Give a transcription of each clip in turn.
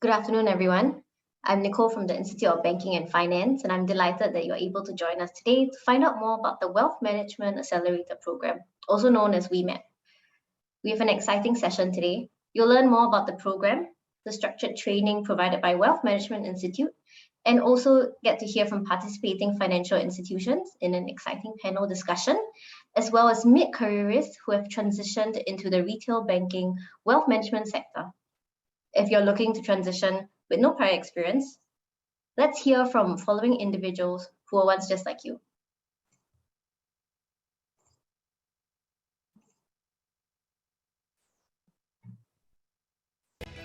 Good afternoon, everyone. I'm Nicole from the Institute of Banking and Finance, and I'm delighted that you're able to join us today to find out more about the Wealth Management Accelerator Programme, also known as WMAP. We have an exciting session today. You'll learn more about the program, the structured training provided by Wealth Management Institute, and also get to hear from participating financial institutions in an exciting panel discussion, as well as mid-careerists who have transitioned into the retail banking wealth management sector. If you're looking to transition with no prior experience, let's hear from following individuals who were once just like you.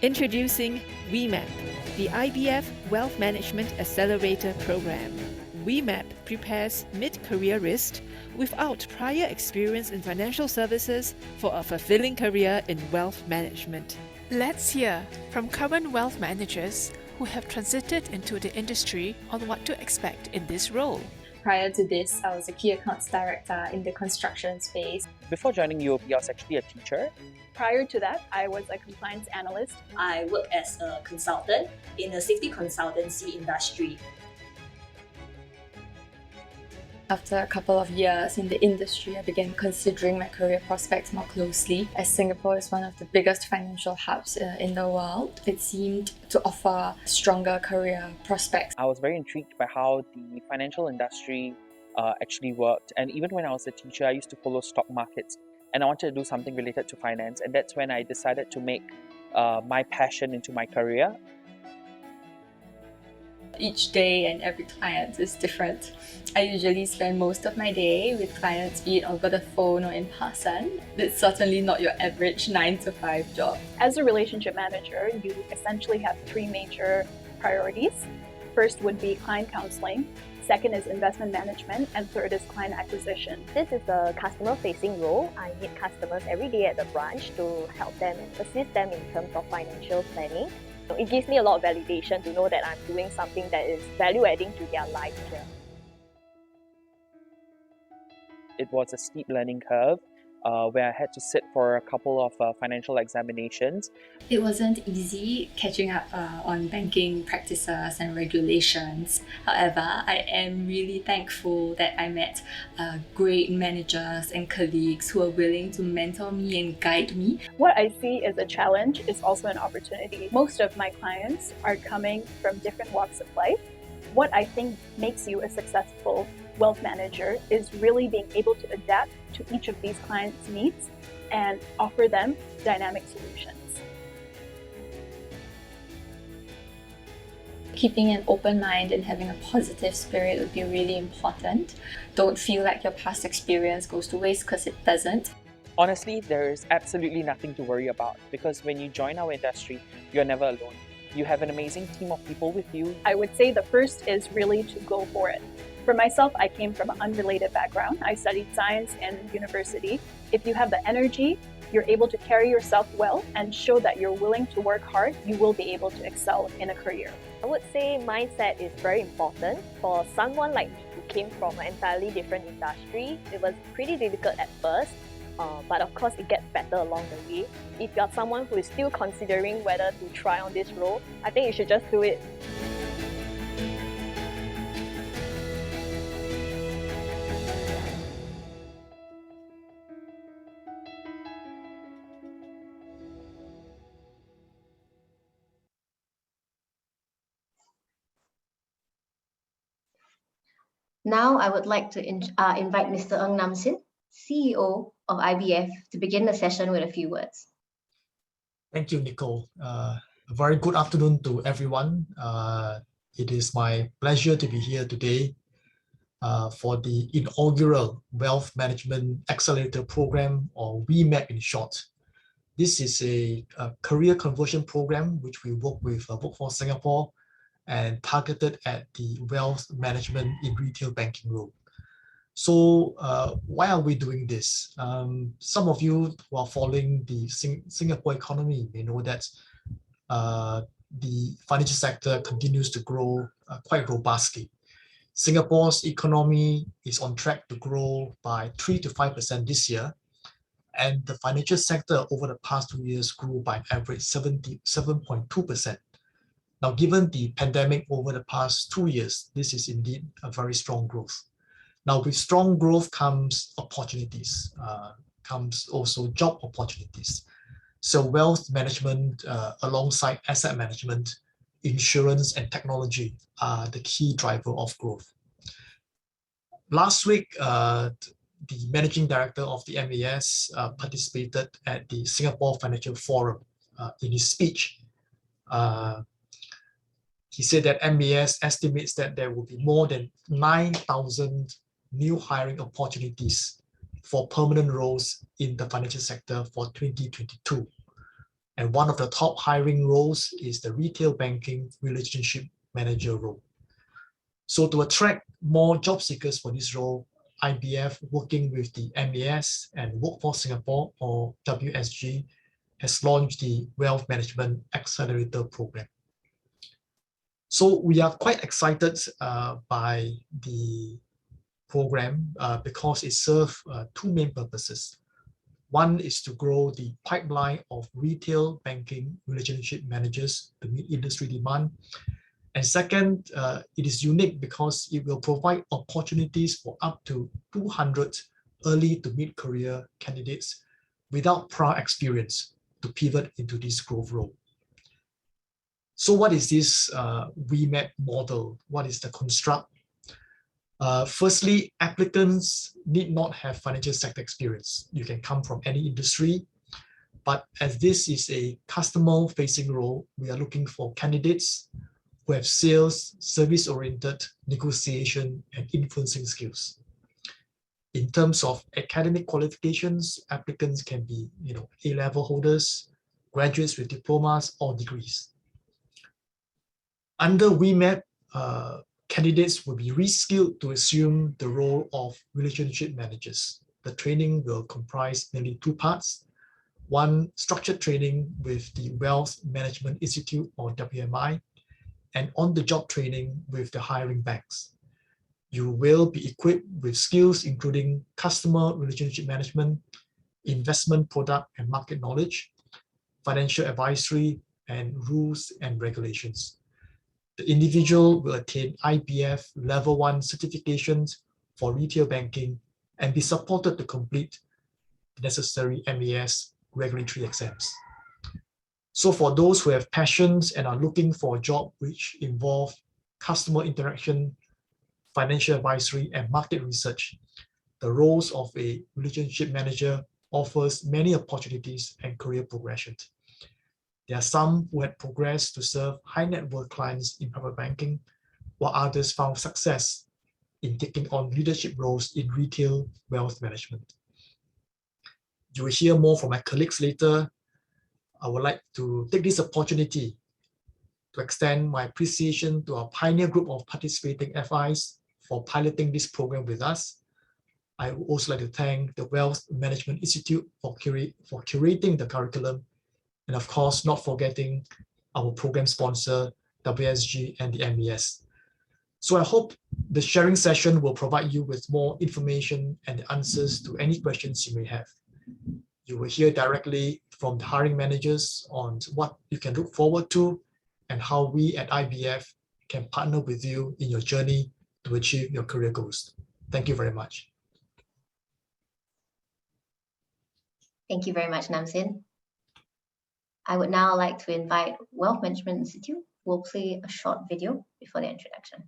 Introducing WMAP, the IBF Wealth Management Accelerator Programme. WMAP prepares mid-careerists without prior experience in financial services for a fulfilling career in wealth management. Let's hear from current wealth managers who have transited into the industry on what to expect in this role. Prior to this, I was a key accounts director in the construction space. Before joining UOB, I was actually a teacher. Prior to that, I was a compliance analyst. I worked as a consultant in the safety consultancy industry. After a couple of years in the industry, I began considering my career prospects more closely. As Singapore is one of the biggest financial hubs in the world, it seemed to offer stronger career prospects. I was very intrigued by how the financial industry actually worked. And even when I was a teacher, I used to follow stock markets. And I wanted to do something related to finance. And that's when I decided to make my passion into my career. Each day and every client is different. I usually spend most of my day with clients, be it over the phone or in person. It's certainly not your average 9-to-5 job. As a relationship manager, you essentially have three major priorities. First would be client counseling. Second is investment management, and third is client acquisition. This is a customer-facing role. I meet customers every day at the branch to help them, assist them in terms of financial planning. It gives me a lot of validation to know that I'm doing something that is value-adding to their life here. It was a steep learning curve where I had to sit for a couple of financial examinations. It wasn't easy catching up on banking practices and regulations. However, I am really thankful that I met great managers and colleagues who are willing to mentor me and guide me. What I see as a challenge is also an opportunity. Most of my clients are coming from different walks of life. What I think makes you a successful wealth manager is really being able to adapt to each of these clients' needs and offer them dynamic solutions. Keeping an open mind and having a positive spirit would be really important. Don't feel like your past experience goes to waste, because it doesn't. Honestly, there is absolutely nothing to worry about, because when you join our industry, you're never alone. You have an amazing team of people with you. I would say the first is really to go for it. For myself, I came from an unrelated background. I studied science in university. If you have the energy, you're able to carry yourself well and show that you're willing to work hard, you will be able to excel in a career. I would say mindset is very important. For someone like me who came from an entirely different industry, it was pretty difficult at first. But of course, it gets better along the way. If you're someone who is still considering whether to try on this role, I think you should just do it. Now, I would like to invite Mr. Ng Nam Sin, CEO of IBF, to begin the session with a few words. Thank you, Nicole. A very good afternoon to everyone. It is my pleasure to be here today for the inaugural Wealth Management Accelerator Programme, or WMAP in short. This is a career conversion program which we work with Workforce Singapore and targeted at the wealth management in retail banking role. So why are we doing this? Some of you who are following the Singapore economy may know that the financial sector continues to grow quite robustly. Singapore's economy is on track to grow by 3 to 5% this year, and the financial sector over the past 2 years grew by average 7.2%. Now, given the pandemic over the past 2 years, this is indeed a very strong growth. Now, with strong growth comes opportunities, comes also job opportunities. So wealth management alongside asset management, insurance and technology are the key driver of growth. Last week, the managing director of the MAS participated at the Singapore Financial Forum. In his speech, he said that MAS estimates that there will be more than 9,000 new hiring opportunities for permanent roles in the financial sector for 2022. And one of the top hiring roles is the retail banking relationship manager role. So to attract more job seekers for this role, IBF, working with the MAS and Workforce Singapore, or WSG, has launched the Wealth Management Accelerator Programme. So we are quite excited by the program because it serves two main purposes. One is to grow the pipeline of retail banking relationship managers to meet industry demand. And second, it is unique because it will provide opportunities for up to 200 early to mid-career candidates without prior experience to pivot into this growth role. So what is this WMAP model? What is the construct? Firstly, applicants need not have financial sector experience. You can come from any industry, but as this is a customer-facing role, we are looking for candidates who have sales, service-oriented, negotiation, and influencing skills. In terms of academic qualifications, applicants can be, A-level holders, graduates with diplomas or degrees. Under WMAP, candidates will be reskilled to assume the role of relationship managers. The training will comprise mainly two parts. One, structured training with the Wealth Management Institute, or WMI, and on-the-job training with the hiring banks. You will be equipped with skills including customer relationship management, investment product and market knowledge, financial advisory, and rules and regulations. The individual will attain IBF Level 1 certifications for retail banking and be supported to complete the necessary MAS regulatory exams. So for those who have passions and are looking for a job which involve customer interaction, financial advisory, and market research, the roles of a relationship manager offers many opportunities and career progression. There are some who had progressed to serve high net worth clients in private banking, while others found success in taking on leadership roles in retail wealth management. You will hear more from my colleagues later. I would like to take this opportunity to extend my appreciation to our pioneer group of participating FIs for piloting this program with us. I would also like to thank the Wealth Management Institute for curating the curriculum, and of course, not forgetting our program sponsor, WSG and the MES. So I hope the sharing session will provide you with more information and the answers to any questions you may have. You will hear directly from the hiring managers on what you can look forward to and how we at IBF can partner with you in your journey to achieve your career goals. Thank you very much. Thank you very much, Namsin. I would now like to invite Wealth Management Institute, who will play a short video before the introduction.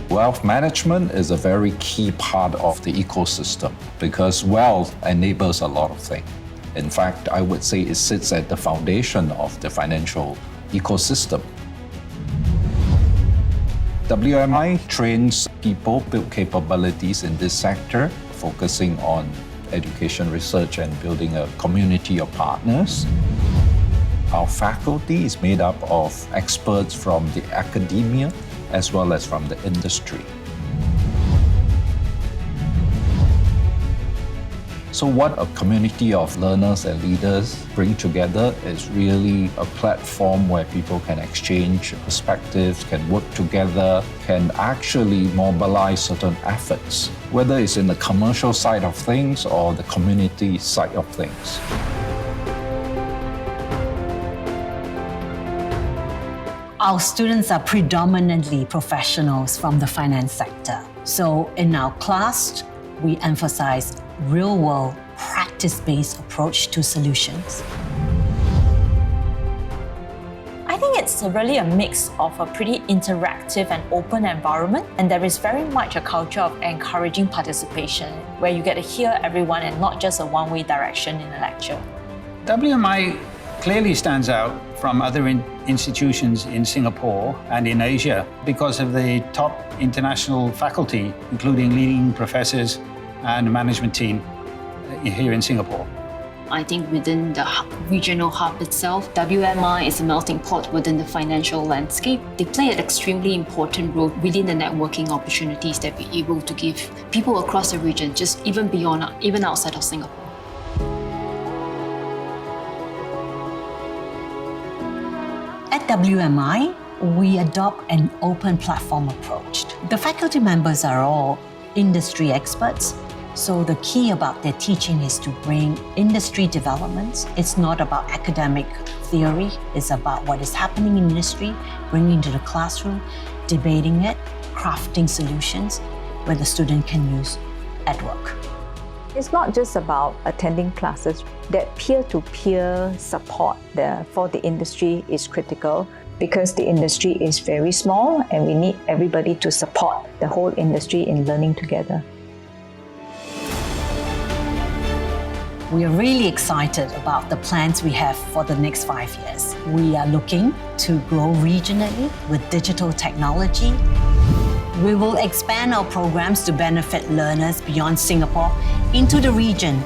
Wealth management is a very key part of the ecosystem because wealth enables a lot of things. In fact, I would say it sits at the foundation of the financial ecosystem. WMI trains people, build capabilities in this sector, focusing on education, research, and building a community of partners. Our faculty is made up of experts from the academia as well as from the industry. So what a community of learners and leaders bring together is really a platform where people can exchange perspectives, can work together, can actually mobilize certain efforts, whether it's in the commercial side of things or the community side of things. Our students are predominantly professionals from the finance sector. So in our class, we emphasize real-world, practice-based approach to solutions. I think it's really a mix of a pretty interactive and open environment, and there is very much a culture of encouraging participation where you get to hear everyone and not just a one-way direction in a lecture. WMI clearly stands out from other institutions in Singapore and in Asia because of the top international faculty, including leading professors and management team here in Singapore. I think within the regional hub itself, WMI is a melting pot within the financial landscape. They play an extremely important role within the networking opportunities that we're able to give people across the region, just even beyond, even outside of Singapore. At WMI, we adopt an open platform approach. The faculty members are all industry experts, so the key about their teaching is to bring industry developments. It's not about academic theory, it's about what is happening in industry, bringing to the classroom, debating it, crafting solutions where the student can use at work. It's not just about attending classes. That peer-to-peer support for the industry is critical because the industry is very small and we need everybody to support the whole industry in learning together. We are really excited about the plans we have for the next 5 years. We are looking to grow regionally with digital technology. We will expand our programs to benefit learners beyond Singapore into the region.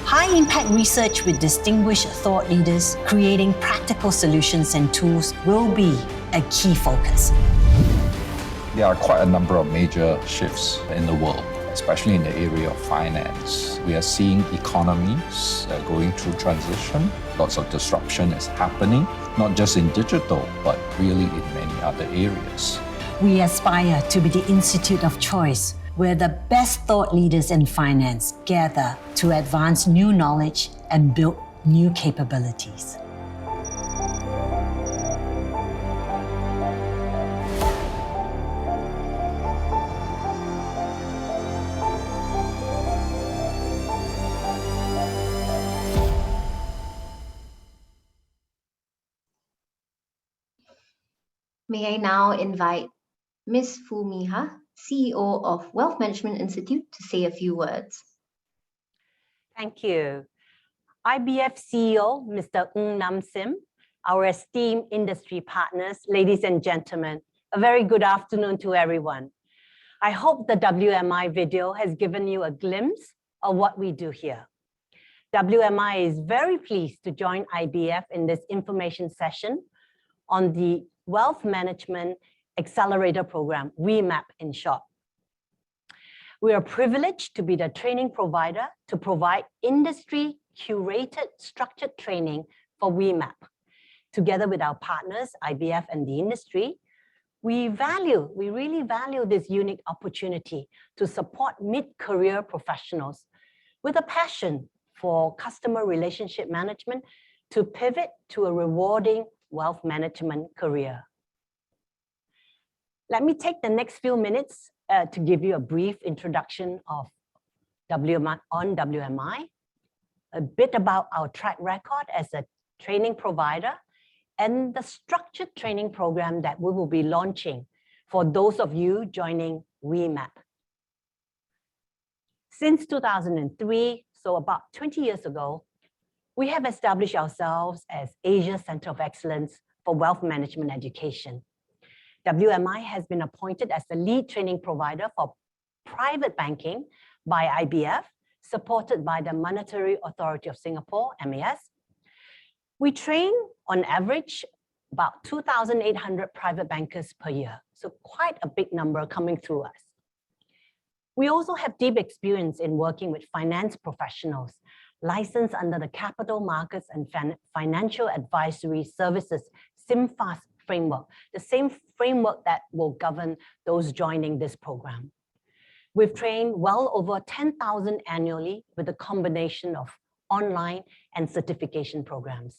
High-impact research with distinguished thought leaders creating practical solutions and tools will be a key focus. There are quite a number of major shifts in the world, especially in the area of finance. We are seeing economies going through transition. Lots of disruption is happening, not just in digital, but really in many other areas. We aspire to be the institute of choice where the best thought leaders in finance gather to advance new knowledge and build new capabilities. May I now invite Ms. Foo Mee Ha, CEO of Wealth Management Institute, to say a few words. Thank you. IBF CEO, Mr. Ng Nam Sim, our esteemed industry partners, ladies and gentlemen, a very good afternoon to everyone. I hope the WMI video has given you a glimpse of what we do here. WMI is very pleased to join IBF in this information session on the Wealth Management Accelerator Programme, WMAP in short. We are privileged to be the training provider to provide industry-curated structured training for WMAP. Together with our partners, IBF and the industry, we really value this unique opportunity to support mid-career professionals with a passion for customer relationship management to pivot to a rewarding wealth management career. Let me take the next few minutes to give you a brief introduction of WMI, a bit about our track record as a training provider, and the structured training program that we will be launching for those of you joining WMAP. Since 2003, so about 20 years ago, we have established ourselves as Asia's Center of Excellence for Wealth Management Education. WMI has been appointed as the lead training provider for private banking by IBF, supported by the Monetary Authority of Singapore, MAS. We train, on average, about 2,800 private bankers per year, so quite a big number coming through us. We also have deep experience in working with finance professionals licensed under the Capital Markets and Financial Advisory Services SIMFAS framework, the same framework that will govern those joining this program. We've trained well over 10,000 annually with a combination of online and certification programs.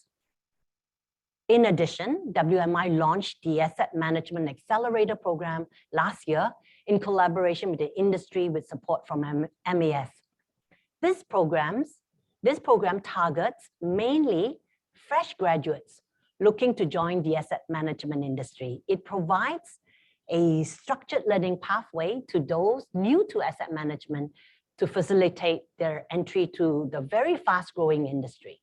In addition, WMI launched the Asset Management Accelerator Programme last year in collaboration with the industry with support from MAS. This program targets mainly fresh graduates looking to join the asset management industry. It provides a structured learning pathway to those new to asset management to facilitate their entry to the very fast-growing industry.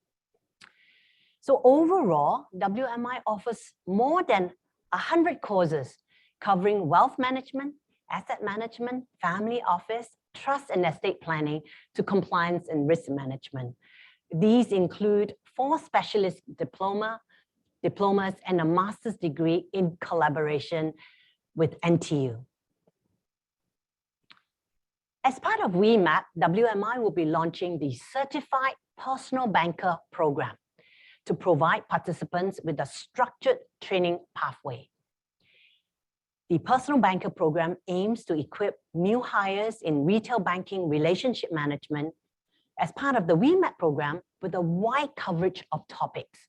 So overall, WMI offers more than 100 courses covering wealth management, asset management, family office, trust and estate planning to compliance and risk management. These include 4 specialist diplomas and a master's degree in collaboration with NTU. As part of WMAP, WMI will be launching the Certified Personal Banker Program to provide participants with a structured training pathway. The Personal Banker Program aims to equip new hires in retail banking relationship management as part of the WMAP program with a wide coverage of topics.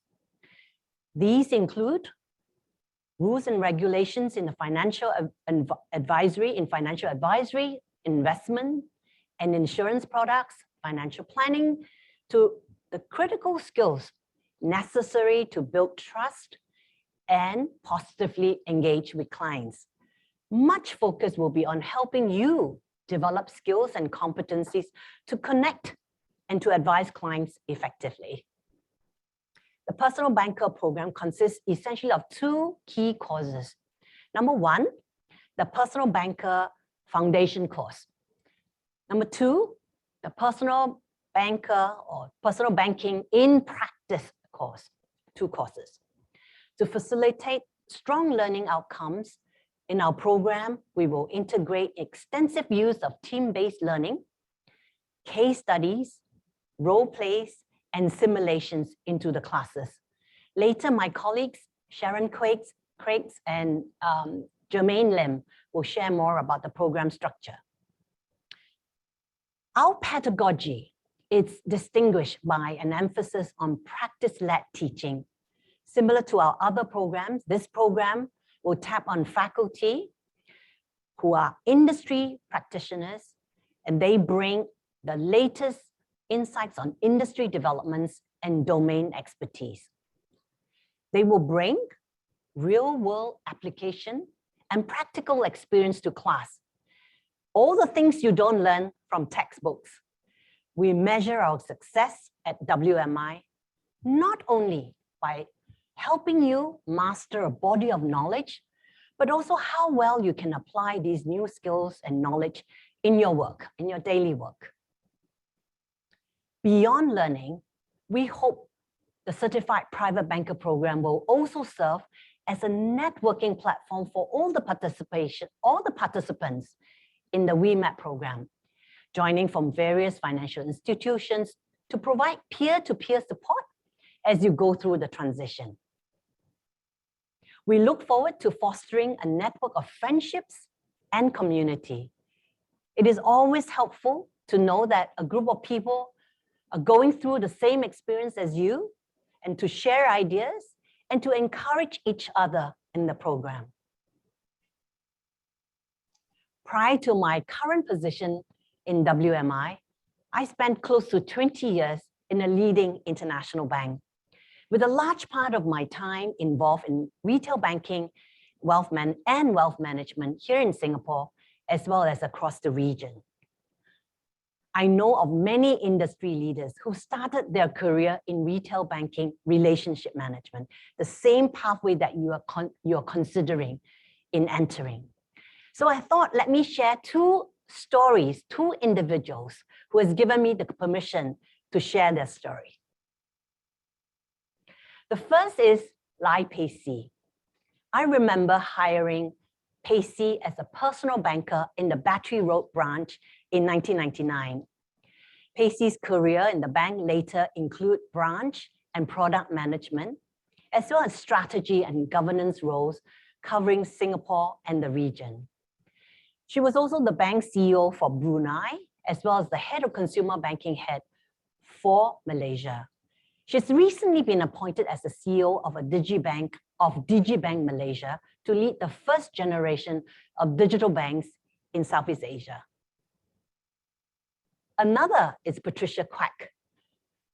These include rules and regulations in the financial advisory, investment and insurance products, financial planning, to the critical skills necessary to build trust and positively engage with clients. Much focus will be on helping you develop skills and competencies to connect and to advise clients effectively. The Personal Banker Program consists essentially of 2 key courses. Number 1, the Personal Banker Foundation course. Number 2, the Personal Banker or Personal Banking in Practice course, 2 courses. To facilitate strong learning outcomes in our program, we will integrate extensive use of team-based learning, case studies, role plays, and simulations into the classes. Later, my colleagues, Sharon Quakes and Jermaine Lim will share more about the program structure. Our pedagogy is distinguished by an emphasis on practice-led teaching. Similar to our other programs, this program will tap on faculty who are industry practitioners, and they bring the latest insights on industry developments and domain expertise. They will bring real-world application and practical experience to class. All the things you don't learn from textbooks. We measure our success at WMI not only by helping you master a body of knowledge, but also how well you can apply these new skills and knowledge in your work, in your daily work. Beyond learning, we hope the Certified Private Banker Program will also serve as a networking platform for all the participants in the WMAP program, joining from various financial institutions to provide peer-to-peer support as you go through the transition. We look forward to fostering a network of friendships and community. It is always helpful to know that a group of people are going through the same experience as you, and to share ideas and to encourage each other in the program. Prior to my current position in WMI, I spent close to 20 years in a leading international bank, with a large part of my time involved in retail banking, wealth management here in Singapore, as well as across the region. I know of many industry leaders who started their career in retail banking relationship management, the same pathway that you're considering in entering. So I thought, let me share 2 stories, 2 individuals who has given me the permission to share their story. The first is Lai Pei-Si. I remember hiring Pei-Si as a personal banker in the Battery Road branch in 1999. Pacey's career in the bank later include branch and product management, as well as strategy and governance roles covering Singapore and the region. She was also the bank CEO for Brunei, as well as the head of consumer banking head for Malaysia. She's recently been appointed as the CEO of Digibank Malaysia to lead the first generation of digital banks in Southeast Asia. Another is Patricia Quack.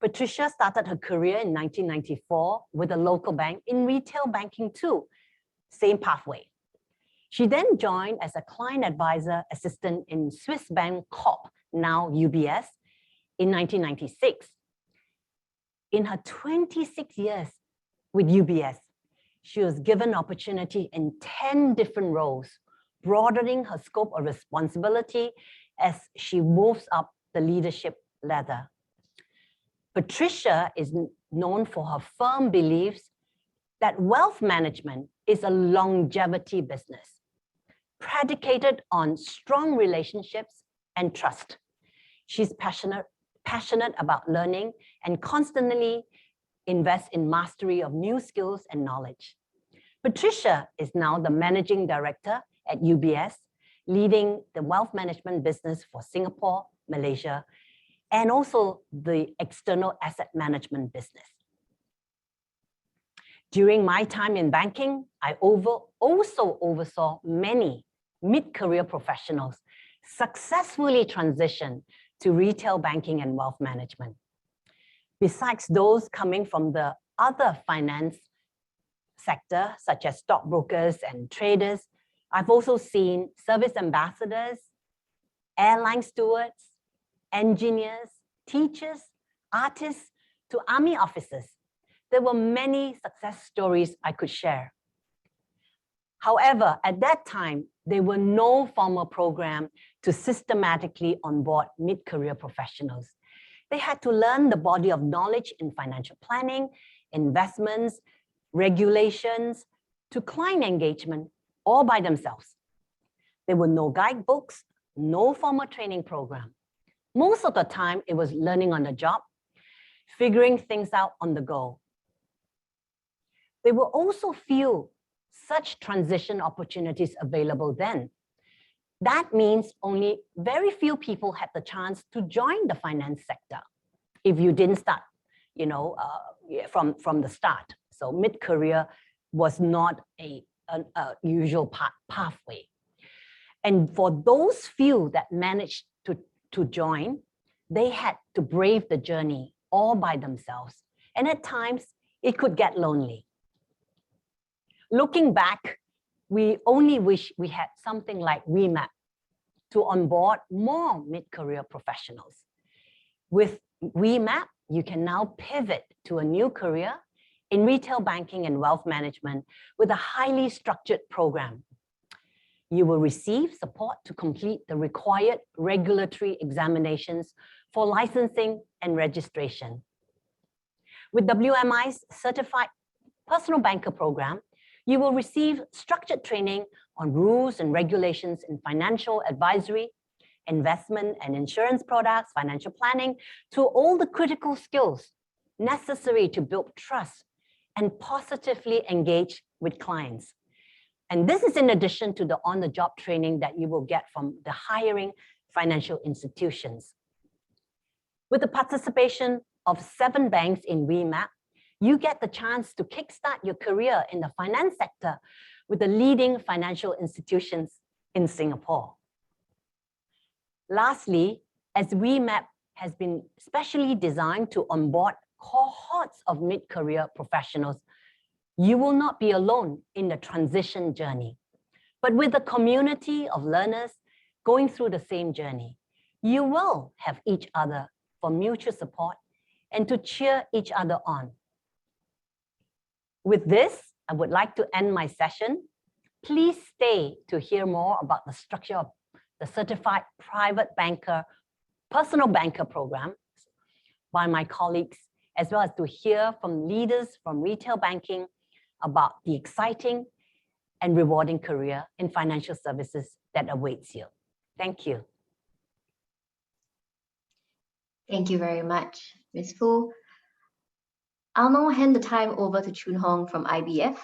Patricia started her career in 1994 with a local bank in retail banking too, same pathway. She then joined as a client advisor assistant in Swiss Bank Corp, now UBS, in 1996. In her 26 years with UBS, she was given opportunity in 10 different roles, broadening her scope of responsibility as she moves up the leadership ladder. Patricia is known for her firm beliefs that wealth management is a longevity business, predicated on strong relationships and trust. She's passionate about learning and constantly invests in mastery of new skills and knowledge. Patricia is now the managing director at UBS, leading the wealth management business for Singapore, Malaysia, and also the external asset management business. During my time in banking, I also oversaw many mid-career professionals successfully transition to retail banking and wealth management. Besides those coming from the other finance sector, such as stockbrokers and traders, I've also seen service ambassadors, airline stewards, engineers, teachers, artists, to army officers. There were many success stories I could share. However, at that time, there were no formal program to systematically onboard mid-career professionals. They had to learn the body of knowledge in financial planning, investments, regulations, to client engagement, all by themselves. There were no guidebooks, no formal training program. Most of the time, it was learning on the job, figuring things out on the go. There were also few such transition opportunities available then. That means only very few people had the chance to join the finance sector if you didn't start, from the start. So mid-career was not a usual pathway. And for those few that managed to join, they had to brave the journey all by themselves. And at times, it could get lonely. Looking back, we only wish we had something like WMAP to onboard more mid-career professionals. With WMAP, you can now pivot to a new career in retail banking and wealth management with a highly structured program. You will receive support to complete the required regulatory examinations for licensing and registration. With WMI's Certified Personal Banker Program, you will receive structured training on rules and regulations in financial advisory, investment and insurance products, financial planning, to all the critical skills necessary to build trust and positively engage with clients. And this is in addition to the on-the-job training that you will get from the hiring financial institutions. With the participation of 7 banks in WMAP, you get the chance to kickstart your career in the finance sector with the leading financial institutions in Singapore. Lastly, as WMAP has been specially designed to onboard cohorts of mid-career professionals, you will not be alone in the transition journey, but with a community of learners going through the same journey. You will have each other for mutual support and to cheer each other on. With this, I would like to end my session. Please stay to hear more about the structure of the Certified Private Banker, Personal Banker Program by my colleagues, as well as to hear from leaders from retail banking about the exciting and rewarding career in financial services that awaits you. Thank you. Thank you very much, Ms. Fu. I'll now hand the time over to Chun Hong from IBF,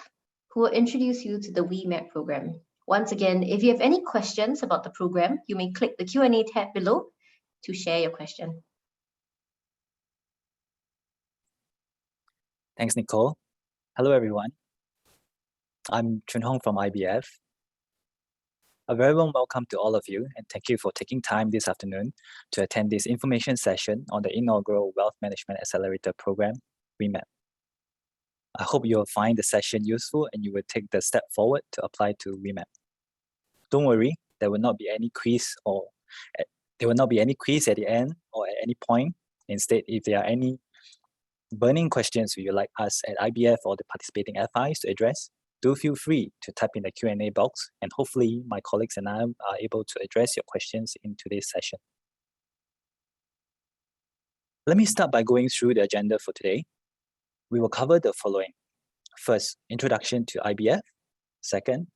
who will introduce you to the WMAP program. Once again, if you have any questions about the program, you may click the Q&A tab below to share your question. Thanks, Nicole. Hello, everyone. I'm Chun Hong from IBF. A very warm welcome to all of you, and thank you for taking time this afternoon to attend this information session on the inaugural Wealth Management Accelerator Programme, WMAP. I hope you will find the session useful and you will take the step forward to apply to WMAP. Don't worry, there will not be any quiz at the end or at any point. Instead, if there are any burning questions you would like us at IBF or the participating FIs to address, do feel free to type in the Q&A box, and hopefully my colleagues and I are able to address your questions in today's session. Let me start by going through the agenda for today. We will cover the following. First, introduction to IBF. Second,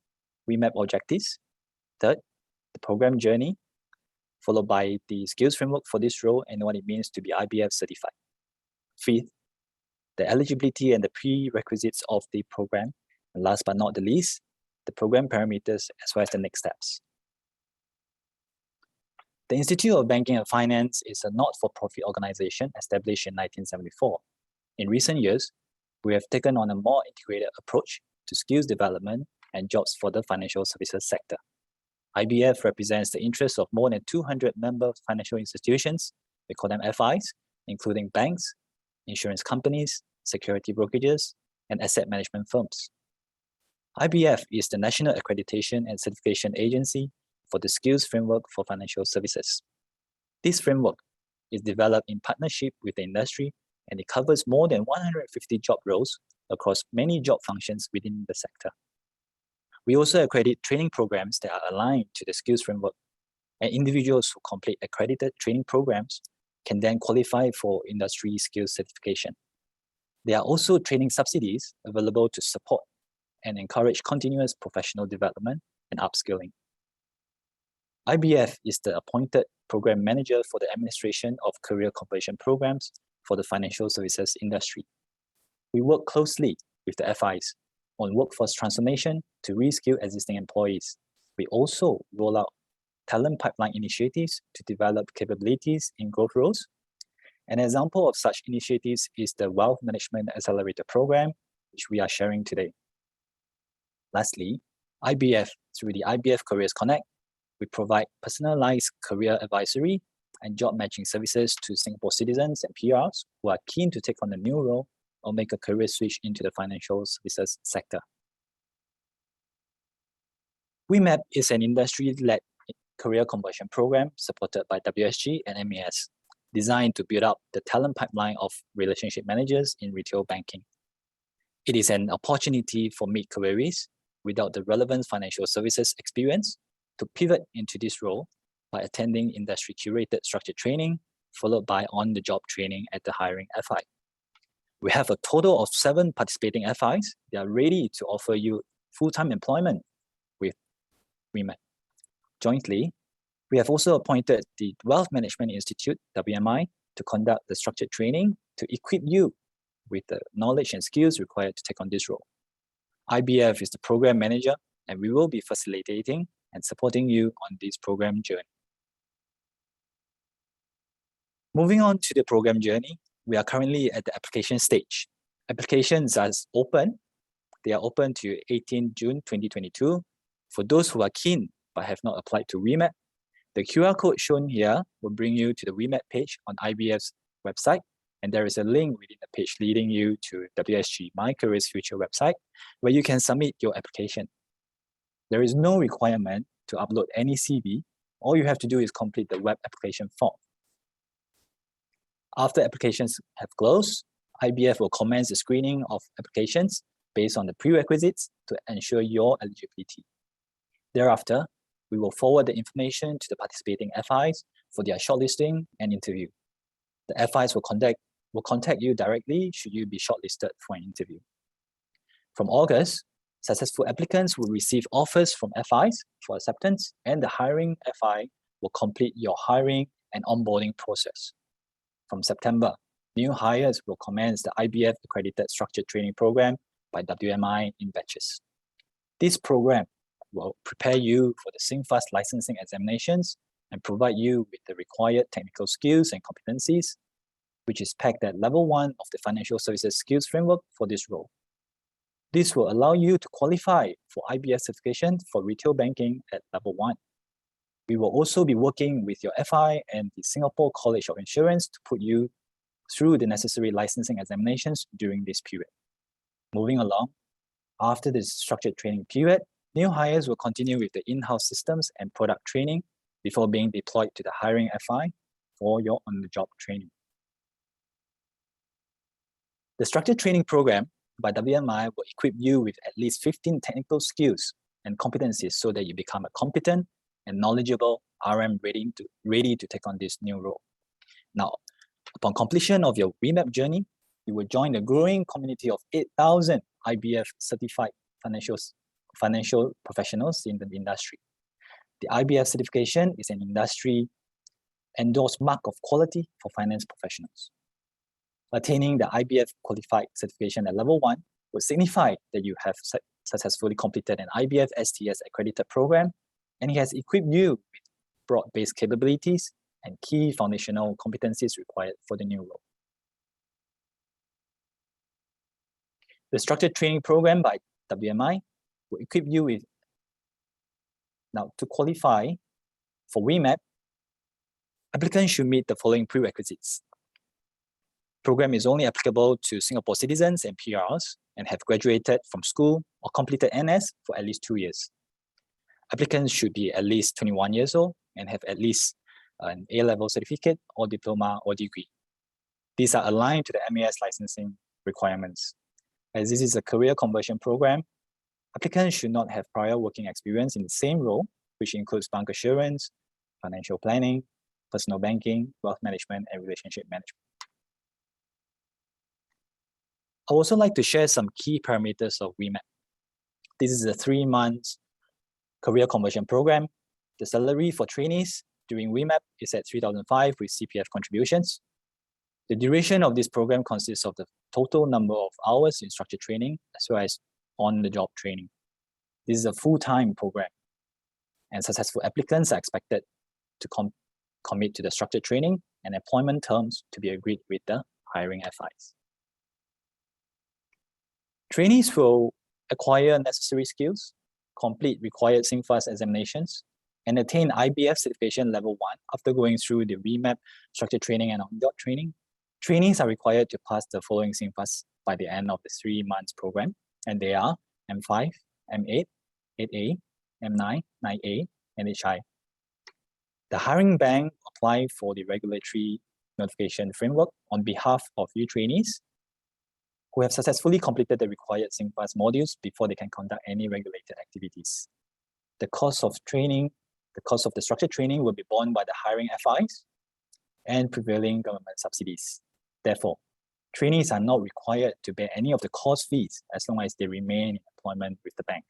WMAP objectives. Third, the program journey, followed by the skills framework for this role and what it means to be IBF certified. Fifth, the eligibility and the prerequisites of the program. And last but not the least, the program parameters as well as the next steps. The Institute of Banking and Finance is a not-for-profit organization established in 1974. In recent years, we have taken on a more integrated approach to skills development and jobs for the financial services sector. IBF represents the interests of more than 200 member financial institutions, we call them FIs, including banks, insurance companies, security brokerages, and asset management firms. IBF is the National Accreditation and Certification Agency for the Skills Framework for Financial Services. This framework is developed in partnership with the industry, and it covers more than 150 job roles across many job functions within the sector. We also accredit training programs that are aligned to the skills framework, and individuals who complete accredited training programs can then qualify for industry skills certification. There are also training subsidies available to support and encourage continuous professional development and upskilling. IBF is the appointed program manager for the administration of career conversion programs for the financial services industry. We work closely with the FIs on workforce transformation to reskill existing employees. We also roll out talent pipeline initiatives to develop capabilities in growth roles. An example of such initiatives is the Wealth Management Accelerator Programme, which we are sharing today. Lastly, IBF, through the IBF Careers Connect, we provide personalized career advisory and job matching services to Singapore citizens and PRs who are keen to take on a new role or make a career switch into the financial services sector. WMAP is an industry-led career conversion program supported by WSG and MAS, designed to build up the talent pipeline of relationship managers in retail banking. It is an opportunity for mid-careerists without the relevant financial services experience to pivot into this role by attending industry-curated structured training, followed by on-the-job training at the hiring FI. We have a total of 7 participating FIs that are ready to offer you full-time employment with WMAP. Jointly, we have also appointed the Wealth Management Institute, WMI, to conduct the structured training to equip you with the knowledge and skills required to take on this role. IBF is the program manager, and we will be facilitating and supporting you on this program journey. Moving on to the program journey, we are currently at the application stage. Applications are open. They are open to 18 June 2022. For those who are keen but have not applied to WMAP, the QR code shown here will bring you to the WMAP page on IBF's website, and there is a link within the page leading you to WSG My Careers Future website where you can submit your application. There is no requirement to upload any CV. All you have to do is complete the web application form. After applications have closed, IBF will commence the screening of applications based on the prerequisites to ensure your eligibility. Thereafter, we will forward the information to the participating FIs for their shortlisting and interview. The FIs will contact you directly should you be shortlisted for an interview. From August, successful applicants will receive offers from FIs for acceptance, and the hiring FI will complete your hiring and onboarding process. From September, new hires will commence the IBF Accredited Structured Training Program by WMI in batches. This program will prepare you for the SingFast licensing examinations and provide you with the required technical skills and competencies, which is pegged at level 1 of the Financial Services Skills Framework for this role. This will allow you to qualify for IBS certification for retail banking at level 1. We will also be working with your FI and the Singapore College of Insurance to put you through the necessary licensing examinations during this period. Moving along, after this structured training period, new hires will continue with the in-house systems and product training before being deployed to the hiring FI for your on-the-job training. The structured training program by WMI will equip you with at least 15 technical skills and competencies so that you become a competent and knowledgeable RM ready to take on this new role. Now, upon completion of your WMAP journey, you will join the growing community of 8,000 IBF certified financial professionals in the industry. The IBF certification is an industry endorsed mark of quality for finance professionals. Attaining the IBF qualified certification at level 1 will signify that you have successfully completed an IBF STS accredited program, and it has equipped you with broad-based capabilities and key foundational competencies required for the new role. The structured training program by WMI will equip you with, now to qualify for WMAP, applicants should meet the following prerequisites. Program is only applicable to Singapore citizens and PRs and have graduated from school or completed NS for at least 2 years. Applicants should be at least 21 years old and have at least an A-level certificate or diploma or degree. These are aligned to the MAS licensing requirements. As this is a career conversion program, applicants should not have prior working experience in the same role, which includes bank assurance, financial planning, personal banking, wealth management, and relationship management. I would also like to share some key parameters of WMAP. This is a 3-month career conversion program. The salary for trainees during WMAP is at $3,500 with CPF contributions. The duration of this program consists of the total number of hours in structured training as well as on-the-job training. This is a full-time program, and successful applicants are expected to commit to the structured training and employment terms to be agreed with the hiring FIs. Trainees will acquire necessary skills, complete required SingFast examinations, and attain IBF certification level 1 after going through the WMAP structured training and on-the-job training. Trainees are required to pass the following SingFast by the end of the 3 months program, and they are M5, M8, 8A, M9, 9A, and HI. The hiring bank apply for the regulatory notification framework on behalf of you trainees who have successfully completed the required SingFast modules before they can conduct any regulated activities. The cost of the structured training will be borne by the hiring FIs and prevailing government subsidies. Therefore, trainees are not required to bear any of the course fees as long as they remain in employment with the bank.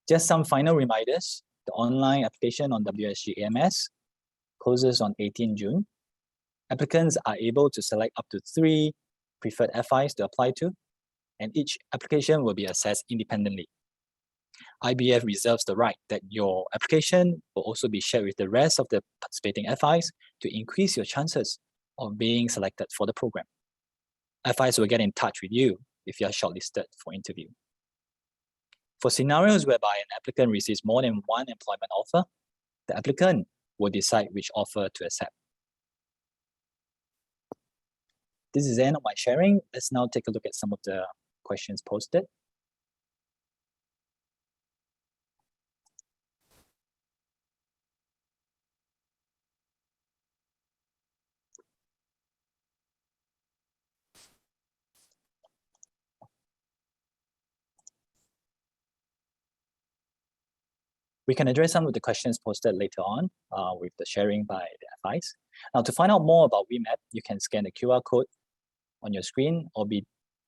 Just some final reminders. The online application on WSG AMS closes on 18 June. Applicants are able to select up to 3 preferred FIs to apply to, and each application will be assessed independently. IBF reserves the right that your application will also be shared with the rest of the participating FIs to increase your chances of being selected for the program. FIs will get in touch with you if you are shortlisted for interview. For scenarios whereby an applicant receives more than 1 employment offer, the applicant will decide which offer to accept. This is the end of my sharing. Let's now take a look at some of the questions posted. We can address some of the questions posted later on with the sharing by the FIs. Now, to find out more about WMAP, you can scan the QR code on your screen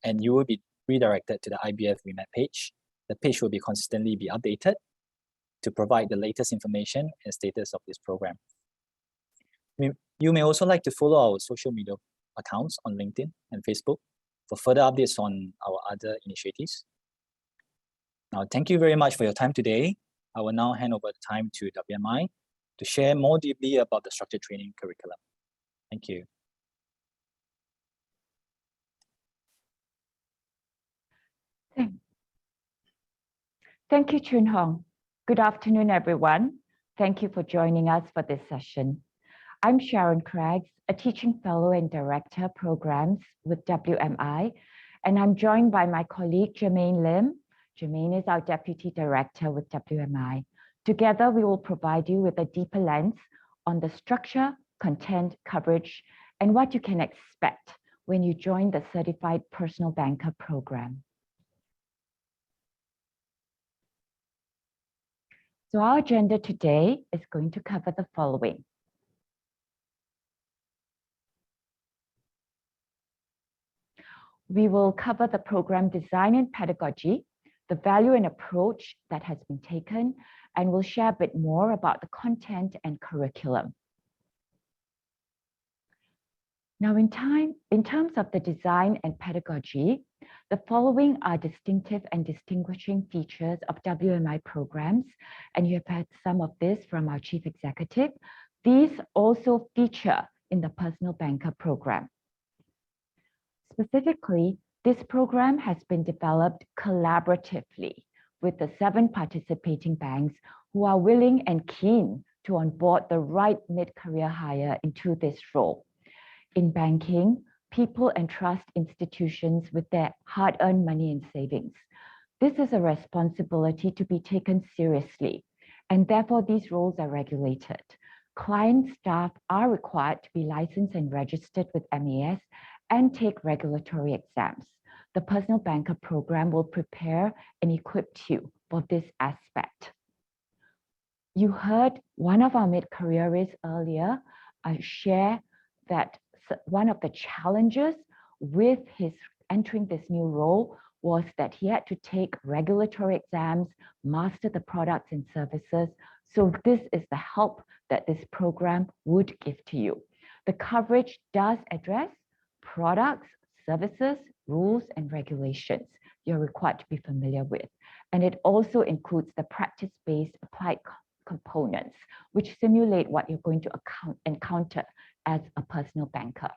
and you will be redirected to the IBF WMAP page. The page will consistently be updated to provide the latest information and status of this program. You may also like to follow our social media accounts on LinkedIn and Facebook for further updates on our other initiatives. Now, thank you very much for your time today. I will now hand over the time to WMI to share more deeply about the structured training curriculum. Thank you. Thank you, Chun Hong. Good afternoon, everyone. Thank you for joining us for this session. I'm Sharon Craggs, a teaching fellow and director programs with WMI, and I'm joined by my colleague, Jermaine Lim. Jermaine is our deputy director with WMI. Together, we will provide you with a deeper lens on the structure, content, coverage, and what you can expect when you join the Certified Personal Banker program. So our agenda today is going to cover the following. We will cover the program design and pedagogy, the value and approach that has been taken, and we'll share a bit more about the content and curriculum. Now, in terms of the design and pedagogy, the following are distinctive and distinguishing features of WMI programs, and you have heard some of this from our chief executive. These also feature in the Personal Banker program. Specifically, this program has been developed collaboratively with the 7 participating banks who are willing and keen to onboard the right mid-career hire into this role. In banking, people entrust institutions with their hard-earned money and savings. This is a responsibility to be taken seriously, and therefore these roles are regulated. Client staff are required to be licensed and registered with MAS and take regulatory exams. The Personal Banker program will prepare and equip you for this aspect. You heard one of our mid-careerists earlier share that one of the challenges with his entering this new role was that he had to take regulatory exams, master the products and services. So this is the help that this program would give to you. The coverage does address products, services, rules, and regulations you're required to be familiar with. And it also includes the practice-based applied components, which simulate what you're going to encounter as a personal banker.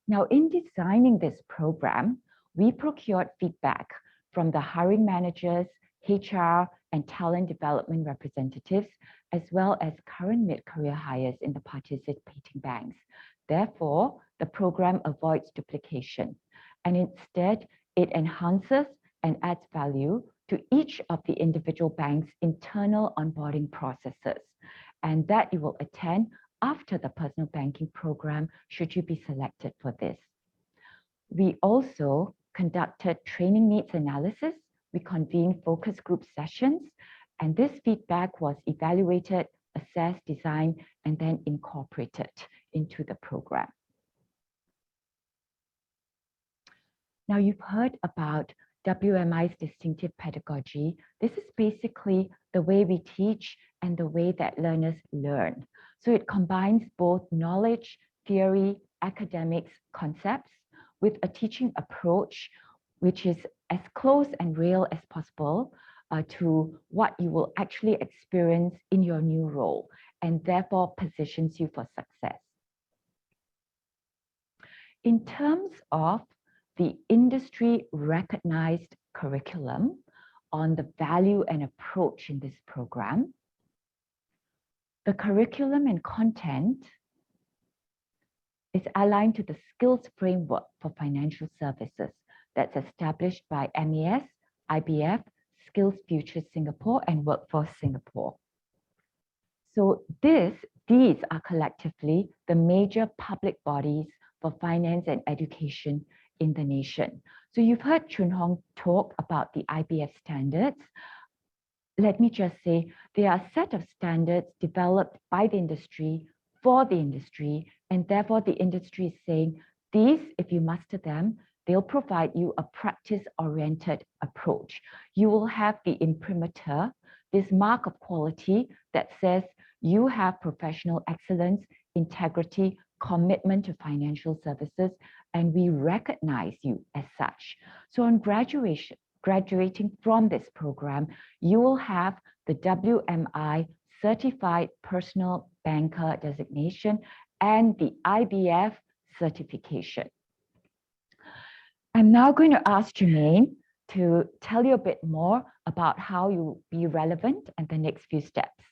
Now, in designing this program, we procured feedback from the hiring managers, HR, and talent development representatives, as well as current mid-career hires in the participating banks. Therefore, the program avoids duplication, and instead, it enhances and adds value to each of the individual banks' internal onboarding processes, and that you will attend after the personal banking program should you be selected for this. We also conducted training needs analysis. We convened focus group sessions, and this feedback was evaluated, assessed, designed, and then incorporated into the program. Now, you've heard about WMI's distinctive pedagogy. This is basically the way we teach and the way that learners learn. So it combines both knowledge, theory, academics, concepts with a teaching approach which is as close and real as possible to what you will actually experience in your new role, and therefore positions you for success. In terms of the industry recognized curriculum on the value and approach in this program, the curriculum and content is aligned to the skills framework for financial services that's established by MAS, IBF, Skills Futures Singapore, and Workforce Singapore. So these are collectively the major public bodies for finance and education in the nation. So you've heard Chun Hong talk about the IBF standards. Let me just say, they are a set of standards developed by the industry for the industry, and therefore the industry is saying, these, if you master them, they'll provide you a practice-oriented approach. You will have the imprimatur, this mark of quality that says You have professional excellence, integrity, commitment to financial services, and we recognize you as such. So on graduating from this program, you will have the WMI Certified Personal Banker designation and the IBF certification. I'm now going to ask Jermaine to tell you a bit more about how you'll be relevant and the next few steps.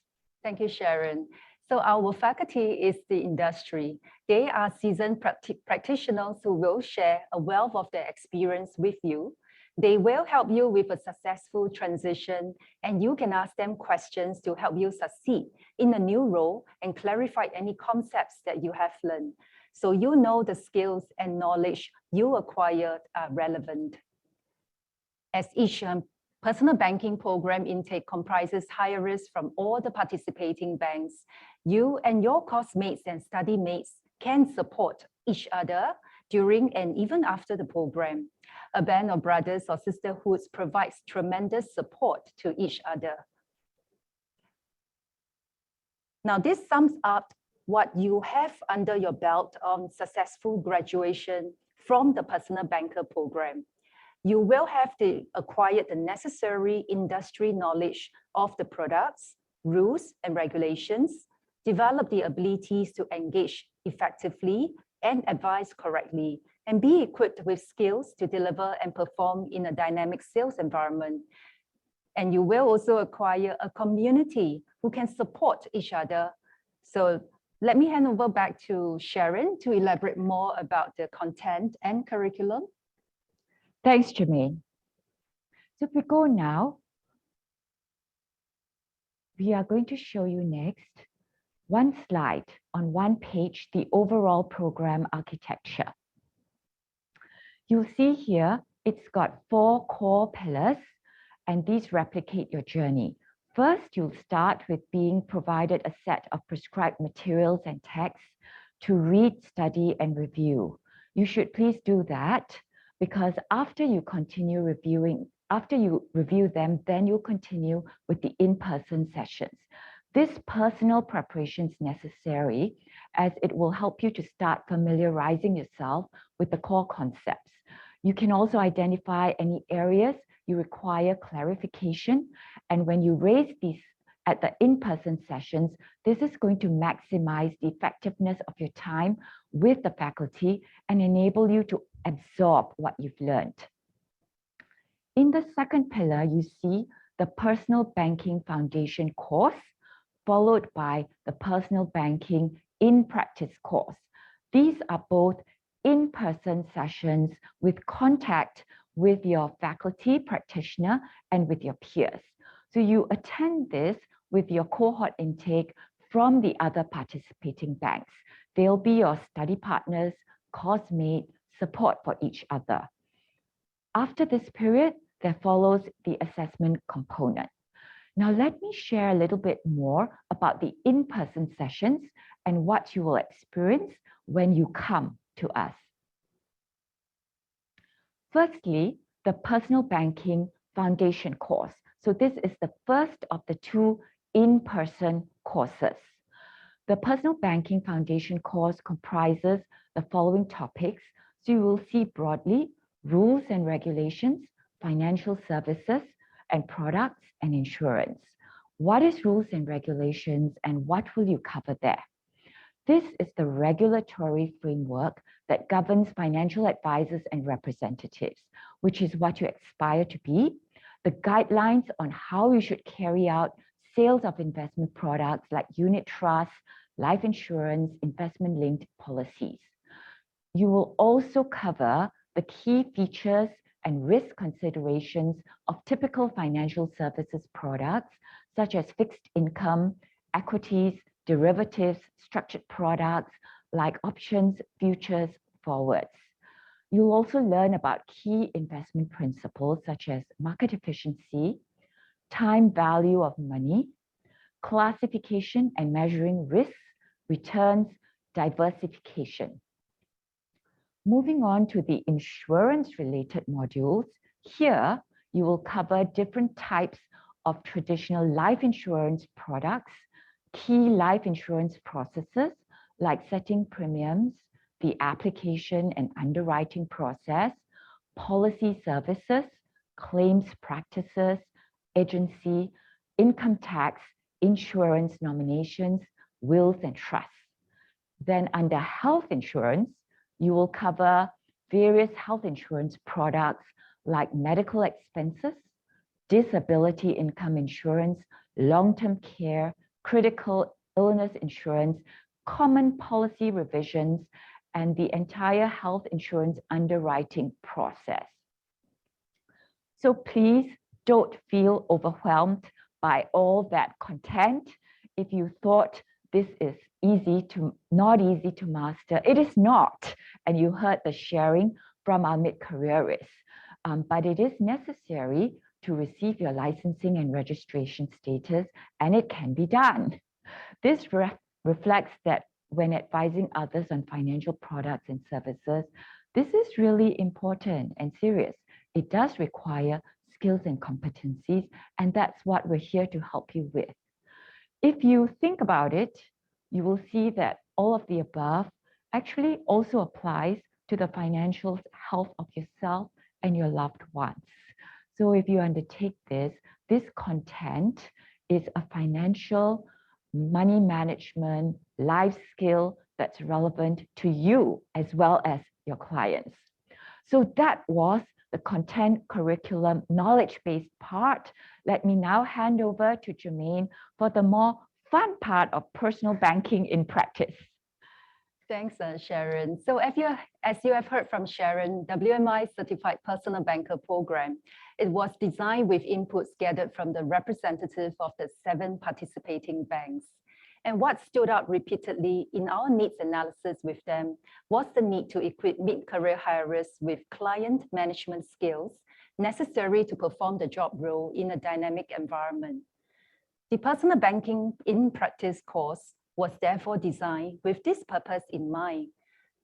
Thank you, Sharon. So our faculty is the industry. They are seasoned practitioners who will share a wealth of their experience with you. They will help you with a successful transition, and you can ask them questions to help you succeed in a new role and clarify any concepts that you have learned. So you know the skills and knowledge you acquired are relevant. As each personal banking program intake comprises hirers from all the participating banks, you and your course mates and study mates can support each other during and even after the program. A band of brothers or sisterhoods provides tremendous support to each other. Now, this sums up what you have under your belt on successful graduation from the Personal Banker program. You will have acquired the necessary industry knowledge of the products, rules, and regulations, develop the abilities to engage effectively and advise correctly, and be equipped with skills to deliver and perform in a dynamic sales environment. And you will also acquire a community who can support each other. So let me hand over back to Sharon to elaborate more about the content and curriculum. Thanks, Jermaine. So if we go now, we are going to show you next one slide on one page, the overall program architecture. You'll see here, it's got 4 core pillars, and these replicate your journey. First, you'll start with being provided a set of prescribed materials and texts to read, study, and review. You should please do that, because after you review them, then you'll continue with the in-person sessions. This personal preparation is necessary as it will help you to start familiarizing yourself with the core concepts. You can also identify any areas you require clarification, and when you raise these at the in-person sessions, this is going to maximize the effectiveness of your time with the faculty and enable you to absorb what you've learned. In the second pillar, you see the Personal Banking Foundation course, followed by the Personal Banking in Practice course. These are both in-person sessions with contact with your faculty practitioner and with your peers. So you attend this with your cohort intake from the other participating banks. They'll be your study partners, course mate, support for each other. After this period, there follows the assessment component. Now, let me share a little bit more about the in-person sessions and what you will experience when you come to us. Firstly, the Personal Banking Foundation course. So this is the first of the 2 in-person courses. The Personal Banking Foundation course comprises the following topics. So you will see broadly rules and regulations, financial services, and products and insurance. What is rules and regulations, and what will you cover there? This is the regulatory framework that governs financial advisors and representatives, which is what you aspire to be, the guidelines on how you should carry out sales of investment products like unit trusts, life insurance, investment-linked policies. You will also cover the key features and risk considerations of typical financial services products, such as fixed income, equities, derivatives, structured products like options, futures, forwards. You'll also learn about key investment principles such as market efficiency, time value of money, classification and measuring risks, returns, diversification. Moving on to the insurance-related modules, here you will cover different types of traditional life insurance products, key life insurance processes like setting premiums, the application and underwriting process, policy services, claims practices, agency, income tax, insurance nominations, wills and trusts. Then under health insurance, you will cover various health insurance products like medical expenses, disability income insurance, long-term care, critical illness insurance, common policy revisions, and the entire health insurance underwriting process. So please don't feel overwhelmed by all that content. If you thought this is not easy to master, it is not. And you heard the sharing from our mid-careerists. But it is necessary to receive your licensing and registration status, and it can be done. This reflects that when advising others on financial products and services, this is really important and serious. It does require skills and competencies, and that's what we're here to help you with. If you think about it, you will see that all of the above actually also applies to the financial health of yourself and your loved ones. So if you undertake this content is a financial, money management, life skill that's relevant to you as well as your clients. So that was the content curriculum knowledge-based part. Let me now hand over to Jermaine for the more fun part of personal banking in practice. Thanks, Sharon. So as you have heard from Sharon, WMI Certified Personal Banker Program, it was designed with inputs gathered from the representatives of the 7 participating banks. And what stood out repeatedly in our needs analysis with them was the need to equip mid-career hirers with client management skills necessary to perform the job role in a dynamic environment. The Personal Banking in Practice course was therefore designed with this purpose in mind.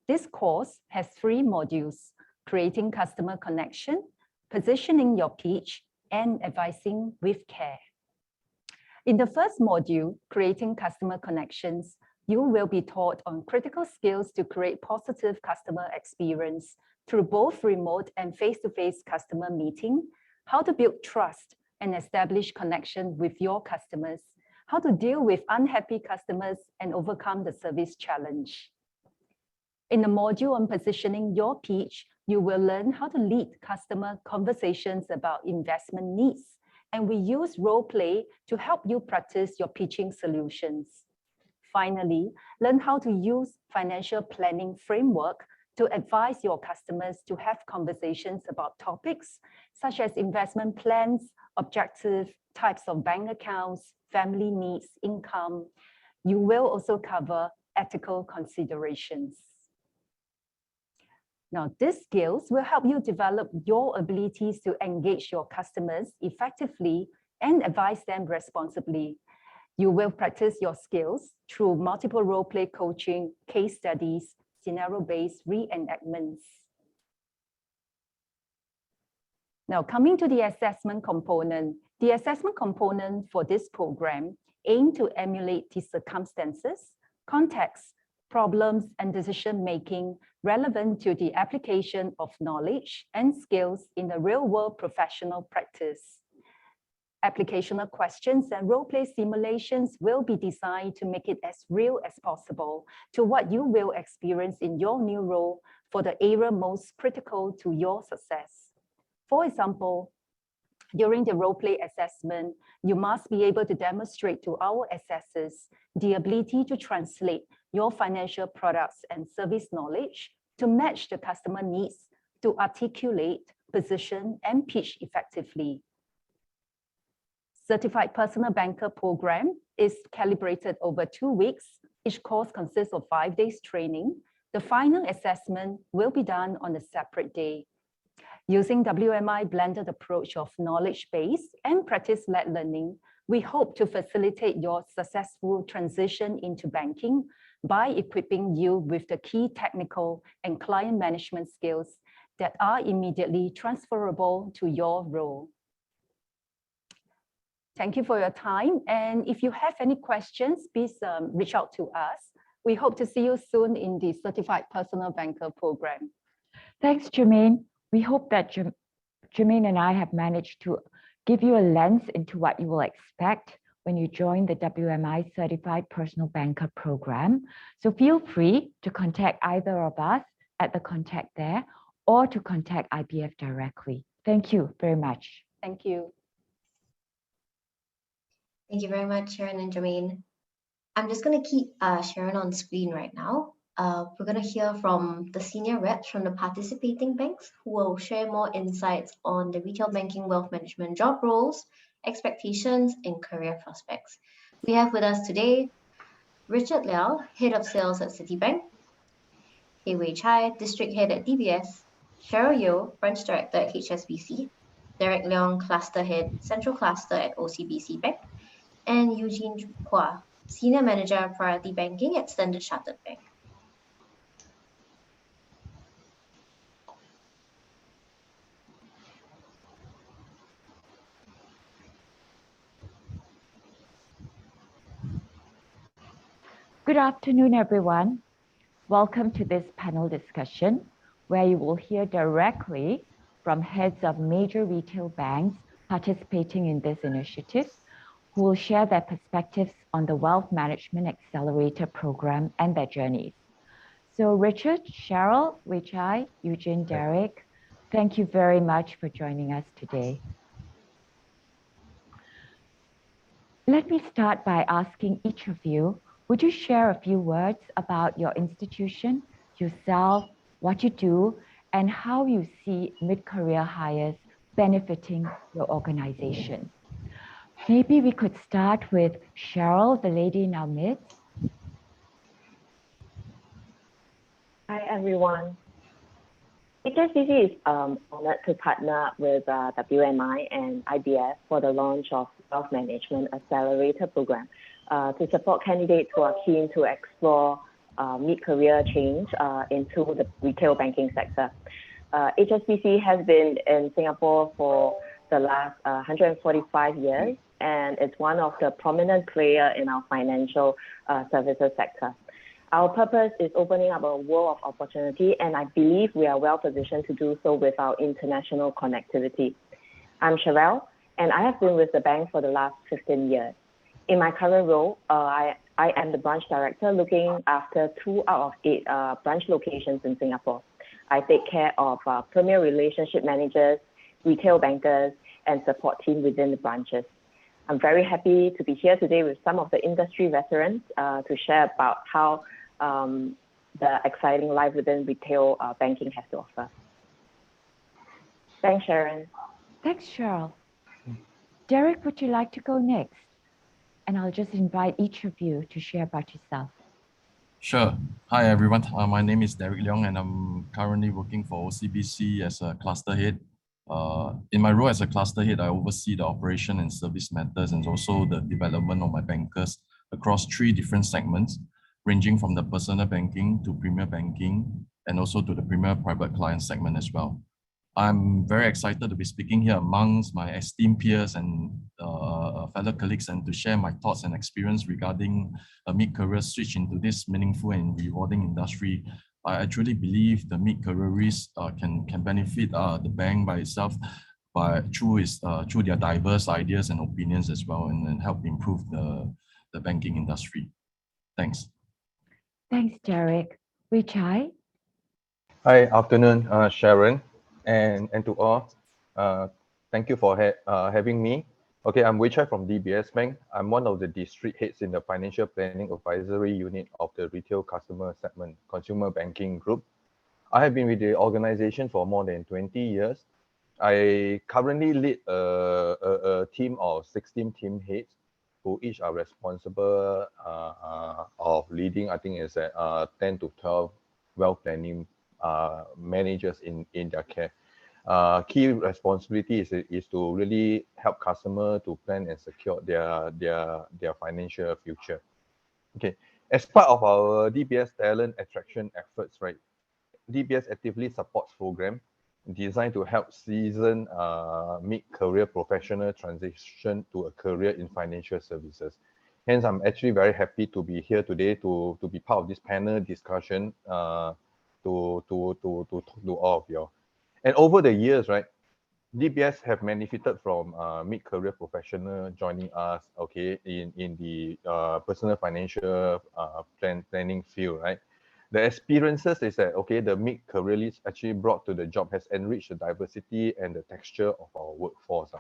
This course has 3 modules: creating customer connection, positioning your pitch, and advising with care. In the first module, creating customer connections, you will be taught on critical skills to create positive customer experience through both remote and face-to-face customer meeting, how to build trust and establish connection with your customers, how to deal with unhappy customers and overcome the service challenge. In the module on positioning your pitch, you will learn how to lead customer conversations about investment needs, and we use role play to help you practice your pitching solutions. Finally, learn how to use financial planning framework to advise your customers to have conversations about topics such as investment plans, objectives, types of bank accounts, family needs, income. You will also cover ethical considerations. Now, these skills will help you develop your abilities to engage your customers effectively and advise them responsibly. You will practice your skills through multiple role-play coaching, case studies, scenario-based reenactments. Now, coming to the assessment component. The assessment component for this program aims to emulate the circumstances, context, problems, and decision-making relevant to the application of knowledge and skills in the real-world professional practice. Applicational questions and role-play simulations will be designed to make it as real as possible to what you will experience in your new role for the area most critical to your success. For example, during the role-play assessment, you must be able to demonstrate to our assessors the ability to translate your financial products and service knowledge to match the customer needs, to articulate, position, and pitch effectively. Certified Personal Banker Program is calibrated over 2 weeks. Each course consists of 5 days training. The final assessment will be done on a separate day. Using WMI blended approach of knowledge-based and practice-led learning, we hope to facilitate your successful transition into banking by equipping you with the key technical and client management skills that are immediately transferable to your role. Thank you for your time. And if you have any questions, please reach out to us. We hope to see you soon in the Certified Personal Banker program. Thanks, Jermaine. We hope that Jermaine and I have managed to give you a lens into what you will expect when you join the WMI Certified Personal Banker program. So feel free to contact either of us at the contact there or to contact IBF directly. Thank you very much. Thank you. Thank you very much, Sharon and Jermaine. I'm just going to keep Sharon on screen right now. We're going to hear from the senior reps from the participating banks who will share more insights on the retail banking wealth management job roles, expectations, and career prospects. We have with us today Richard Liao, Head of Sales at Citibank, Hei Wei Chai, District Head at DBS, Cheryl Yeo, Branch Director at HSBC, Derek Leong, Cluster Head, Central Cluster at OCBC Bank, and Eugene Hua, Senior Manager, Priority Banking at Standard Chartered Bank. Good afternoon, everyone. Welcome to this panel discussion, where you will hear directly from heads of major retail banks participating in this initiative, who will share their perspectives on the Wealth Management Accelerator Program and their journeys. So Richard, Cheryl, Wei Chai, Eugene, Derek, thank you very much for joining us today. Let me start by asking each of you, would you share a few words about your institution, yourself, what you do, and how you see mid-career hires benefiting your organization? Maybe we could start with Cheryl, the lady in our midst. Hi, everyone. HSBC is honored to partner with WMI and IBF for the launch of Wealth Management Accelerator Programme to support candidates who are keen to explore mid-career change into the retail banking sector. HSBC has been in Singapore for the last 145 years, and it's one of the prominent players in our financial services sector. Our purpose is opening up a world of opportunity, and I believe we are well positioned to do so with our international connectivity. I'm Cheryl, and I have been with the bank for the last 15 years. In my current role, I am the branch director looking after 2 out of 8 branch locations in Singapore. I take care of premier relationship managers, retail bankers, and support team within the branches. I'm very happy to be here today with some of the industry veterans to share about how the exciting life within retail banking has to offer. Thanks, Sharon. Thanks, Cheryl. Derek, would you like to go next? And I'll just invite each of you to share about yourself. Sure. Hi, everyone. My name is Derek Leong, and I'm currently working for OCBC as a cluster head. In my role as a cluster head, I oversee the operation and service matters and also the development of my bankers across 3 different segments, ranging from the personal banking to premier banking and also to the premier private client segment as well. I'm very excited to be speaking here amongst my esteemed peers and fellow colleagues and to share my thoughts and experience regarding a mid-career switch into this meaningful and rewarding industry. I truly believe the mid-careerists can benefit the bank by itself through their diverse ideas and opinions as well, and help improve the banking industry. Thanks. Thanks, Derek. Wei Chai? Hi, afternoon, Sharon, and to all. Thank you for having me. Okay, I'm Wei Chai from DBS Bank. I'm one of the district heads in the Financial Planning Advisory Unit of the Retail Customer Segment Consumer Banking Group. I have been with the organization for more than 20 years. I currently lead a team of 16 team heads who each are responsible of leading, I think it's 10 to 12 wealth planning managers in their care. Key responsibility is to really help customer to plan and secure their financial future. Okay, as part of our DBS talent attraction efforts, right? DBS actively supports program designed to help seasoned mid-career professional transition to a career in financial services. Hence, I'm actually very happy to be here today to be part of this panel discussion to talk to all of you. And over the years, right, DBS have benefited from mid-career professional joining us, okay, in the personal financial planning field, right? The experiences is that, okay, the mid-careerists actually brought to the job has enriched the diversity and the texture of our workforce.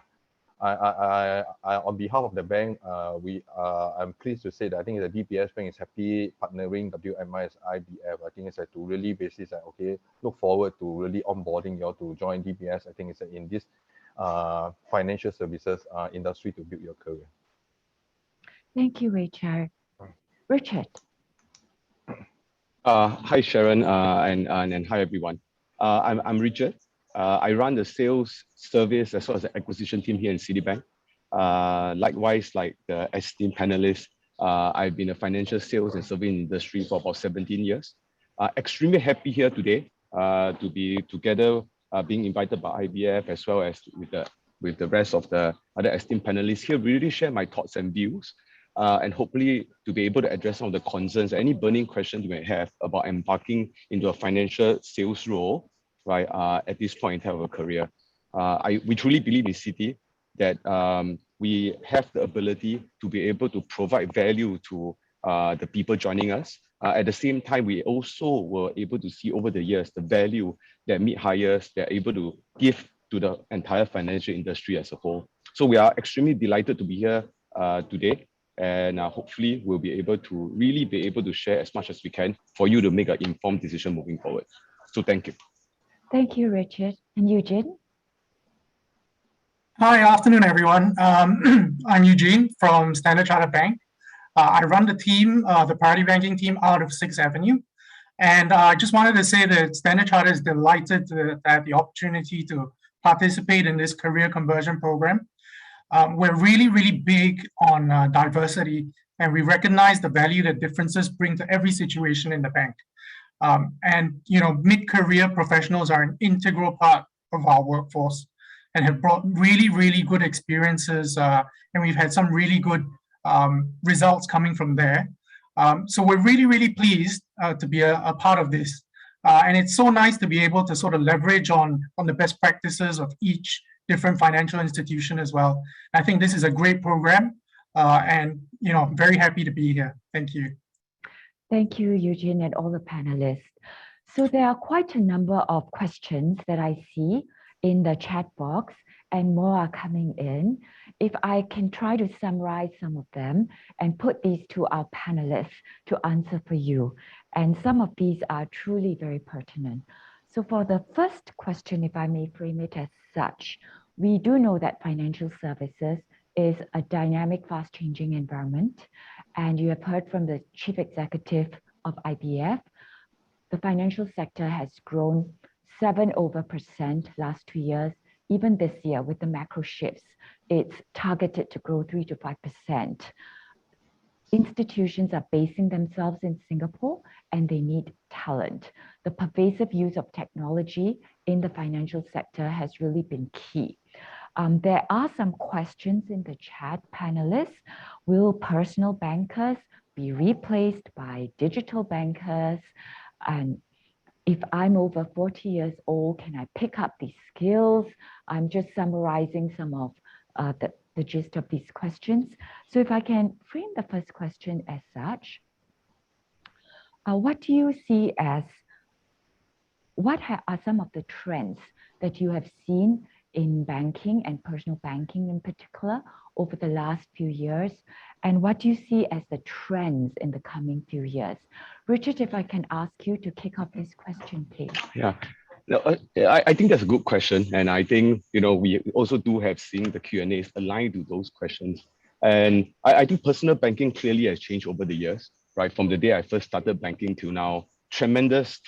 On behalf of the bank, I'm pleased to say that I think the DBS Bank is happy partnering WMI as IBF. I think it's to really basis that, okay, look forward to really onboarding you all to join DBS. I think it's in this financial services industry to build your career. Thank you, Richard. Richard. Hi, Sharon, and hi, everyone. I'm Richard. I run the sales service as well as the acquisition team here in Citibank. Likewise, like the esteemed panelists, I've been a financial sales and service industry for about 17 years. Extremely happy here today to be together, being invited by IBF as well as with the rest of the other esteemed panelists here, really share my thoughts and views. And hopefully to be able to address some of the concerns, any burning questions you may have about embarking into a financial sales role, right, at this point in time of a career. We truly believe in Citi that we have the ability to be able to provide value to the people joining us. At the same time, we also were able to see over the years the value that mid-hires they're able to give to the entire financial industry as a whole. So we are extremely delighted to be here today. And hopefully we'll be able to really be able to share as much as we can for you to make an informed decision moving forward. So thank you. Thank you, Richard. And Eugene? Hi, afternoon, everyone. I'm Eugene from Standard Chartered Bank. I run the team, the priority banking team out of 6th Avenue. And I just wanted to say that Standard Chartered is delighted to have the opportunity to participate in this career conversion program. We're really, really big on diversity, and we recognize the value that differences bring to every situation in the bank. And, you know, mid-career professionals are an integral part of our workforce and have brought really, really good experiences, and we've had some really good results coming from there. So we're really, really pleased to be a part of this. And it's so nice to be able to sort of leverage on the best practices of each different financial institution as well. I think this is a great program, and you know, I'm very happy to be here. Thank you. Thank you, Eugene, and all the panelists. So there are quite a number of questions that I see in the chat box, and more are coming in. If I can try to summarize some of them and put these to our panelists to answer for you. And some of these are truly very pertinent. So for the first question, if I may frame it as such, we do know that financial services is a dynamic, fast-changing environment. And you have heard from the chief executive of IBF, the financial sector has grown 7% last 2 years. Even this year with the macro shifts, it's targeted to grow 3 to 5%. Institutions are basing themselves in Singapore and they need talent. The pervasive use of technology in the financial sector has really been key. There are some questions in the chat, panelists. Will personal bankers be replaced by digital bankers? And if I'm over 40 years old, can I pick up these skills? I'm just summarizing some of the gist of these questions. So if I can frame the first question as such, what do you see as, what are some of the trends that you have seen in banking and personal banking in particular over the last few years? And what do you see as the trends in the coming few years? Richard, if I can ask you to kick off this question, please. Yeah. No, I think that's a good question. And I think, you know, we also do have seen the Q&As aligned to those questions. And I think personal banking clearly has changed over the years, right? From the day I first started banking till now, tremendous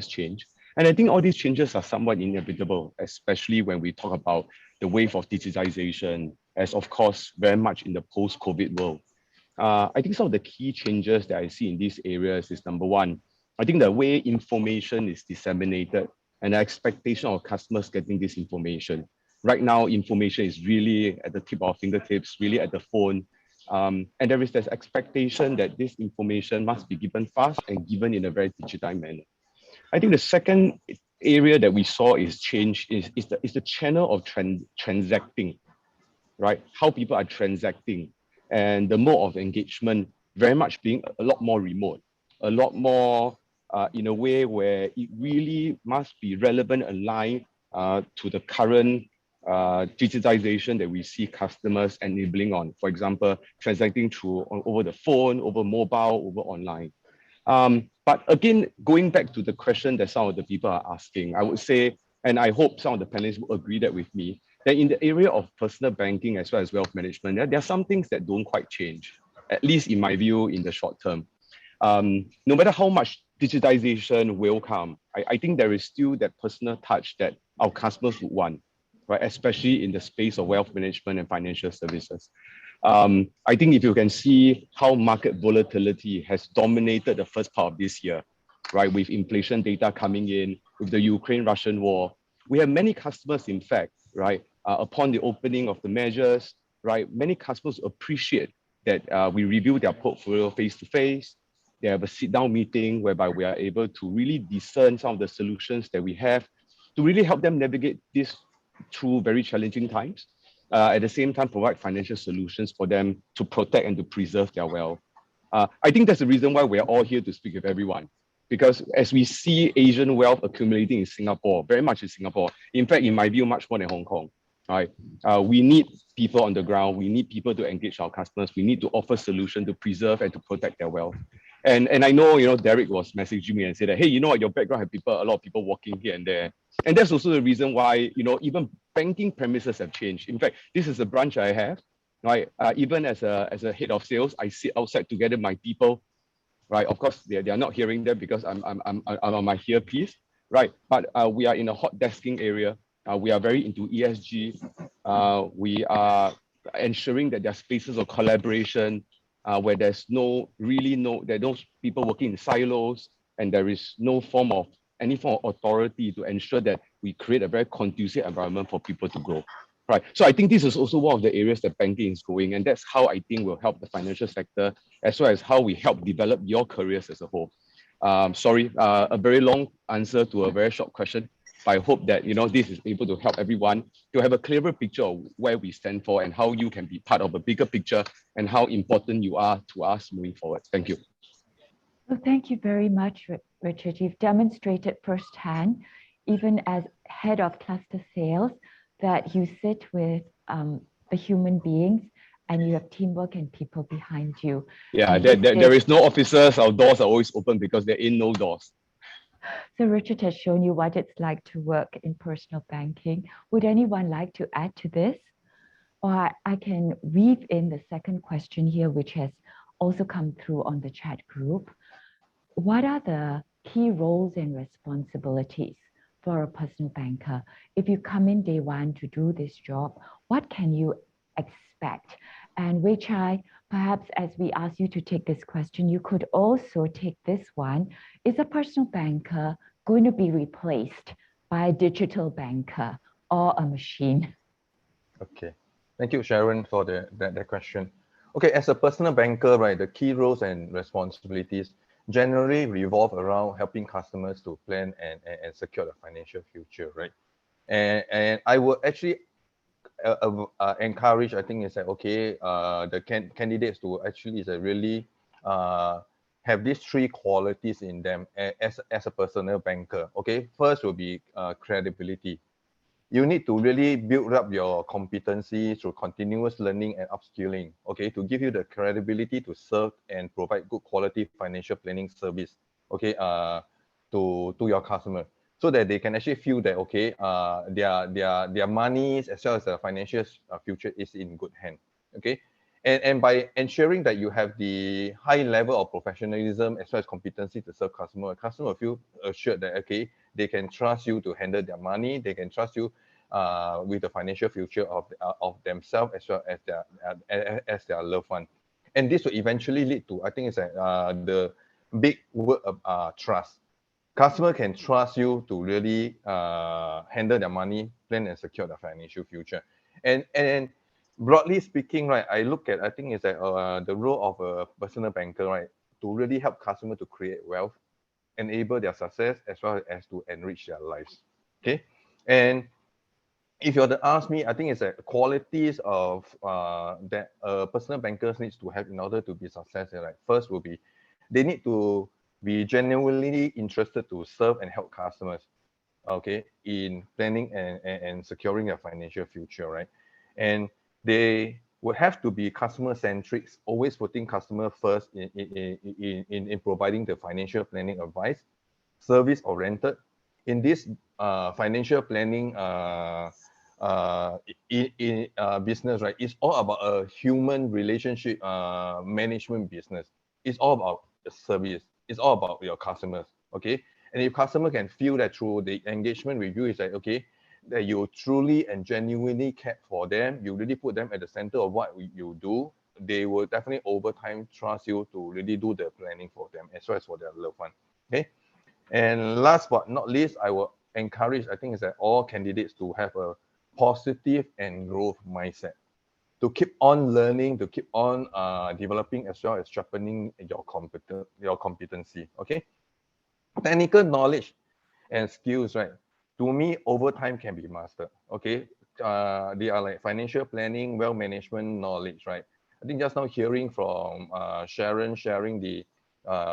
change. And I think all these changes are somewhat inevitable, especially when we talk about the wave of digitization, as of course, very much in the post-COVID world. I think some of the key changes that I see in these areas is number one, I think the way information is disseminated and the expectation of customers getting this information. Right now, information is really at the tip of our fingertips, really at the phone. And there is this expectation that this information must be given fast and given in a very digitized manner. I think the second area that we saw is change is the channel of transacting, right? How people are transacting and the mode of engagement very much being a lot more remote, a lot more in a way where it really must be relevant, aligned to the current digitization that we see customers enabling on. For example, transacting through over the phone, over mobile, over online. But again, going back to the question that some of the people are asking, I would say, and I hope some of the panelists will agree that with me, that in the area of personal banking as well as wealth management, there are some things that don't quite change, at least in my view, in the short term. No matter how much digitization will come, I think there is still that personal touch that our customers would want, right? Especially in the space of wealth management and financial services. I think if you can see how market volatility has dominated the first part of this year, right? With inflation data coming in, with the Ukraine-Russian war, we have many customers, in fact, right? Upon the opening of the measures, right? Many customers appreciate that we review their portfolio face-to-face. They have a sit-down meeting whereby we are able to really discern some of the solutions that we have to really help them navigate this through very challenging times. At the same time, provide financial solutions for them to protect and to preserve their wealth. I think that's the reason why we're all here to speak with everyone. Because as we see Asian wealth accumulating in Singapore, very much in Singapore, in fact, in my view, much more than Hong Kong, right? We need people on the ground. We need people to engage our customers. We need to offer solutions to preserve and to protect their wealth. And I know, Derek was messaging me and said that, hey, you know what, your background have a lot of people walking here and there. And that's also the reason why, even banking premises have changed. In fact, this is a branch I have, right? Even as a head of sales, I sit outside together with my people, right? Of course, they are not hearing them because I'm on my earpiece, right? But we are in a hot desking area. We are very into ESG. We are ensuring that there are spaces of collaboration where there's there are no people working in silos, and there is no any form of authority to ensure that we create a very conducive environment for people to grow. Right. So I think this is also one of the areas that banking is going, and that's how I think will help the financial sector, as well as how we help develop your careers as a whole. Sorry, a very long answer to a very short question. I hope that this is able to help everyone to have a clearer picture of where we stand for and how you can be part of a bigger picture and how important you are to us moving forward. Thank you. Well, thank you very much, Richard. You've demonstrated firsthand, even as head of cluster sales, that you sit with the human beings and you have teamwork and people behind you. Yeah, there is no officers. Our doors are always open because there ain't no doors. So Richard has shown you what it's like to work in personal banking. Would anyone like to add to this? Or I can weave in the second question here, which has also come through on the chat group. What are the key roles and responsibilities for a personal banker? If you come in day one to do this job, what can you expect? And Wei Chai, perhaps as we ask you to take this question, you could also take this one. Is a personal banker going to be replaced by a digital banker or a machine? Okay, thank you, Sharon, for that question. Okay, as a personal banker, right, the key roles and responsibilities generally revolve around helping customers to plan and secure the financial future, right? And I would actually encourage, I think it's like, okay, the candidates to actually really have these three qualities in them as a personal banker. Okay, first will be credibility. You need to really build up your competency through continuous learning and upskilling, okay, to give you the credibility to serve and provide good quality financial planning service, okay, to your customer, so that they can actually feel that, okay, their monies as well as the financial future is in good hand, okay. And by ensuring that you have the high level of professionalism as well as competency to serve customer will feel assured that, okay, they can trust you to handle their money, they can trust you with the financial future of themselves as well as their loved one. And this will eventually lead to, I think it's the big word of trust. customer can trust you to really handle their money, plan and secure their financial future. And broadly speaking, right, I think it's that the role of a personal banker, right, to really help customer to create wealth, enable their success, as well as to enrich their lives. Okay, and if you were to ask me, I think it's that qualities of that personal bankers needs to have in order to be successful. Right, first will be they need to be genuinely interested to serve and help customers. Okay, in planning and securing their financial future, right? And they would have to be customer centric, always putting customer first in providing the financial planning advice, service oriented. In this financial planning business, right? It's all about a human relationship management business. It's all about the service. It's all about your customers. Okay, and if customer can feel that through the engagement with you, is like, okay, that you truly and genuinely care for them, you really put them at the center of what you do, they will definitely over time trust you to really do the planning for them as well as for their loved one. Okay, and last but not least, I will encourage, I think, is that all candidates to have a positive and growth mindset, to keep on learning, to keep on developing as well as sharpening your competency. Okay, technical knowledge and skills, right, to me over time can be mastered. Okay, they are like financial planning, wealth management knowledge, right? I think just now hearing from Sharon sharing the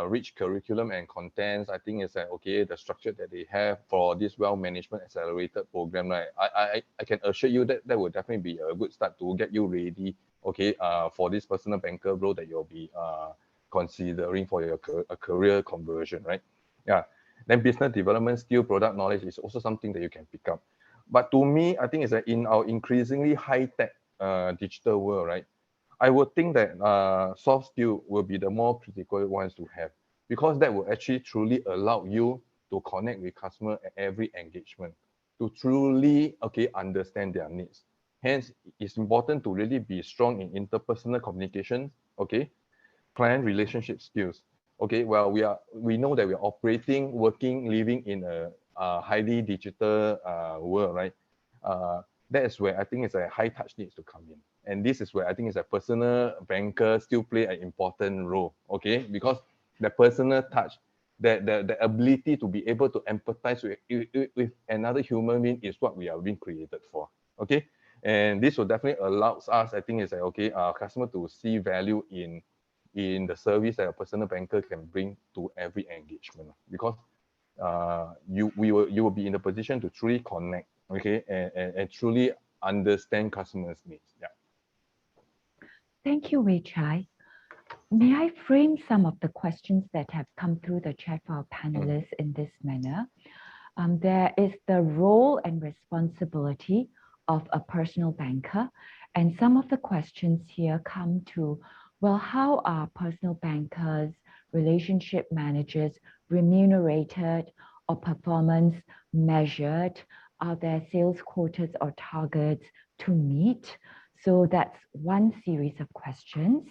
rich curriculum and contents, I think it's that, okay, the structure that they have for this Wealth Management Accelerator Program, right? I can assure you that that will definitely be a good start to get you ready, okay, for this personal banker role that you'll be considering for your career conversion, right? Yeah. Then business development skill, product knowledge is also something that you can pick up. But to me, I think it's that in our increasingly high-tech digital world, right? I would think that soft skill will be the more critical ones to have, because that will actually truly allow you to connect with customer at every engagement, to truly, okay, understand their needs. Hence, it's important to really be strong in interpersonal communication, okay, client relationship skills. Okay, well, we know that we're operating, working, living in a highly digital world, right? That is where I think it's a high touch needs to come in. And this is where I think it's a personal banker still play an important role, okay? Because the personal touch, the ability to be able to empathize with another human being is what we are being created for, okay? And this will definitely allows us, I think it's like, okay, customer to see value in the service that a personal banker can bring to every engagement, because you will be in a position to truly connect, okay, and truly understand customers' needs. Yeah. Thank you, Wei Chai. May I frame some of the questions that have come through the chat for our panelists in this manner? There is the role and responsibility of a personal banker, and some of the questions here come to, well, how are personal bankers, relationship managers remunerated or performance measured? Are there sales quotas or targets to meet? So that's one series of questions.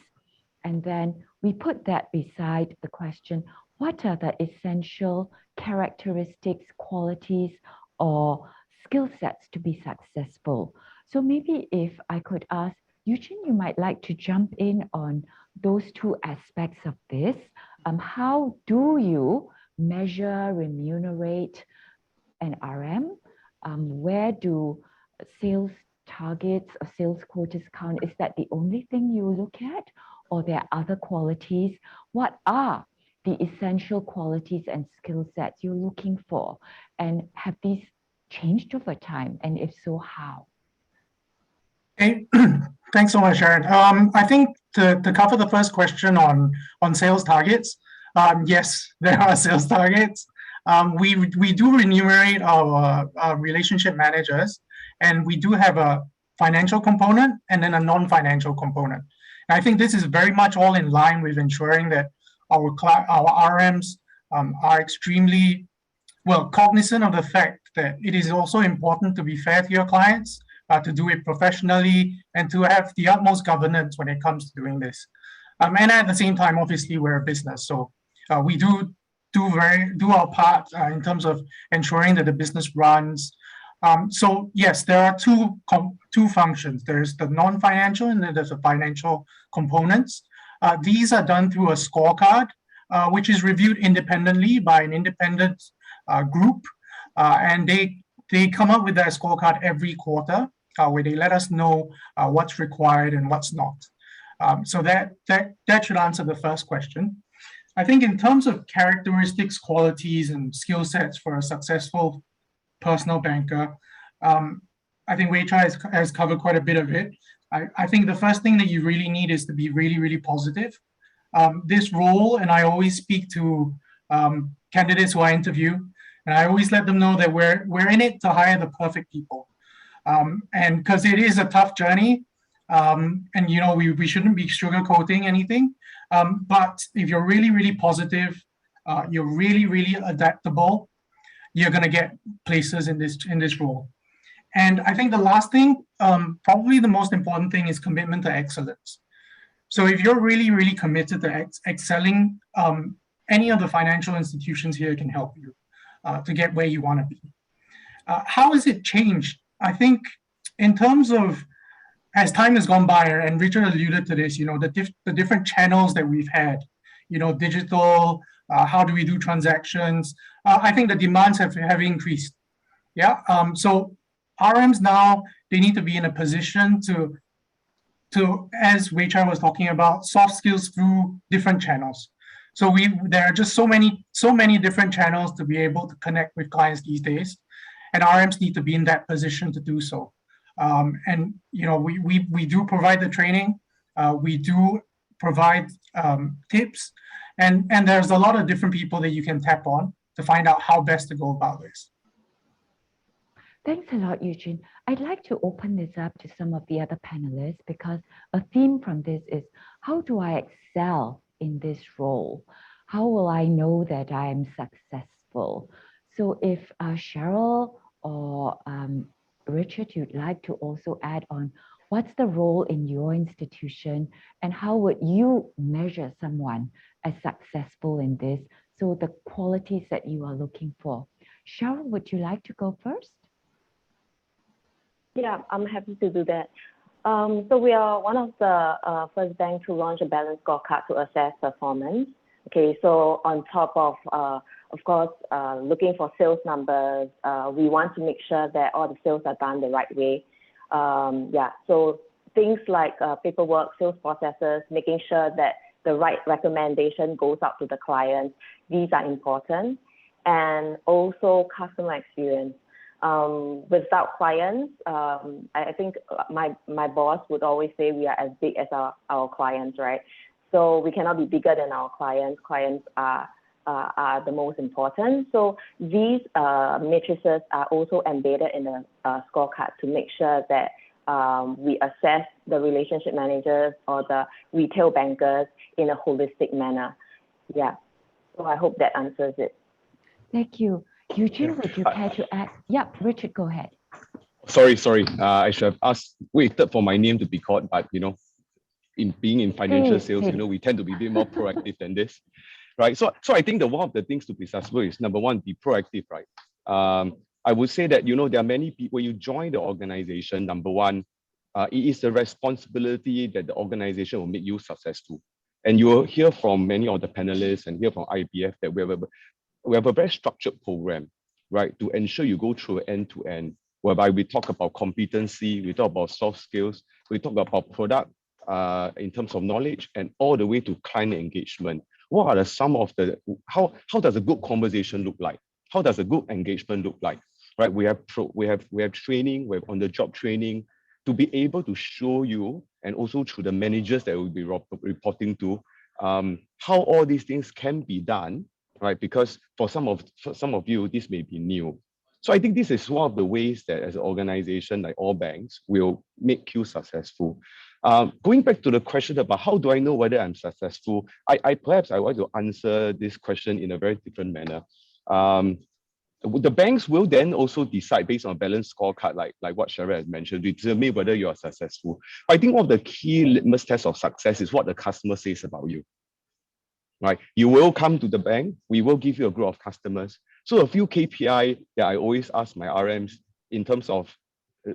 And then we put that beside the question, what are the essential characteristics, qualities, or skill sets to be successful? So maybe if I could ask, Eugene, you might like to jump in on those two aspects of this. How do you measure, remunerate an RM? Where do sales targets or sales quotas count? Is that the only thing you look at, or there are other qualities? What are the essential qualities and skill sets you're looking for? And have these changed over time? And if so, how? Okay, thanks so much, Sharon. I think to cover the first question on sales targets, yes, there are sales targets. We do remunerate our relationship managers, and we do have a financial component and then a non-financial component. And I think this is very much all in line with ensuring that our RMs are extremely well cognizant of the fact that it is also important to be fair to your clients, to do it professionally, and to have the utmost governance when it comes to doing this. And at the same time, obviously, we're a business, so we do do our part in terms of ensuring that the business runs. So yes, there are two functions. There's the non-financial and then there's the financial components. These are done through a scorecard, which is reviewed independently by an independent group, and they come up with their scorecard every quarter, where they let us know what's required and what's not. So that should answer the first question. I think in terms of characteristics, qualities, and skill sets for a successful personal banker, I think Wei Chai has covered quite a bit of it. I think the first thing that you really need is to be really, really positive. This role, and I always speak to candidates who I interview, and I always let them know that we're in it to hire the perfect people. And because it is a tough journey, and we shouldn't be sugarcoating anything. But if you're really, really positive, you're really, really adaptable, you're gonna get places in this role. And I think the last thing, probably the most important thing, is commitment to excellence. So if you're really, really committed to excelling, any of the financial institutions here can help you to get where you want to be. How has it changed? I think in terms of, as time has gone by, and Richard alluded to this, the different channels that we've had, digital, how do we do transactions? I think the demands have increased. Yeah. So RMs now, they need to be in a position to as Wei Chai was talking about, soft skills through different channels. So there are just so many different channels to be able to connect with clients these days, and RMs need to be in that position to do so. And we do provide the training, we do provide tips, and there's a lot of different people that you can tap on to find out how best to go about this. Thanks a lot, Eugene. I'd like to open this up to some of the other panelists, because a theme from this is, how do I excel in this role? How will I know that I am successful? So if Cheryl or Richard, you'd like to also add on, what's the role in your institution and how would you measure someone as successful in this? So the qualities that you are looking for. Cheryl, would you like to go first? Yeah, I'm happy to do that. So we are one of the first banks to launch a balanced scorecard to assess performance. Okay, so on top of course, looking for sales numbers, we want to make sure that all the sales are done the right way. Yeah, so things like paperwork, sales processes, making sure that the right recommendation goes out to the client, these are important. And also customer experience. Without clients, I think my boss would always say we are as big as our clients, right? So we cannot be bigger than our clients. Clients are the most important. So these matrices are also embedded in the scorecard to make sure that we assess the relationship managers or the retail bankers in a holistic manner. Yeah, so I hope that answers it. Thank you. Eugene, would you care to add? Yeah, Richard, go ahead. Sorry. I should have waited for my name to be called, but in being in financial sales, we tend to be a bit more proactive than this, right? So I think one of the things to be successful is, number one, be proactive, right? I would say that there are many people, when you join the organization, number one, it is the responsibility that the organization will make you successful. And you will hear from many of the panelists and hear from IBF that we have a very structured program, right, to ensure you go through end to end, whereby we talk about competency, we talk about soft skills, we talk about product in terms of knowledge, and all the way to client engagement. What are some of the, how does a good conversation look like? How does a good engagement look like? Right, we have training, we have on-the-job training to be able to show you, and also through the managers that will be reporting to, how all these things can be done, right? Because for some of you, this may be new. So I think this is one of the ways that as an organization, like all banks, will make you successful. Going back to the question about how do I know whether I'm successful, I perhaps want to answer this question in a very different manner. The banks will then also decide based on a balanced scorecard, like what Cheryl has mentioned, to determine whether you are successful. I think one of the key litmus tests of success is what the customer says about you. right? You will come to the bank, we will give you a group of customers. So a few KPI that I always ask my RMs in terms of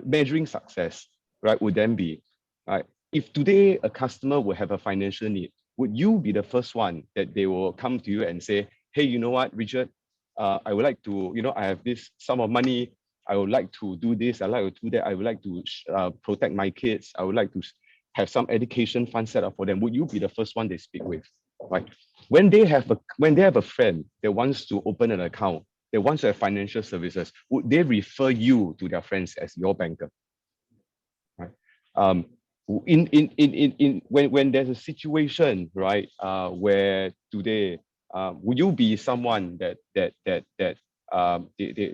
measuring success, right, would then be, right, if today a customer will have a financial need, would you be the first one that they will come to you and say, hey, you know what, Richard, I would like to, I have this sum of money, I would like to do this, I like to do that, I would like to protect my kids, I would like to have some education fund set up for them. Would you be the first one they speak with, right? When they have a friend that wants to open an account, that wants to have financial services, would they refer you to their friends as your banker? Right? When there's a situation, right, where today, would you be someone that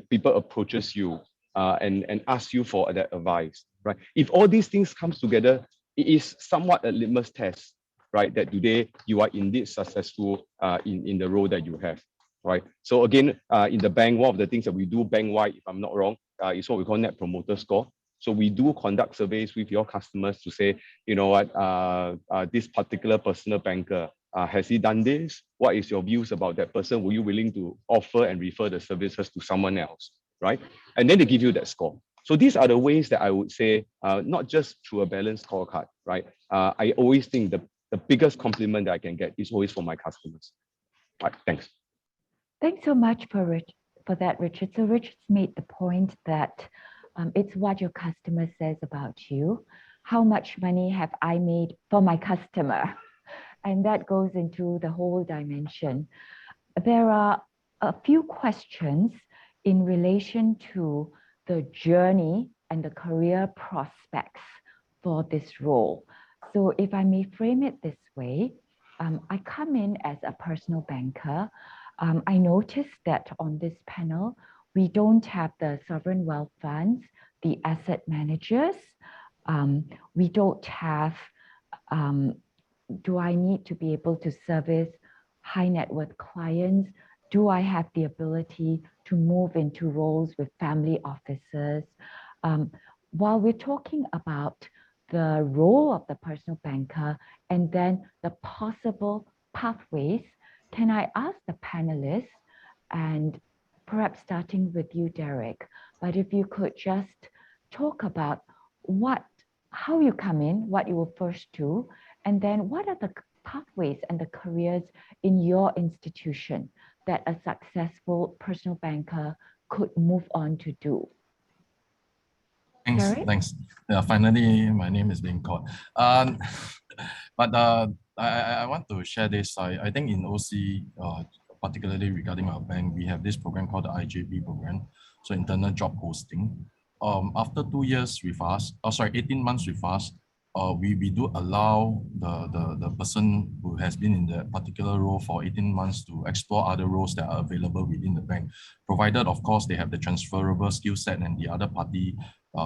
people approaches you and ask you for that advice, right? If all these things comes together, it is somewhat a litmus test, right? That today you are indeed successful in the role that you have, right? So again, in the bank, one of the things that we do bank-wide, if I'm not wrong, is what we call Net Promoter Score. So we do conduct surveys with your customers to say, you know what, this particular personal banker, has he done this? What is your views about that person? Were you willing to offer and refer the services to someone else, right? And then they give you that score. So these are the ways that I would say, not just through a balanced scorecard, right? I always think the biggest compliment that I can get is always from my customers. Right, thanks. Thanks so much for that, Richard. So Richard's made the point that it's what your customer says about you. How much money have I made for my customer? And that goes into the whole dimension. There are a few questions in relation to the journey and the career prospects for this role. So if I may frame it this way, I come in as a personal banker. I noticed that on this panel, we don't have the sovereign wealth funds, the asset managers. We don't have, do I need to be able to service high net worth clients? Do I have the ability to move into roles with family offices? While we're talking about the role of the personal banker and then the possible pathways, can I ask the panelists, and perhaps starting with you, Derek, but if you could just talk about how you come in, what you will first do, and then what are the pathways and the careers in your institution that a successful personal banker could move on to do? Thanks, Derek? thanks. Yeah, finally, my name is being called. But I want to share this. I think in OC, particularly regarding our bank, we have this program called the IJP program, so internal job posting. After 2 years with us, 18 months with us, we do allow the person who has been in that particular role for 18 months to explore other roles that are available within the bank, provided, of course, they have the transferable skill set and the other party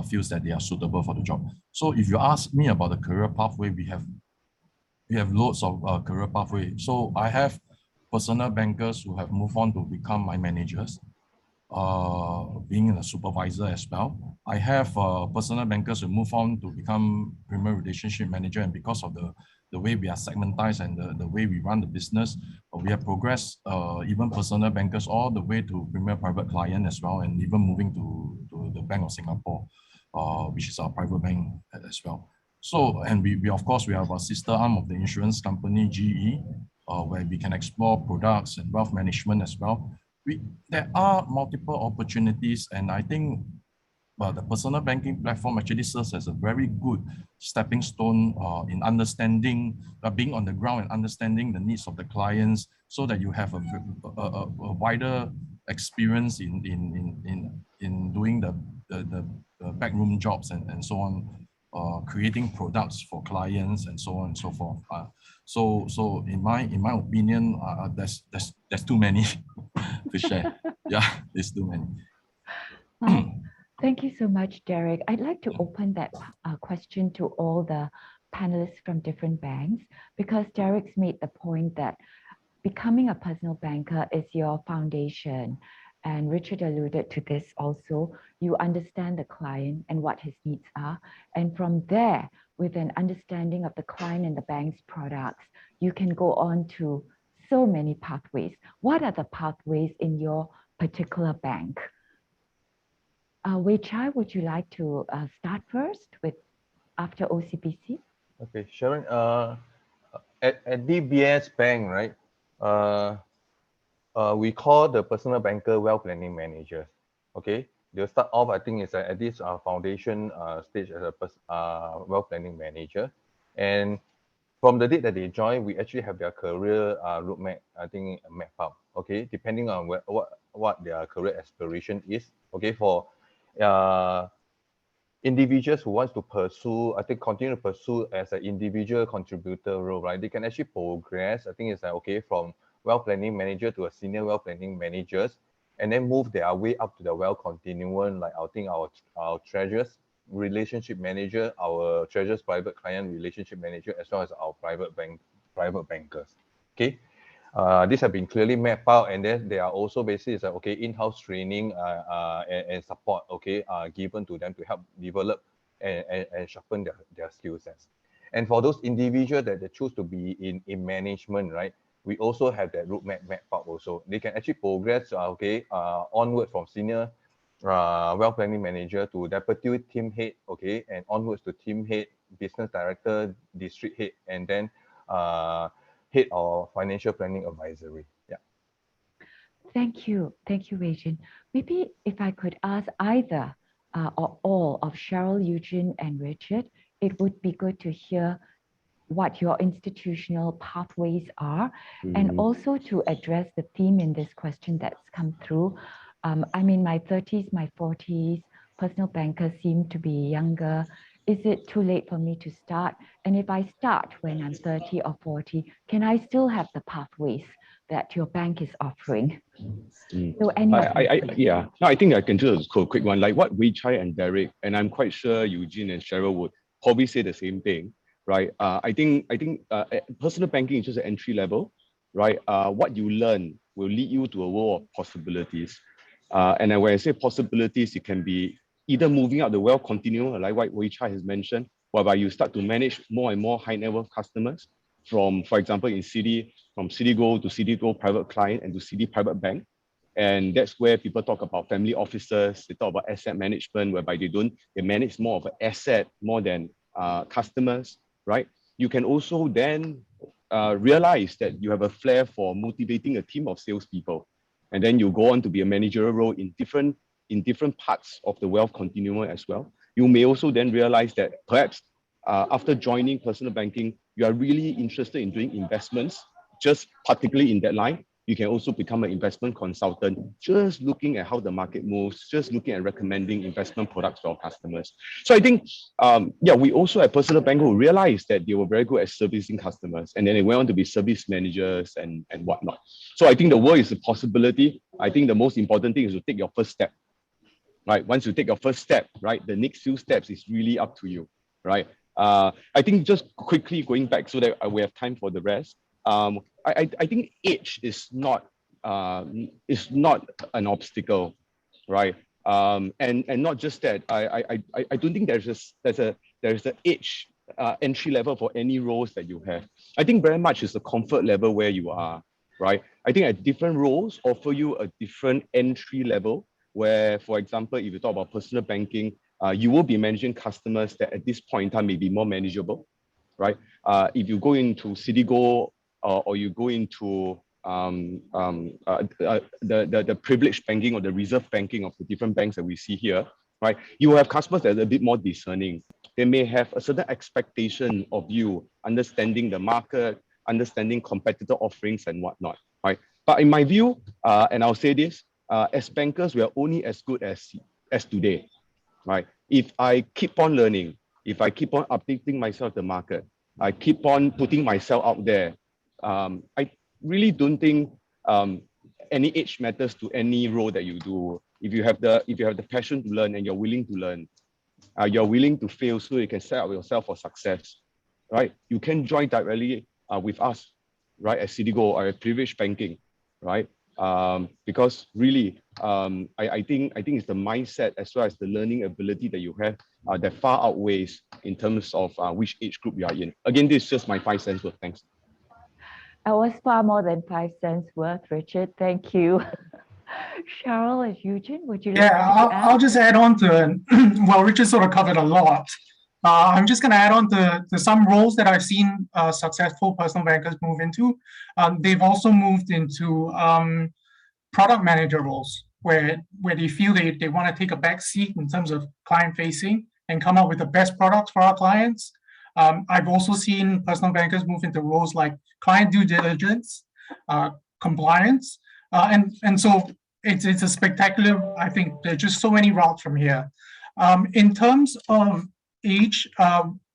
feels that they are suitable for the job. So if you ask me about the career pathway, we have loads of career pathway. So I have personal bankers who have moved on to become my managers, being a supervisor as well. I have personal bankers who move on to become premier relationship manager, and because of the way we are segmentized and the way we run the business, we have progressed even personal bankers all the way to premier private client as well, and even moving to the Bank of Singapore, which is our private bank as well. So, and we of course, we have a sister arm of the insurance company, GE, where we can explore products and wealth management as well. There are multiple opportunities, and I think the personal banking platform actually serves as a very good stepping stone in understanding, being on the ground and understanding the needs of the clients, so that you have a wider experience in doing the backroom jobs and so on, creating products for clients and so on and so forth. So in my opinion, there's too many to share. Yeah, there's too many. Thank you so much, Derek. I'd like to open that question to all the panelists from different banks, because Derek's made the point that becoming a personal banker is your foundation. And Richard alluded to this also. You understand the client and what his needs are. And from there, with an understanding of the client and the bank's products, you can go on to so many pathways. What are the pathways in your particular bank? Wei Chai, would you like to start first with after OCBC? Okay, Sharon, at DBS Bank, right, we call the personal banker wealth planning managers. Okay, they'll start off, I think it's at this foundation stage as a wealth planning manager. And from the date that they join, we actually have their career roadmap, I think, map out, okay, depending on what their career aspiration is. Okay, for individuals who wants to pursue, I think, continue to pursue as an individual contributor role, right? They can actually progress. I think it's like, okay, from wealth planning manager to a senior wealth planning managers, and then move their way up to the wealth continuum, like I think our treasurers relationship manager, our treasurers private client relationship manager, as well as our private bankers. Okay. These have been clearly mapped out, and then there are also basically like, okay, in-house training and support, okay, given to them to help develop and sharpen their skill sets. And for those individuals that they choose to be in management, right, we also have that roadmap mapped out also. They can actually progress, okay, onward from senior wealth planning manager to deputy team head, okay, and onwards to team head, business director, district head, and then head of financial planning advisory. Yeah. Thank you, Wei Jin. Maybe if I could ask either or all of Cheryl, Eugene, and Richard, it would be good to hear what your institutional pathways are, and also to address the theme in this question that's come through. I'm in my 30s, my 40s, personal bankers seem to be younger. Is it too late for me to start? And if I start when I'm 30 or 40, can I still have the pathways that your bank is offering? So I think I can do a quick one. Like what Wei Chai and Derek, and I'm quite sure Eugene and Cheryl would probably say the same thing, right? I think personal banking is just an entry level, right? What you learn will lead you to a world of possibilities. And when I say possibilities, it can be either moving up the wealth continuum, like what Wei Chai has mentioned, whereby you start to manage more and more high net worth customers from, for example, from Citigold to Citigold Private Client and to Citi Private Bank. And that's where people talk about family offices, they talk about asset management, whereby they manage more of an asset more than customers, right? You can also then realize that you have a flair for motivating a team of salespeople. And then you go on to be a managerial role in different parts of the wealth continuum as well. You may also then realize that perhaps after joining personal banking, you are really interested in doing investments, just particularly in that line. You can also become an investment consultant, just looking at how the market moves, just looking at recommending investment products to our customers. So I think, we also had personal bankers who realized that they were very good at servicing customers, and then they went on to be service managers and whatnot. So I think the world is a possibility. I think the most important thing is to take your first step, right? Once you take your first step, right, the next few steps is really up to you, right? I think just quickly going back so that we have time for the rest. I think age is not an obstacle, right? And not just that. I don't think there's an age entry level for any roles that you have. I think very much is the comfort level where you are, right? I think at different roles offer you a different entry level. Where, for example, if you talk about personal banking, you will be managing customers that at this point in time may be more manageable, right? If you go into Citigold or you go into the privileged banking or the reserve banking of the different banks that we see here, right? You will have customers that are a bit more discerning. They may have a certain expectation of you, understanding the market, understanding competitor offerings and whatnot, right? But in my view, and I'll say this, as bankers, we are only as good as today, right? If I keep on learning, if I keep on updating myself to the market, I keep on putting myself out there, I really don't think any age matters to any role that you do. If you have the passion to learn and you're willing to learn, you're willing to fail so you can set up yourself for success, right? You can join directly with us, right, at Citigold or at Privilege Banking, right? Because really, I think it's the mindset as well as the learning ability that you have that far outweighs in terms of which age group you are in. Again, this is just my 5 cents worth. Thanks. That was far more than 5 cents worth, Richard. Thank you. Cheryl and Eugene, would you like to add? I'll just add on to, well, Richard sort of covered a lot. I'm just going to add on to some roles that I've seen successful personal bankers move into. They've also moved into product manager roles where they feel they want to take a back seat in terms of client facing and come up with the best products for our clients. I've also seen personal bankers move into roles like client due diligence, compliance, and so it's a spectacular, I think there's just so many routes from here. In terms of age,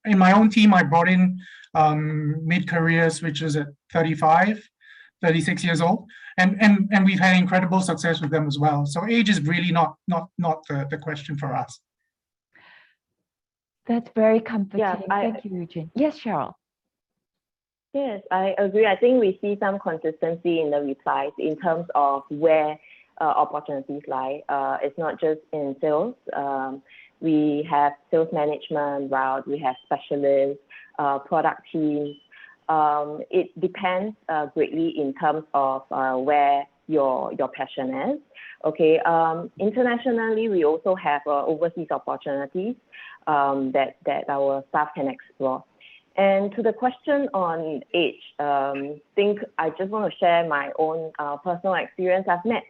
in my own team, I brought in mid-career switchers at 35, 36 years old, and we've had incredible success with them as well. So age is really not the question for us. That's very comforting. Yeah, Thank you, Eugene. Yes, Cheryl. Yes, I agree. I think we see some consistency in the replies in terms of where opportunities lie. It's not just in sales. We have sales management route, we have specialists, product teams. It depends greatly in terms of where your passion is. Okay. Internationally, we also have overseas opportunities that our staff can explore. And to the question on age, think I just want to share my own personal experience. I've met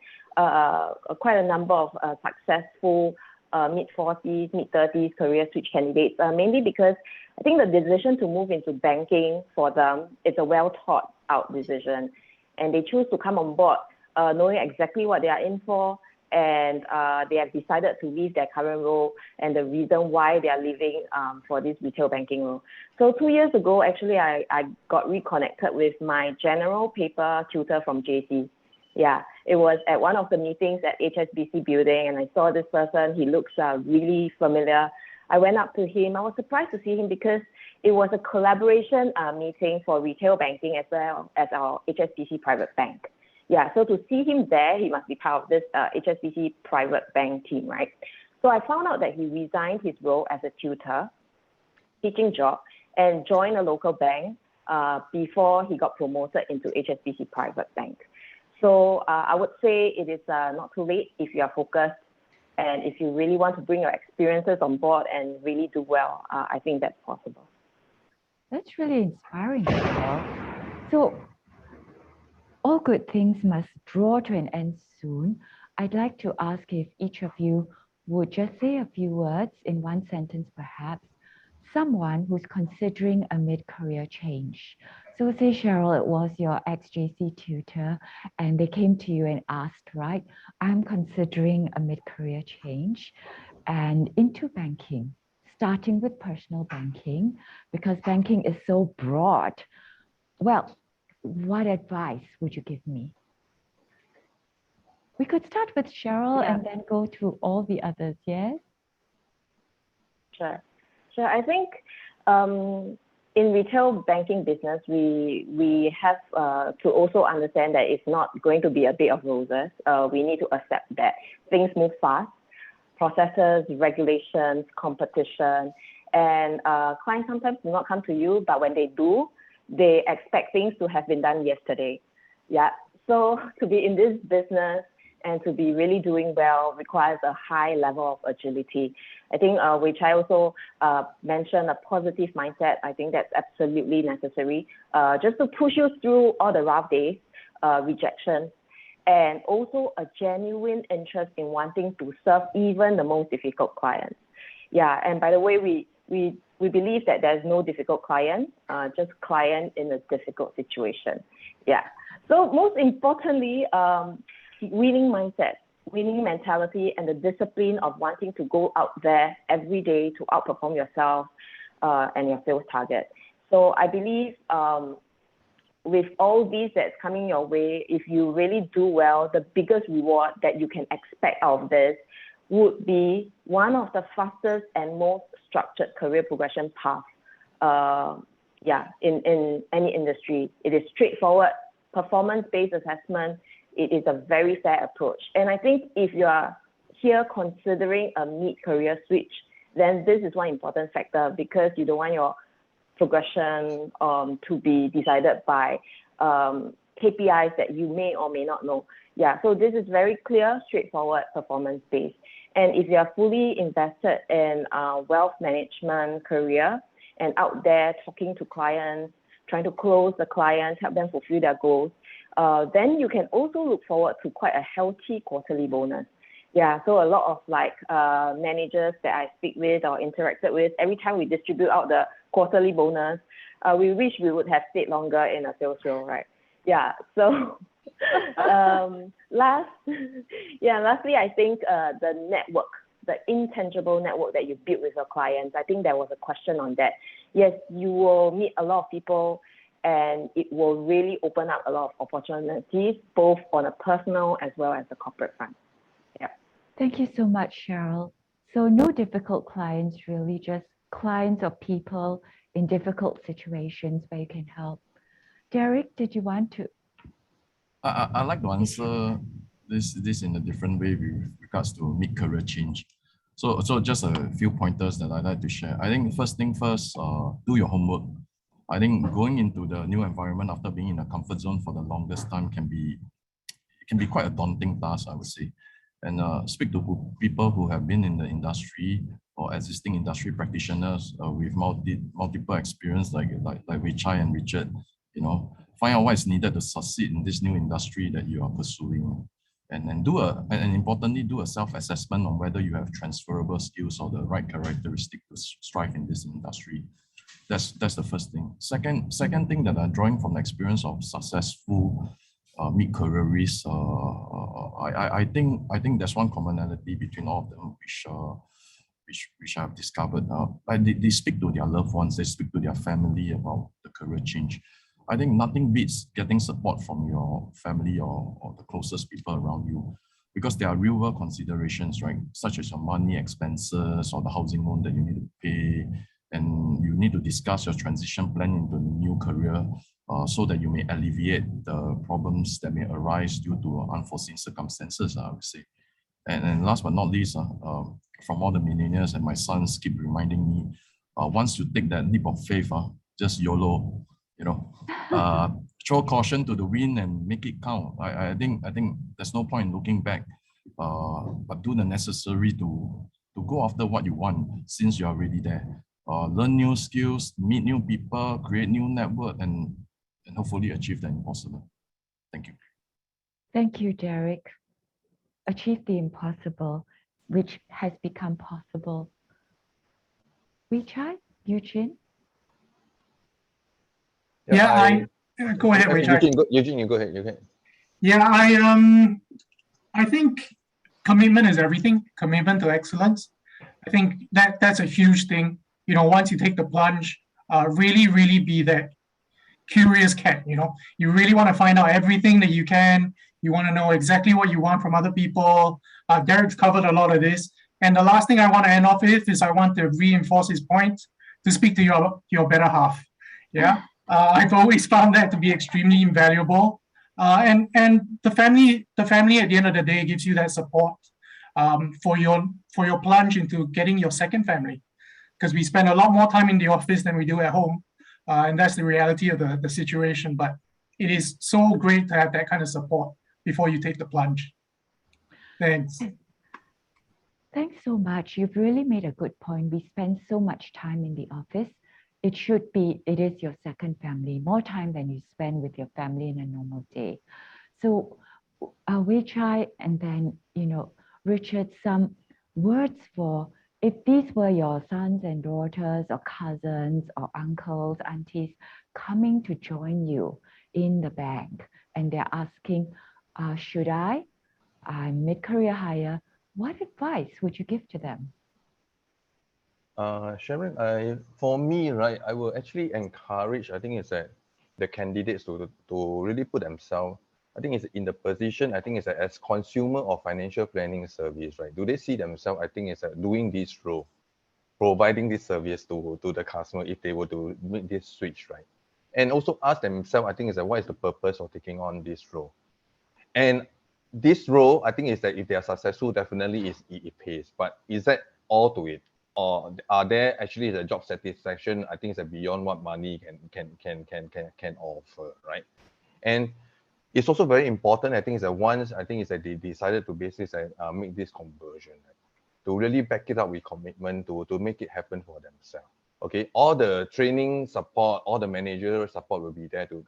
quite a number of successful mid-40s, mid-30s career switch candidates, mainly because I think the decision to move into banking for them is a well thought out decision. And they choose to come on board knowing exactly what they are in for, and they have decided to leave their current role and the reason why they are leaving for this retail banking role. So 2 years ago, actually, I got reconnected with my general paper tutor from JC. Yeah, it was at one of the meetings at HSBC building, and I saw this person. He looks really familiar. I went up to him. I was surprised to see him because it was a collaboration meeting for retail banking as well as our HSBC private bank. Yeah, so to see him there, he must be part of this HSBC private bank team, right? So I found out that he resigned his role as a tutor, teaching job, and joined a local bank before he got promoted into HSBC private bank. So I would say it is not too late if you are focused and if you really want to bring your experiences on board and really do well. I think that's possible. That's really inspiring, Cheryl. So all good things must draw to an end soon. I'd like to ask if each of you would just say a few words in one sentence, perhaps, someone who's considering a mid-career change. So say, Cheryl, it was your ex-JC tutor and they came to you and asked, right, I'm considering a mid-career change and into banking, starting with personal banking, because banking is so broad. Well, what advice would you give me? We could start with Cheryl and then go to all the others, yes? Sure. I think in retail banking business, we have to also understand that it's not going to be a bed of roses. We need to accept that things move fast, processes, regulations, competition, and clients sometimes do not come to you, but when they do, they expect things to have been done yesterday. Yeah. So to be in this business and to be really doing well requires a high level of agility. I think, which I also mentioned, a positive mindset. I think that's absolutely necessary, just to push you through all the rough days, rejection, and also a genuine interest in wanting to serve even the most difficult clients. Yeah, and by the way, we believe that there's no difficult client, just client in a difficult situation. Yeah. So most importantly, winning mindset, winning mentality, and the discipline of wanting to go out there every day to outperform yourself and your sales target. So I believe with all these that's coming your way, if you really do well, the biggest reward that you can expect out of this would be one of the fastest and most structured career progression paths in any industry. It is straightforward, performance-based assessment. It is a very fair approach. And I think if you are here considering a mid-career switch, then this is one important factor, because you don't want your progression to be decided by KPIs that you may or may not know. Yeah, so this is very clear, straightforward, performance-based. And if you are fully invested in a wealth management career and out there talking to clients, trying to close the clients, help them fulfill their goals, then you can also look forward to quite a healthy quarterly bonus. Yeah, so a lot of managers that I speak with or interacted with, every time we distribute out the quarterly bonus, we wish we would have stayed longer in a sales role, right? Yeah, so lastly, I think the network, the intangible network that you build with your clients, I think there was a question on that. Yes, you will meet a lot of people and it will really open up a lot of opportunities, both on a personal as well as a corporate front. Yeah. Thank you so much, Cheryl. So no difficult clients, really, just clients or people in difficult situations where you can help. Derek, did you want to? I'd like to answer this in a different way with regards to mid-career change. So just a few pointers that I'd like to share. I think first thing first, do your homework. I think going into the new environment after being in a comfort zone for the longest time can be quite a daunting task, I would say. And speak to people who have been in the industry or existing industry practitioners with multiple experience like Wei-Chai and Richard. Find out what is needed to succeed in this new industry that you are pursuing, and importantly do a self-assessment on whether you have transferable skills or the right characteristic to strive in this industry. That's the first thing. Second thing that I'm drawing from the experience of successful mid-careerists, I think there's one commonality between all of them, which I've discovered. They speak to their loved ones, they speak to their family about the career change. I think nothing beats getting support from your family or the closest people around you, because there are real world considerations, right? Such as your money expenses or the housing loan that you need to pay. And you need to discuss your transition plan into a new career so that you may alleviate the problems that may arise due to unforeseen circumstances, I would say. And last but not least, from all the millennials and my sons keep reminding me, once you take that leap of faith, just YOLO, throw caution to the wind and make it count. I think there's no point in looking back, but do the necessary to go after what you want since you're already there. Learn new skills, meet new people, create new network, and hopefully achieve the impossible. Thank you. Thank you, Derek. Achieve the impossible, which has become possible. Wei-Chai, Eugene? Yeah, go ahead, Wei-Chai. Eugene, you go ahead. Yeah, I think commitment is everything. Commitment to excellence. I think that's a huge thing. Once you take the plunge, really be that curious cat. You really want to find out everything that you can. You want to know exactly what you want from other people. Derek's covered a lot of this. And the last thing I want to end off with is I want to reinforce his point to speak to your better half. Yeah. I've always found that to be extremely invaluable. And the family at the end of the day gives you that support for your plunge into getting your second family. Because we spend a lot more time in the office than we do at home. And that's the reality of the situation. But it is so great to have that kind of support before you take the plunge. Thanks. Thanks so much. You've really made a good point. We spend so much time in the office. It is your second family, more time than you spend with your family in a normal day. So Wei-Chai and then, Richard, some words for if these were your sons and daughters or cousins or uncles, aunties coming to join you in the bank and they're asking, should I'm mid-career hire, what advice would you give to them? Sharon, for me, right, I will actually encourage, I think it's that the candidates to really put themselves, I think it's in the position, I think it's as consumer or financial planning service, right? Do they see themselves, I think it's doing this role, providing this service to the customer if they were to make this switch, right? And also ask themselves, I think it's what is the purpose of taking on this role? And this role, I think is that if they are successful, definitely it pays, but is that all to it? Or are there actually the job satisfaction? I think it's beyond what money can offer, right? And it's also very important, I think, is that once they decided to basically make this conversion, right, to really back it up with commitment to make it happen for themselves. Okay, all the training support, all the managerial support will be there to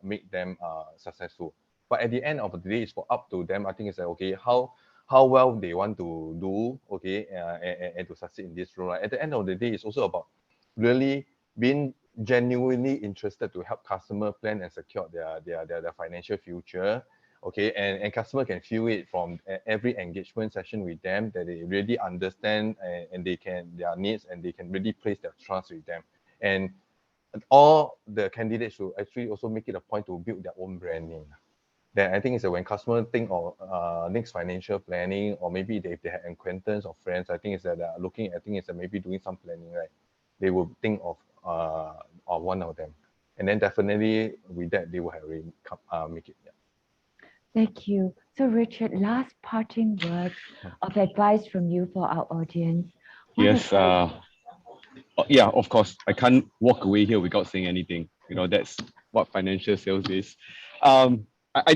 make them successful. But at the end of the day, it's up to them. I think it's like, okay, how well they want to do, okay, and to succeed in this role. Right? At the end of the day, it's also about really being genuinely interested to help customer plan and secure their financial future. Okay, and customer can feel it from every engagement session with them, that they really understand and they can their needs, and they can really place their trust with them. And all the candidates should actually also make it a point to build their own brand name. Then I think it's when customers think of next financial planning, or maybe if they have acquaintance or friends, I think it's that looking, I think it's maybe doing some planning, right? They will think of one of them, and then definitely with that they will have really make it. Yeah. Thank you. So Richard, last parting words of advice from you for our audience. Yes, yeah, of course. I can't walk away here without saying anything. You know, that's what financial sales is. I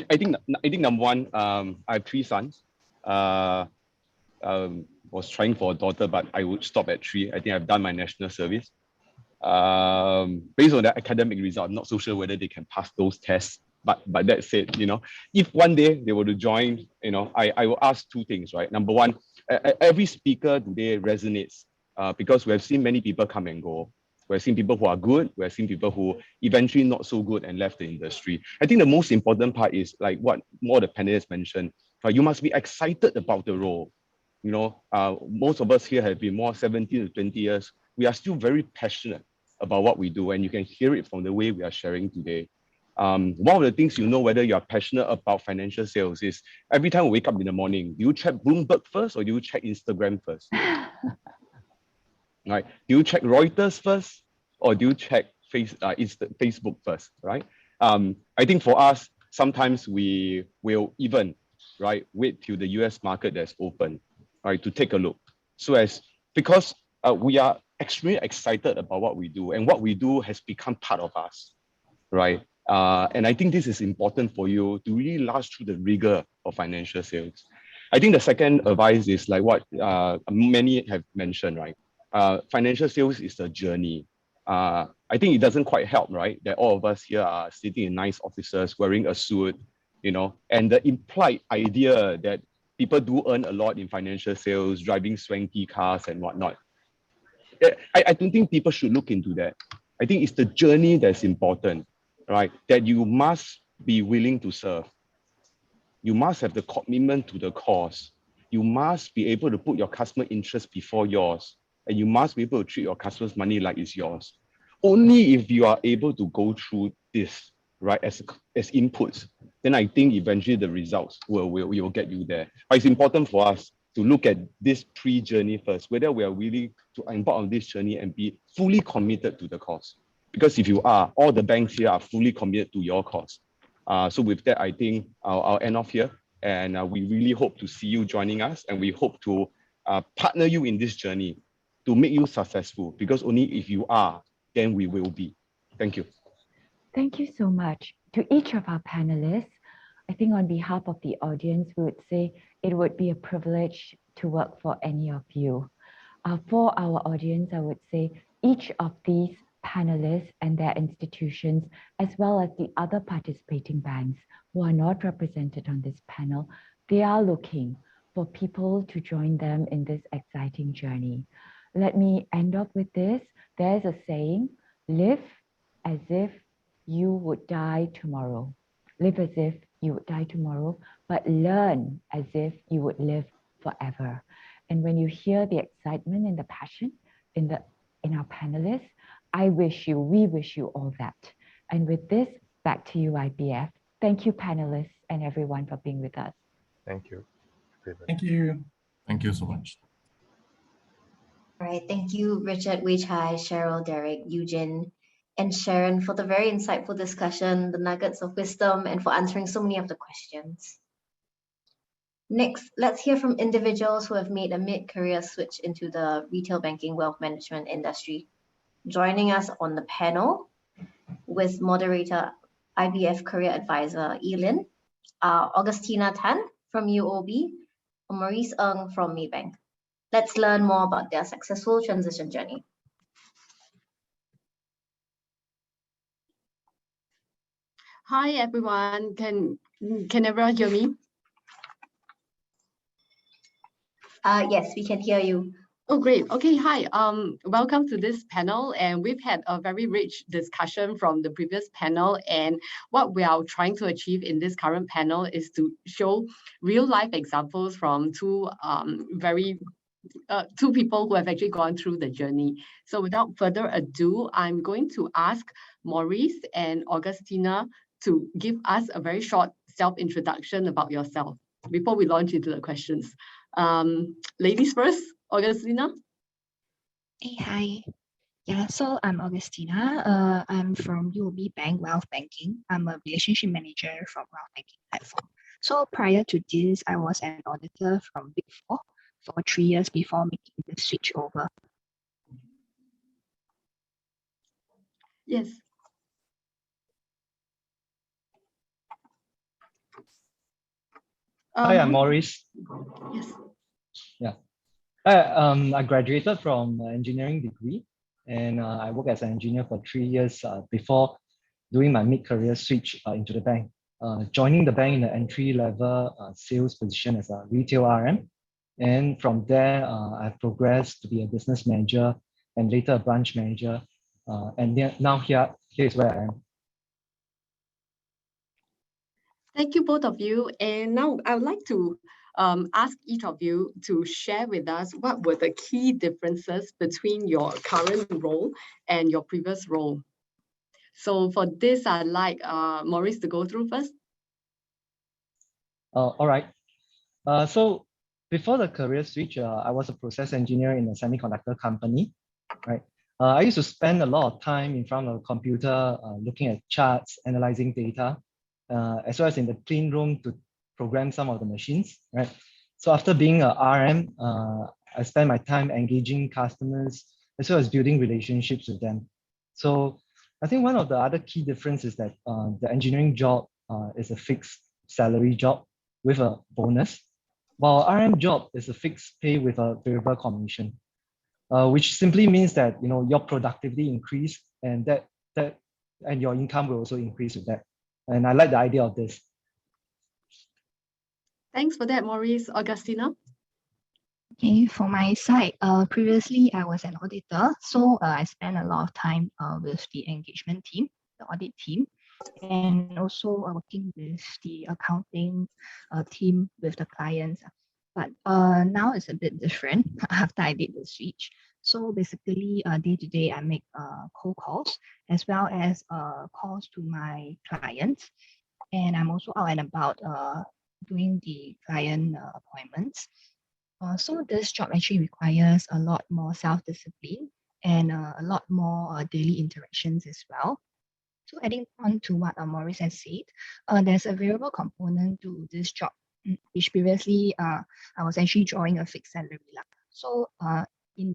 think number one, I have 3 sons. Was trying for a daughter, but I would stop at 3. I think I've done my national service. Based on the academic result, I'm not so sure whether they can pass those tests. But that said, you know, if one day they were to join, you know, I will ask 2 things, right? Number one, every speaker today resonates because we have seen many people come and go. We've seen people who are good. We've seen people who eventually not so good and left the industry. I think the most important part is like what more the panelists mentioned. You must be excited about the role. You know, most of us here have been more 17 to 20 years. We are still very passionate about what we do, and you can hear it from the way we are sharing today. One of the things you know whether you are passionate about financial sales is every time we wake up in the morning, do you check Bloomberg first or do you check Instagram first? Right? Do you check Reuters first or do you check Facebook first? Right? I think for us, sometimes we will even wait till the US market that's open, right, to take a look. Because we are extremely excited about what we do, and what we do has become part of us, right? And I think this is important for you to really last through the rigor of financial sales. I think the second advice is like what many have mentioned, right? Financial sales is a journey. I think it doesn't quite help, right, that all of us here are sitting in nice offices, wearing a suit, you know, and the implied idea that people do earn a lot in financial sales, driving swanky cars and whatnot. I don't think people should look into that. I think it's the journey that's important, right? That you must be willing to serve. You must have the commitment to the cause. You must be able to put your customer interest before yours, and you must be able to treat your customer's money like it's yours. Only if you are able to go through this, right, as inputs, then I think eventually the results will get you there. But it's important for us to look at this pre-journey first, whether we are willing to embark on this journey and be fully committed to the cause. Because if you are, all the banks here are fully committed to your cause. So with that, I think I'll end off here. And we really hope to see you joining us. And we hope to partner you in this journey to make you successful. Because only if you are, then we will be. Thank you. Thank you so much. To each of our panelists, I think on behalf of the audience, we would say it would be a privilege to work for any of you. For our audience, I would say each of these panelists and their institutions, as well as the other participating banks who are not represented on this panel, they are looking for people to join them in this exciting journey. Let me end up with this. There's a saying, live as if you would die tomorrow. Live as if you would die tomorrow, but learn as if you would live forever. And when you hear the excitement and the passion in our panelists, we wish you all that. And with this, back to you, IBF. Thank you, panelists and everyone for being with us. Thank you. Thank you. Thank you so much. All right, thank you, Richard, Wei Chai, Cheryl, Derek, Eugene, and Sharon for the very insightful discussion, the nuggets of wisdom, and for answering so many of the questions. Next, let's hear from individuals who have made a mid-career switch into the retail banking wealth management industry. Joining us on the panel with moderator IBF Career Advisor Elin, Augustina Tan from UOB, and Maurice Ng from Maybank. Let's learn more about their successful transition journey. Hi everyone, can everyone hear me? Yes, we can hear you. Oh, great. Okay, hi. Welcome to this panel, and we've had a very rich discussion from the previous panel. And what we are trying to achieve in this current panel is to show real life examples from two people who have actually gone through the journey. So without further ado, I'm going to ask Maurice and Augustina to give us a very short self-introduction about yourself before we launch into the questions. Ladies first, Augustina. Hey, hi. Yeah, so I'm Augustina. I'm from UOB Bank Wealth Banking. I'm a relationship manager from Wealth Banking platform. So prior to this, I was an auditor from Big Four for 3 years before making the switch over. Yes. Hi, I'm Maurice. Yes. Yeah. I graduated from engineering degree, and I worked as an engineer for 3 years before doing my mid-career switch into the bank. Joining the bank in the entry-level sales position as a retail RM. And from there, I've progressed to be a business manager and later a branch manager. And now here is where I am. Thank you, both of you. And now I would like to ask each of you to share with us what were the key differences between your current role and your previous role. So for this, I'd like Maurice to go through first. All right. So before the career switch, I was a process engineer in a semiconductor company, right? I used to spend a lot of time in front of a computer looking at charts, analyzing data, as well as in the clean room to program some of the machines, right? So after being a RM, I spent my time engaging customers as well as building relationships with them. So I think one of the other key differences is that the engineering job is a fixed salary job with a bonus, while RM job is a fixed pay with a variable commission, which simply means that your productivity increase and and your income will also increase with that. And I like the idea of this. Thanks for that, Maurice. Augustina? Okay, for my side, previously I was an auditor, so I spent a lot of time with the engagement team, the audit team, and also working with the accounting team with the clients. But now it's a bit different after I did the switch. So basically, day to day, I make cold calls as well as calls to my clients, and I'm also out and about doing the client appointments. So this job actually requires a lot more self-discipline and a lot more daily interactions as well. So adding on to what Maurice has said, there's a variable component to this job, which previously I was actually drawing a fixed salary. So in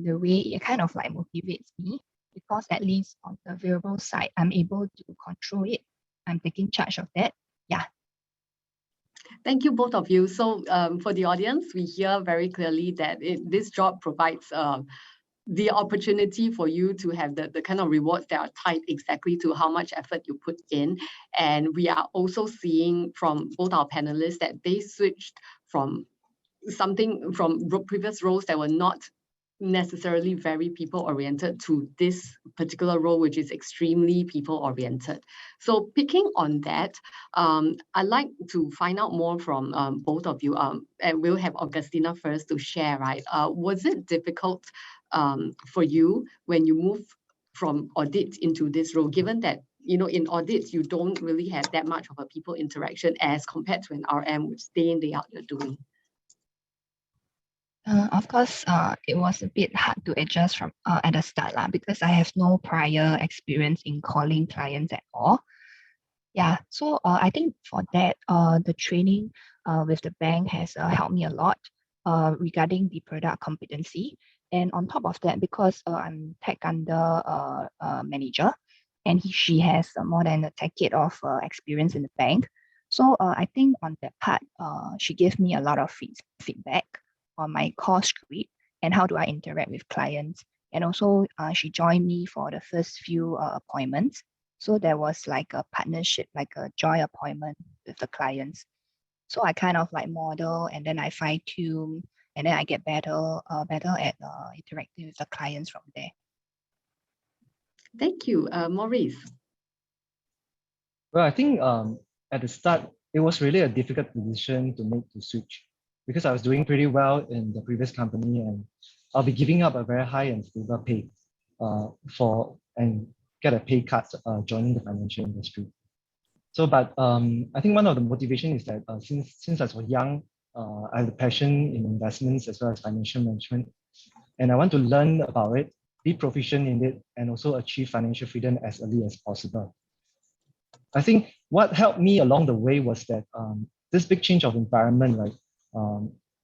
the way it kind of like motivates me, because at least on the variable side, I'm able to control it. I'm taking charge of that. Yeah. Thank you, both of you. So for the audience, we hear very clearly that this job provides the opportunity for you to have the kind of rewards that are tied exactly to how much effort you put in. And we are also seeing from both our panelists that they switched from previous roles that were not necessarily very people-oriented to this particular role, which is extremely people-oriented. So picking on that, I'd like to find out more from both of you, and we'll have Augustina first to share, right? Was it difficult for you when you move from audit into this role, given that in audits, you don't really have that much of a people interaction as compared to an RM, which day in, day out you're doing? Of course, it was a bit hard to adjust from at the start because I have no prior experience in calling clients at all. Yeah, so I think for that, the training with the bank has helped me a lot regarding the product competency. And on top of that, because I'm tech under manager, and she has more than a decade of experience in the bank. So I think on that part, she gave me a lot of feedback on my core script and how do I interact with clients. And also she joined me for the first few appointments. So there was like a partnership, like a joint appointment with the clients. So I kind of like model and then I fine tune and then I get better at interacting with the clients from there. Thank you. Maurice. Well, I think at the start, it was really a difficult decision to make to switch because I was doing pretty well in the previous company and I'll be giving up a very high and stable pay and get a pay cut joining the financial industry. So, but I think one of the motivation is that since I was young, I have a passion in investments as well as financial management, and I want to learn about it, be proficient in it, and also achieve financial freedom as early as possible. I think what helped me along the way was that this big change of environment, right?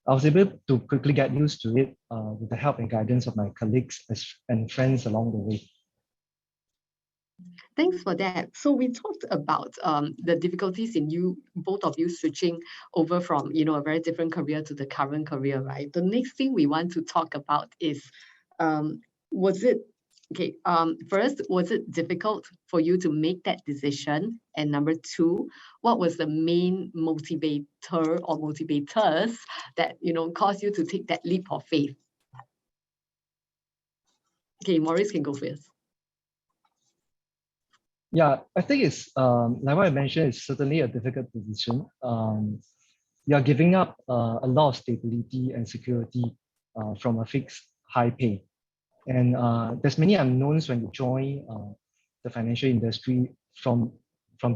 I was able to quickly get used to it with the help and guidance of my colleagues and friends along the way. Thanks for that. So we talked about the difficulties in both of you switching over from a very different career to the current career, right? The next thing we want to talk about is first, was it difficult for you to make that decision? And number two, what was the main motivator or motivators that caused you to take that leap of faith? Okay, Maurice can go first. Yeah, I think it's like what I mentioned, it's certainly a difficult decision. You are giving up a lot of stability and security from a fixed high pay. And there's many unknowns when you join the financial industry from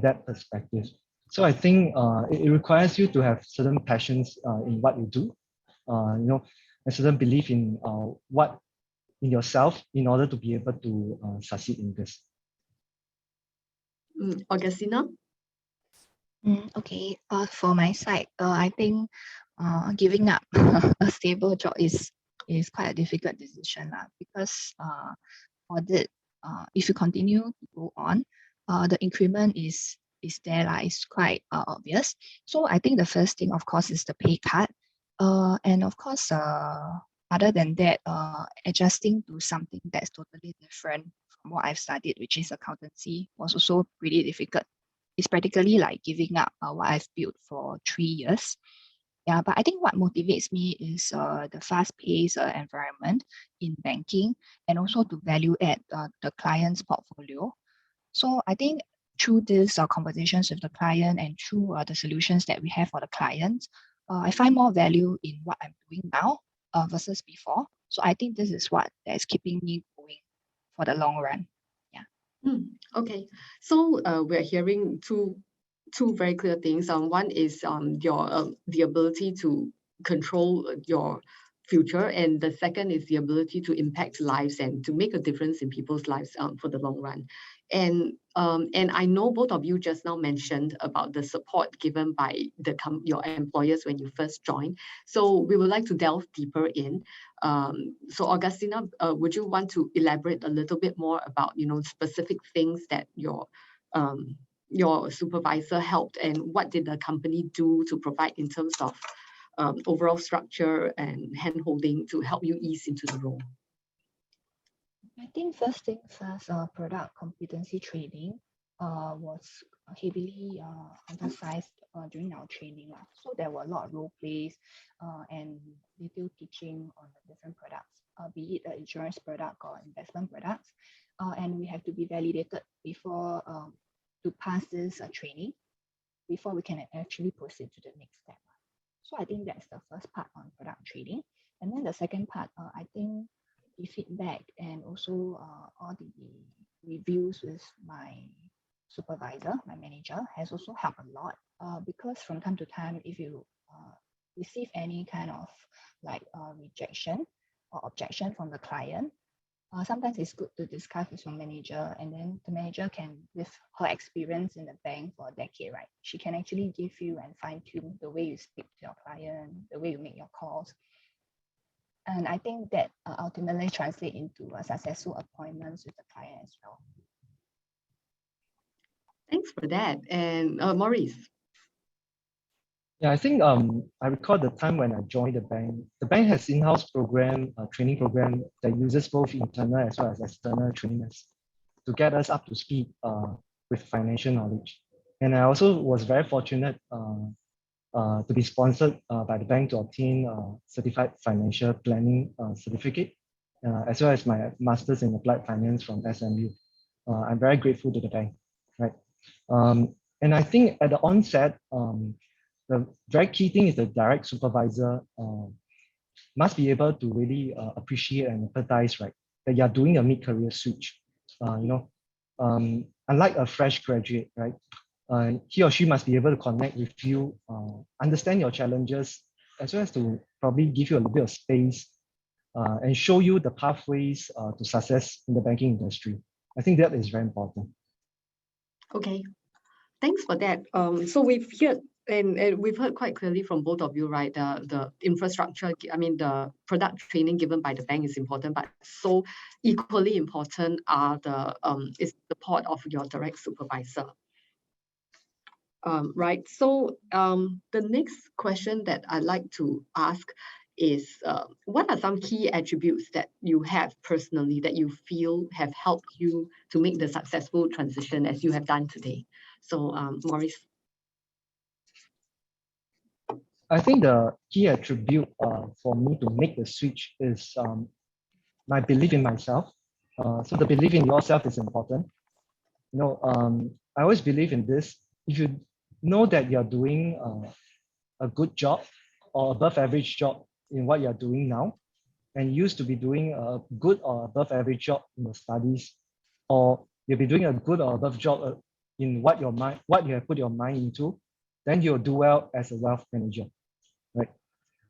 that perspective. So I think it requires you to have certain passions in what you do, a certain belief in in yourself in order to be able to succeed in this. Augustina? Okay, for my side, I think giving up a stable job is quite a difficult decision because for that, if you continue to go on, the increment is there, it's quite obvious. So I think the first thing, of course, is the pay cut. And of course, other than that, adjusting to something that's totally different from what I've studied, which is accountancy, was also pretty difficult. It's practically like giving up what I've built for 3 years. Yeah, but I think what motivates me is the fast-paced environment in banking and also to value add the client's portfolio. So I think through these conversations with the client and through the solutions that we have for the clients, I find more value in what I'm doing now versus before. So I think this is what is keeping me going for the long run. Yeah. Okay, so we're hearing two very clear things. One is the ability to control your future, and the second is the ability to impact lives and to make a difference in people's lives for the long run. And I know both of you just now mentioned about the support given by your employers when you first joined. So we would like to delve deeper in. So Augustina, would you want to elaborate a little bit more about specific things that your supervisor helped, and what did the company do to provide in terms of overall structure and hand-holding to help you ease into the role? I think first thing first, product competency training was heavily emphasized during our training. So there were a lot of role plays and detailed teaching on the different products, be it an insurance product or investment products. And we have to be validated before to pass this training before we can actually proceed to the next step. So I think that's the first part on product training. And then the second part, I think the feedback and also all the reviews with my supervisor, my manager, has also helped a lot because from time to time, if you receive any kind of like rejection or objection from the client, sometimes it's good to discuss with your manager, and then the manager can, with her experience in the bank for a decade, right? She can actually give you and fine tune the way you speak to your client, the way you make your calls. And I think that ultimately translate into successful appointments with the client as well. Thanks for that. And Maurice. Yeah, I think I recall the time when I joined the bank. The bank has in-house program, training program that uses both internal as well as external trainers to get us up to speed with financial knowledge. And I also was very fortunate to be sponsored by the bank to obtain a certified financial planning certificate, as well as my master's in applied finance from SMU. I'm very grateful to the bank, right? And I think at the onset, the very key thing is the direct supervisor must be able to really appreciate and empathize, right? That you're doing a mid-career switch. Unlike a fresh graduate, right? He or she must be able to connect with you, understand your challenges, as well as to probably give you a little bit of space and show you the pathways to success in the banking industry. I think that is very important. Okay, thanks for that. So we've heard and we've heard quite clearly from both of you, right? The infrastructure, I mean, the product training given by the bank is important, but so equally important are is the support of your direct supervisor. Right. So the next question that I'd like to ask is, what are some key attributes that you have personally that you feel have helped you to make the successful transition as you have done today? So Maurice. I think the key attribute for me to make the switch is my belief in myself. So the belief in yourself is important. I always believe in this. If you know that you're doing a good job or above average job in what you're doing now, and you used to be doing a good or above average job in your studies, or you'll be doing a good or above job in what you have put your mind into, then you'll do well as a wealth manager, right?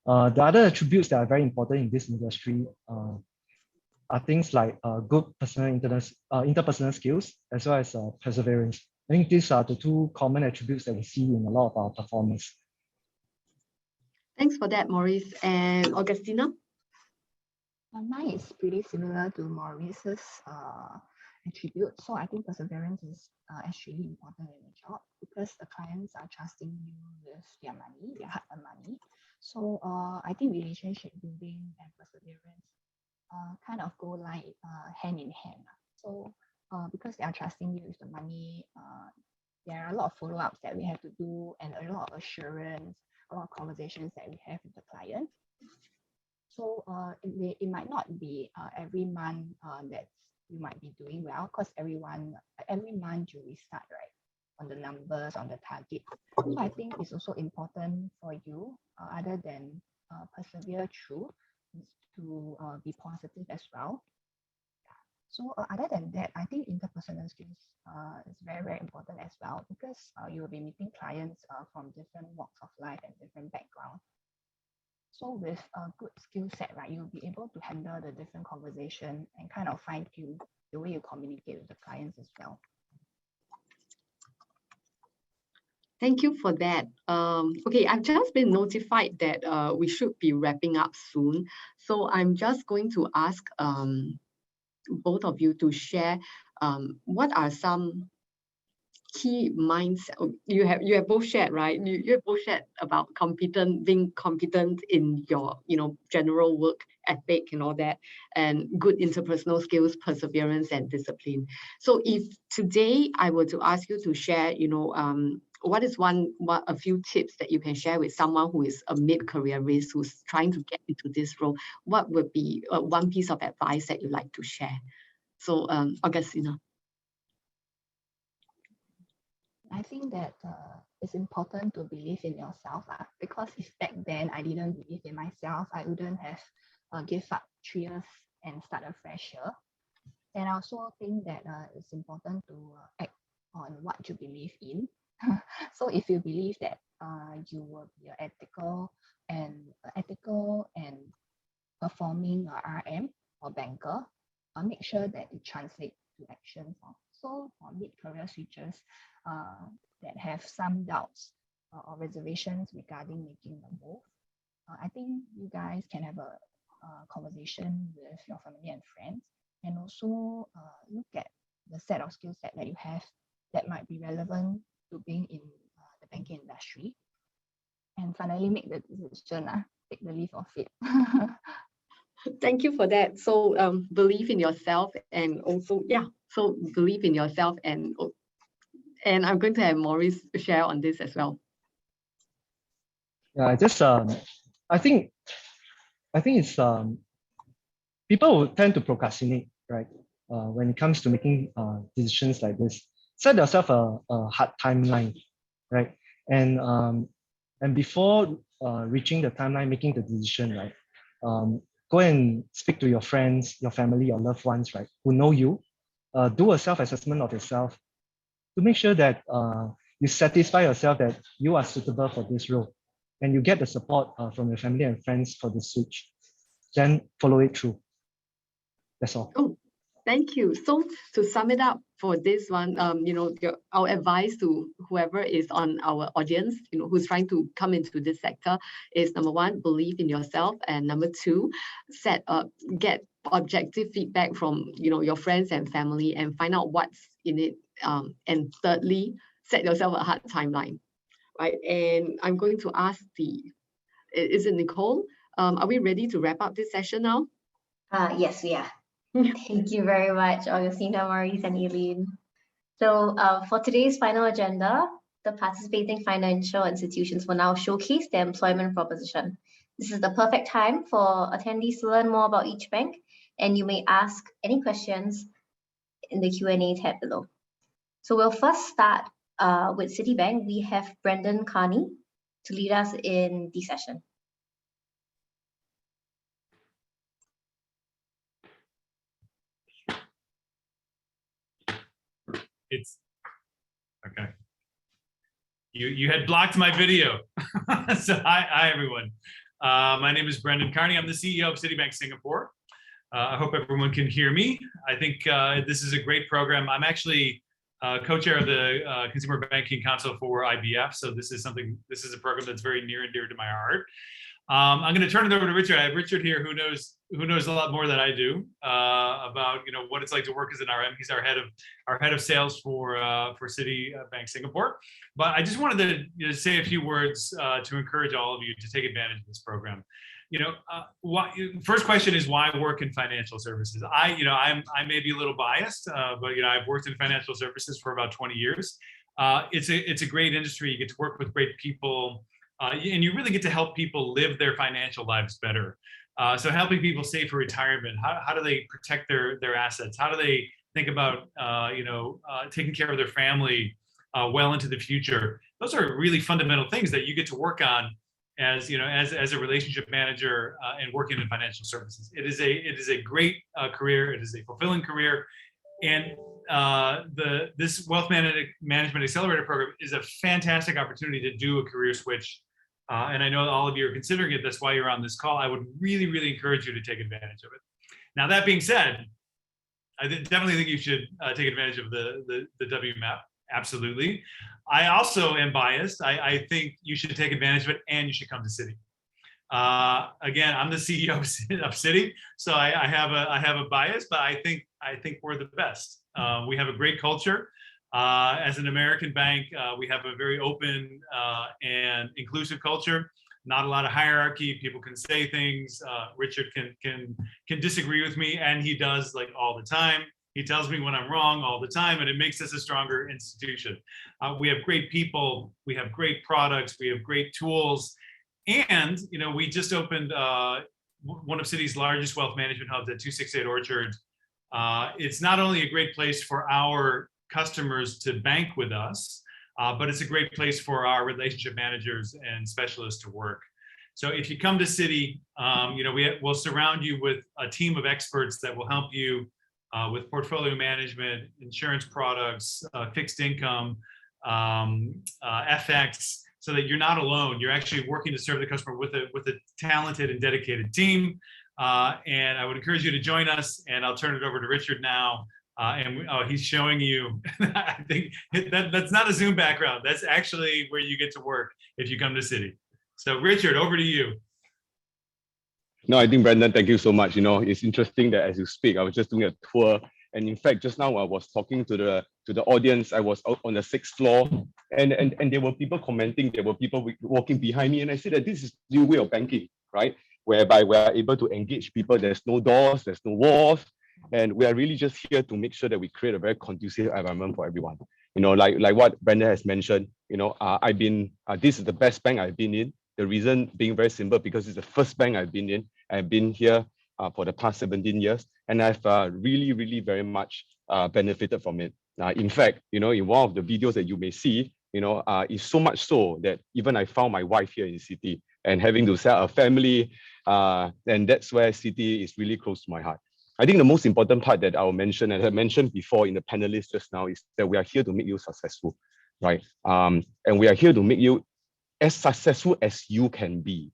The other attributes that are very important in this industry are things like good interpersonal skills, as well as perseverance. I think these are the two common attributes that we see in a lot of our performers. Thanks for that, Maurice. And Augustina? Mine is pretty similar to Maurice's attribute. So I think perseverance is extremely important in a job because the clients are trusting you with their money, their hard-earned money. So I think relationship building and perseverance kind of go like hand in hand. So because they are trusting you with the money, there are a lot of follow-ups that we have to do and a lot of assurance, a lot of conversations that we have with the client. So it might not be every month that you might be doing well because every month you restart, right, on the numbers, on the target. So I think it's also important for you, other than persevere through, to be positive as well. So other than that, I think interpersonal skills is very, very important as well because you will be meeting clients from different walks of life and different backgrounds. So with a good skill set, right, you'll be able to handle the different conversation and kind of fine-tune the way you communicate with the clients as well. Thank you for that. Okay, I've just been notified that we should be wrapping up soon. So I'm just going to ask both of you to share what are some key mindset you have both shared, right? You have both shared about being competent in your general work ethic and all that, and good interpersonal skills, perseverance and discipline. So if today I were to ask you to share, what is a few tips that you can share with someone who is a mid-career risk, who's trying to get into this role, what would be one piece of advice that you'd like to share? So Augustina. I think that it's important to believe in yourself because if back then I didn't believe in myself, I wouldn't have give up 3 years and start a fresh year. And I also think that it's important to act on what you believe in. So if you believe that you will be ethical and performing RM or banker, make sure that it translates to action. So for mid-career switchers that have some doubts or reservations regarding making a move, I think you guys can have a conversation with your family and friends, and also look at the set of skill set that you have that might be relevant to being in the banking industry. And finally, make the decision, take the leap of faith. Thank you for that. So believe in yourself, and also, so believe in yourself, and I'm going to have Maurice share on this as well. Yeah, I think it's people will tend to procrastinate, right? When it comes to making decisions like this, set yourself a hard timeline, right? And before reaching the timeline, making the decision, right? Go and speak to your friends, your family, your loved ones, right? Who know you. Do a self-assessment of yourself to make sure that you satisfy yourself that you are suitable for this role, and you get the support from your family and friends for the switch. Then follow it through. That's all. Oh, thank you. So to sum it up for this one, our advice to whoever is on our audience, who's trying to come into this sector is, number one, believe in yourself, and number two, get objective feedback from your friends and family, and find out what's in it. And thirdly, set yourself a hard timeline, right? And I'm going to ask is it Nicole? Are we ready to wrap up this session now? Yes, we are. Thank you very much, Augustina, Maurice, and Eileen. So for today's final agenda, the participating financial institutions will now showcase their employment proposition. This is the perfect time for attendees to learn more about each bank, and you may ask any questions in the Q&A tab below. So we'll first start with Citibank. We have Brendan Carney to lead us in the session. It's okay. You had blocked my video. So hi everyone. My name is Brendan Carney. I'm the CEO of Citibank Singapore. I hope everyone can hear me. I think this is a great program. I'm actually co-chair of the Consumer Banking Council for IBF. So this is a program that's very near and dear to my heart. I'm going to turn it over to Richard. I have Richard here who knows a lot more than I do about what it's like to work as an RM. He's our head of sales for Citibank Singapore. But I just wanted to say a few words to encourage all of you to take advantage of this program. First question is, why work in financial services? I may be a little biased, but I've worked in financial services for about 20 years. It's a great industry. You get to work with great people. And you really get to help people live their financial lives better. So helping people save for retirement, how do they protect their assets? How do they think about taking care of their family well into the future? Those are really fundamental things that you get to work on as a relationship manager and working in financial services. It is a great career. It is a fulfilling career, and this Wealth Management Accelerator Program is a fantastic opportunity to do a career switch. And I know all of you are considering it. That's why you're on this call. I would really, really encourage you to take advantage of it. Now, that being said, I definitely think you should take advantage of the WMAP. Absolutely. I also am biased. I think you should take advantage of it, and you should come to Citi. Again, I'm the CEO of Citi, so I have a bias, but I think we're the best. We have a great culture. As an American bank, we have a very open and inclusive culture. Not a lot of hierarchy. People can say things. Richard can disagree with me, and he does, like, all the time. He tells me when I'm wrong all the time, and it makes us a stronger institution. We have great people. We have great products. We have great tools, and we just opened one of Citi's largest wealth management hubs at 268 Orchard. It's not only a great place for our customers to bank with us, but it's a great place for our relationship managers and specialists to work. So if you come to Citi, we'll surround you with a team of experts that will help you with portfolio management, insurance products, fixed income, FX, so that you're not alone. You're actually working to serve the customer with a talented and dedicated team. And I would encourage you to join us, and I'll turn it over to Richard now. He's showing you, I think that's not a Zoom background. That's actually where you get to work if you come to Citi. So Richard, over to you. No, I think Brendan, thank you so much. It's interesting that as you speak, I was just doing a tour And in fact, just now I was talking to the audience. I was out on the 6th floor, and there were people commenting. There were people walking behind me, and I said that this is the new way of banking, right? Whereby we are able to engage people. There's no doors, there's no walls, and we are really just here to make sure that we create a very conducive environment for everyone. You know, like what Brandon has mentioned. You know, this is the best bank I've been in. The reason being very simple, because it's the first bank I've been in. I've been here for the past 17 years, and I've really, really very much benefited from it. In fact, you know, in one of the videos that you may see, you know, it's so much so that even I found my wife here in Citi, and having to set a family, and that's where Citi is really close to my heart. I think the most important part that I will mention, and I mentioned before in the panelists just now, is that we are here to make you successful, right? And we are here to make you as successful as you can be,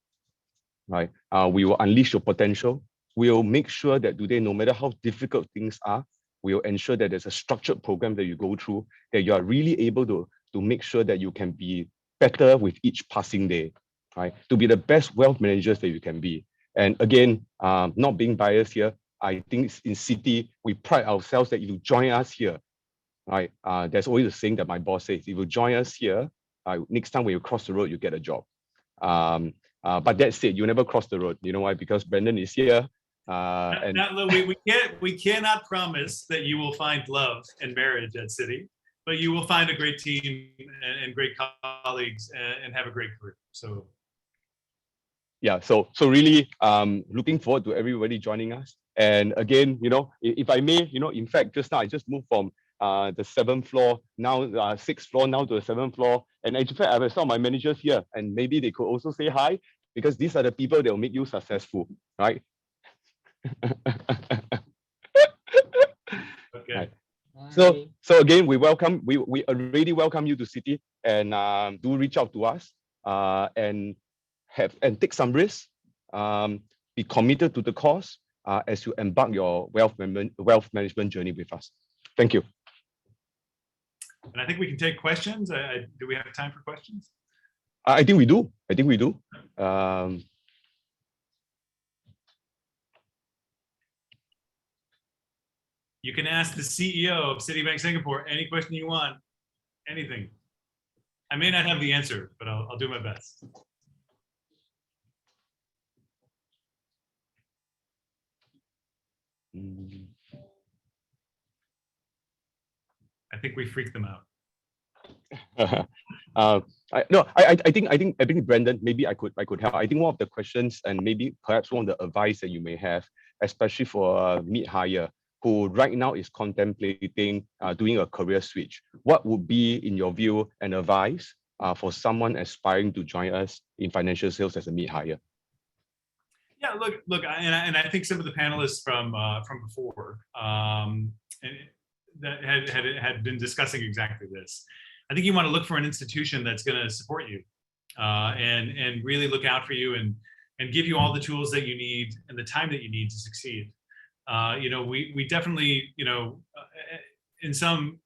right? We will unleash your potential. We will make sure that today, no matter how difficult things are, we will ensure that there's a structured program that you go through, that you are really able to make sure that you can be better with each passing day, right? To be the best wealth managers that you can be. And again, not being biased here, I think in Citi, we pride ourselves that if you join us here, right? There's always a saying that my boss says, if you join us here, next time when you cross the road, you get a job. But that said, you never cross the road. You know why? Because Brandon is here. We cannot promise that you will find love and marriage at Citi, but you will find a great team and great colleagues and have a great career. So yeah, so really looking forward to everybody joining us. And again, you know, if I may, you know, in fact, just now I just moved from the 7th floor, now 6th floor, now to the 7th floor. And in fact, I have some of my managers here, and maybe they could also say hi, because these are the people that will make you successful, right? Okay. Right. So again, we already welcome you to Citi, and do reach out to us and take some risks. Be committed to the cause as you embark your wealth management journey with us. Thank you. And I think we can take questions. Do we have time for questions? I think we do. You can ask the CEO of Citibank Singapore any question you want, anything. I may not have the answer, but I'll do my best. I think we freaked them out. I think Brandon, maybe I could help. I think one of the questions, and maybe perhaps one of the advice that you may have, especially for mid-hire, who right now is contemplating doing a career switch, what would be, in your view, an advice for someone aspiring to join us in financial sales as a mid-hire? Yeah, look, and I think some of the panelists from before that had been discussing exactly this. I think you want to look for an institution that's going to support you and really look out for you and give you all the tools that you need and the time that you need to succeed. You know, we definitely, you know, in some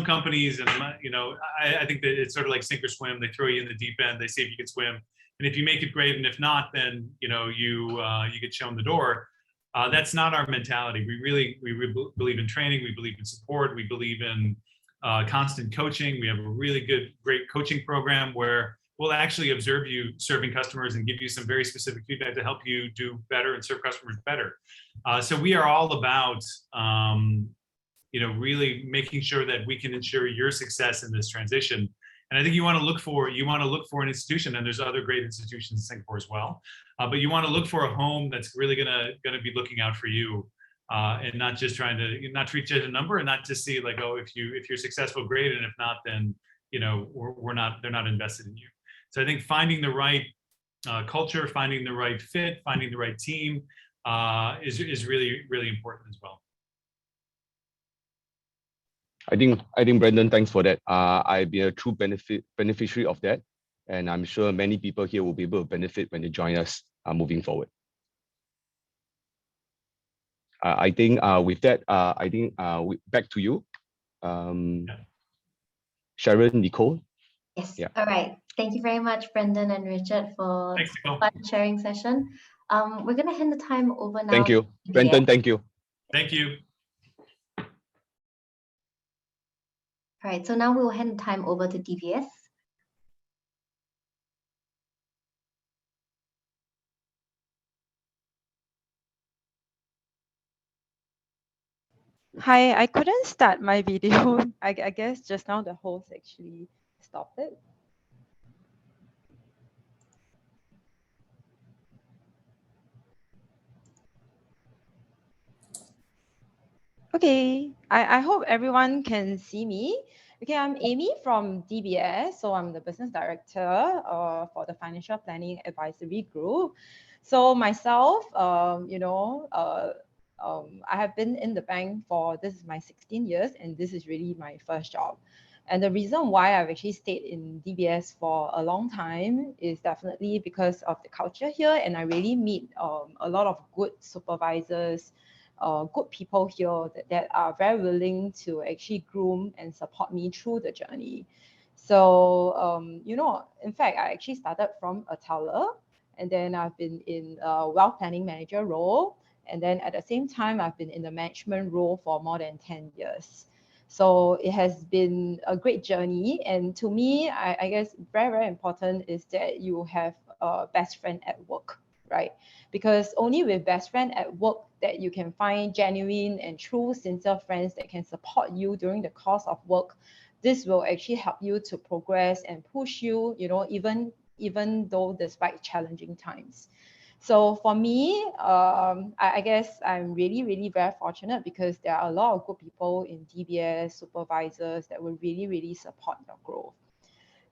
companies, and you know, I think that it's sort of like sink or swim. They throw you in the deep end. They say if you can swim, and if you make it, great, and if not, then you know you get shown the door. That's not our mentality. We believe in training. We believe in support. We believe in constant coaching. We have a really great coaching program where we'll actually observe you serving customers and give you some very specific feedback to help you do better and serve customers better. So we are all about, you know, really making sure that we can ensure your success in this transition. And I think you want to look for an institution, and there's other great institutions in Singapore as well. But you want to look for a home that's really gonna be looking out for you, and not just not treat you as a number, and not just see like, oh, if you're successful, great, and if not, then you know they're not invested in you. So I think finding the right culture, finding the right fit, finding the right team is really, really important as well. I think Brandon, thanks for that. I've been a true beneficiary of that, and I'm sure many people here will be able to benefit when they join us moving forward. I think with that, back to you, Sharon, Nicole. Yes. Yeah. All right. Thank you very much, Brendan and Richard, for the fun sharing session. We're going to hand the time over now. Thank you, Brendan. Thank you. Thank you. All right, so now we'll hand the time over to DBS. Hi, I couldn't start my video. I guess just now the host actually stopped it. Okay, I hope everyone can see me. Okay, I'm Amy from DBS. So I'm the business director for the Financial Planning Advisory Group. So myself, I have been in the bank for, this is my 16 years, and this is really my first job. And the reason why I've actually stayed in DBS for a long time is definitely because of the culture here, and I really meet a lot of good supervisors, good people here that are very willing to actually groom and support me through the journey. So, in fact, I actually started from a teller, and then I've been in a wealth planning manager role. And then at the same time, I've been in the management role for more than 10 years. So it has been a great journey. And to me, I guess very, very important is that you have a best friend at work, right? Because only with best friend at work that you can find genuine and true, sincere friends that can support you during the course of work. This will actually help you to progress and push you, even though despite challenging times. So for me, I guess I'm really, really very fortunate because there are a lot of good people in DBS, supervisors that will really, really support your growth.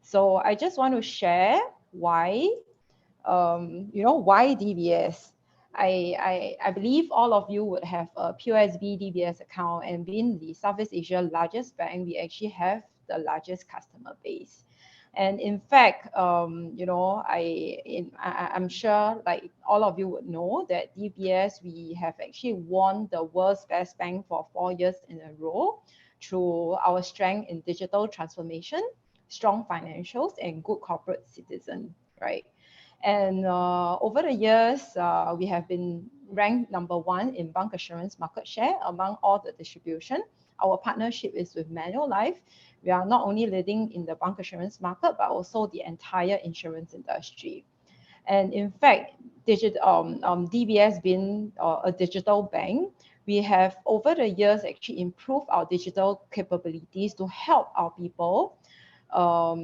So I just want to share why, why DBS. I believe all of you would have a POSB DBS account, and being the Southeast Asia largest bank, we actually have the largest customer base. And in fact, I'm sure like all of you would know that DBS, we have actually won the world's best bank for 4 years in a row through our strength in digital transformation, strong financials, and good corporate citizen, right? And over the years, we have been ranked #1 in bank assurance market share among all the distribution. Our partnership is with Manulife. We are not only leading in the bank assurance market, but also the entire insurance industry. And in fact, DBS being a digital bank, we have over the years actually improved our digital capabilities to help our people,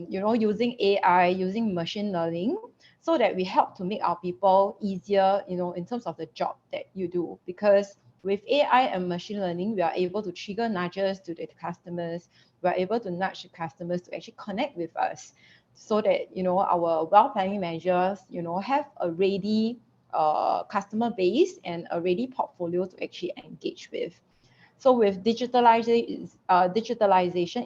using AI, using machine learning, so that we help to make our people easier, in terms of the job that you do. Because with AI and machine learning, we are able to trigger nudges to the customers. We are able to nudge the customers to actually connect with us so that, our wealth planning managers, have a ready customer base and a ready portfolio to actually engage with. So with digitalization,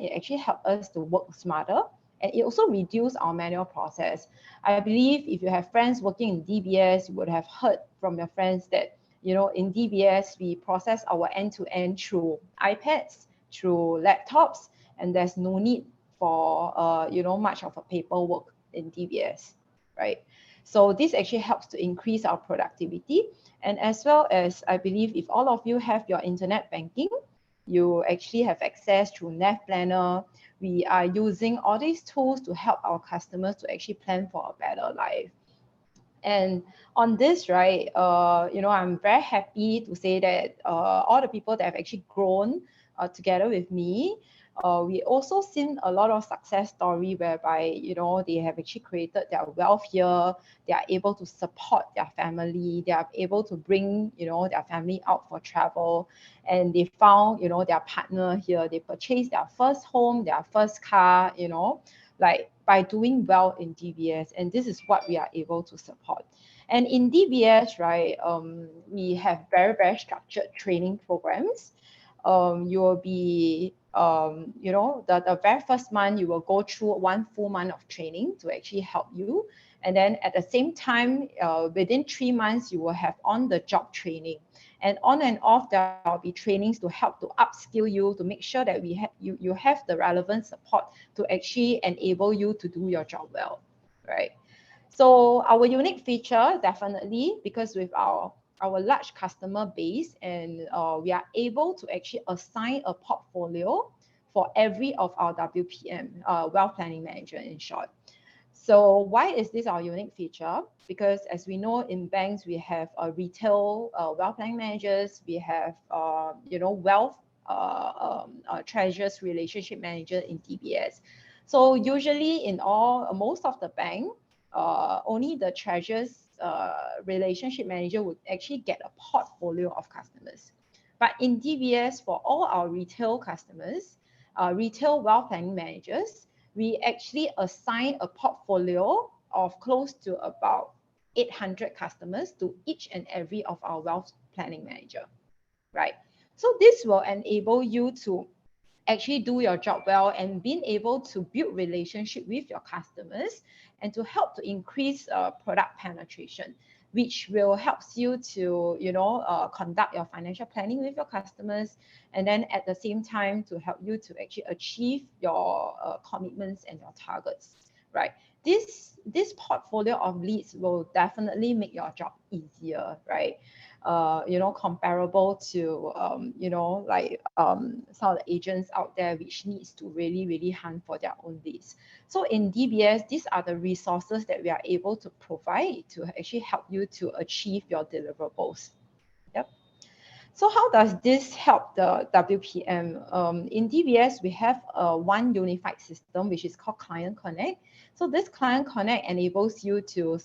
it actually helps us to work smarter, and it also reduces our manual process. I believe if you have friends working in DBS, you would have heard from your friends that, in DBS, we process our end-to-end through iPads, through laptops, and there's no need for, much of a paperwork in DBS, right? So this actually helps to increase our productivity. And as well as, I believe if all of you have your internet banking, you actually have access to NAV Planner. We are using all these tools to help our customers to actually plan for a better life. And on this, right, I'm very happy to say that all the people that have actually grown together with me, we also seen a lot of success story whereby, they have actually created their wealth here. They are able to support their family. They are able to bring, their family out for travel. And they found, their partner here. They purchased their first home, their first car, like by doing well in DBS. And this is what we are able to support. And in DBS, right, we have very, very structured training programs. You will be, the very first month, you will go through 1 full month of training to actually help you. And then at the same time, within 3 months, you will have on-the-job training. And on and off, there will be trainings to help to upskill you, to make sure that you have the relevant support to actually enable you to do your job well, right? So our unique feature, definitely, because with our large customer base, and we are able to actually assign a portfolio for every of our WPM, wealth planning manager in short. So why is this our unique feature? Because as we know, in banks, we have retail wealth planning managers, we have wealth treasurers relationship manager in DBS. So usually in most of the bank, only the treasurers relationship manager would actually get a portfolio of customers. But in DBS, for all our retail customers, retail wealth planning managers, we actually assign a portfolio of close to about 800 customers to each and every of our wealth planning manager, right? So this will enable you to actually do your job well and being able to build relationship with your customers and to help to increase product penetration, which will helps you to conduct your financial planning with your customers, and then at the same time to help you to actually achieve your commitments and your targets, right? This portfolio of leads will definitely make your job easier, right? Comparable to some of the agents out there which needs to really hunt for their own leads. So in DBS, these are the resources that we are able to provide to actually help you to achieve your deliverables. Yep. So how does this help the WPM? In DBS, we have one unified system which is called Client Connect. So this Client Connect enables you to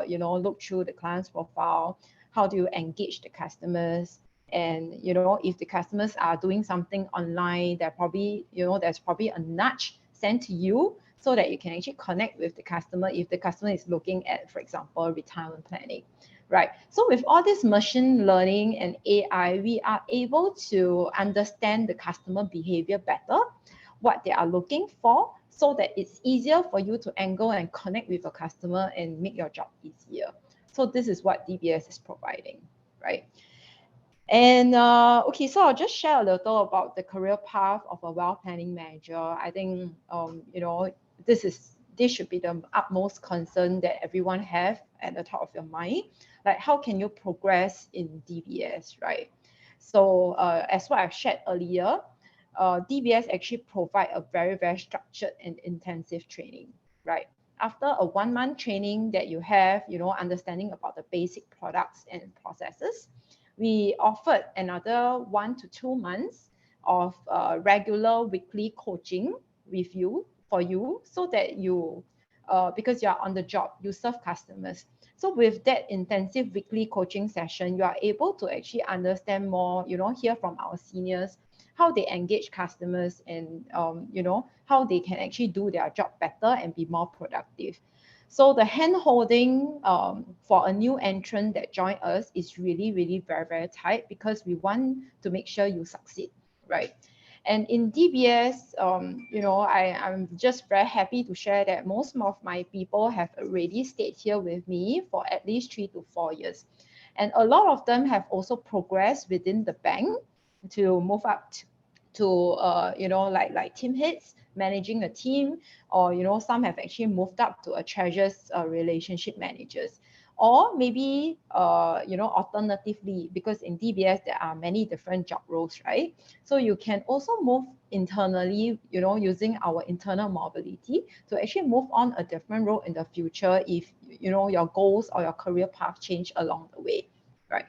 look through the client's profile. How do you engage the customers? And if the customers are doing something online, there's probably a nudge sent to you so that you can actually connect with the customer if the customer is looking at, for example, retirement planning, right? So with all this machine learning and AI, we are able to understand the customer behavior better, what they are looking for, so that it's easier for you to angle and connect with a customer and make your job easier. So this is what DBS is providing, right? And okay, so I'll just share a little about the career path of a wealth planning manager. I think this should be the utmost concern that everyone have at the top of your mind. Like, how can you progress in DBS, right? So as what I've shared earlier, DBS actually provide a very structured and intensive training, right? After a 1-month training that you have, understanding about the basic products and processes, we offered another 1 to 2 months of regular weekly coaching with you so that you, because you are on the job, you serve customers. So with that intensive weekly coaching session, you are able to actually understand more, hear from our seniors, how they engage customers and, how they can actually do their job better and be more productive. So the hand-holding for a new entrant that join us is really very tight because we want to make sure you succeed, right? And in DBS, I'm just very happy to share that most of my people have already stayed here with me for at least 3 to 4 years. And a lot of them have also progressed within the bank to move up to like team heads, managing a team, or some have actually moved up to a treasurer's relationship managers, or maybe alternatively, because in DBS there are many different job roles, right? So you can also move internally, using our internal mobility to actually move on a different role in the future if your goals or your career path change along the way, right?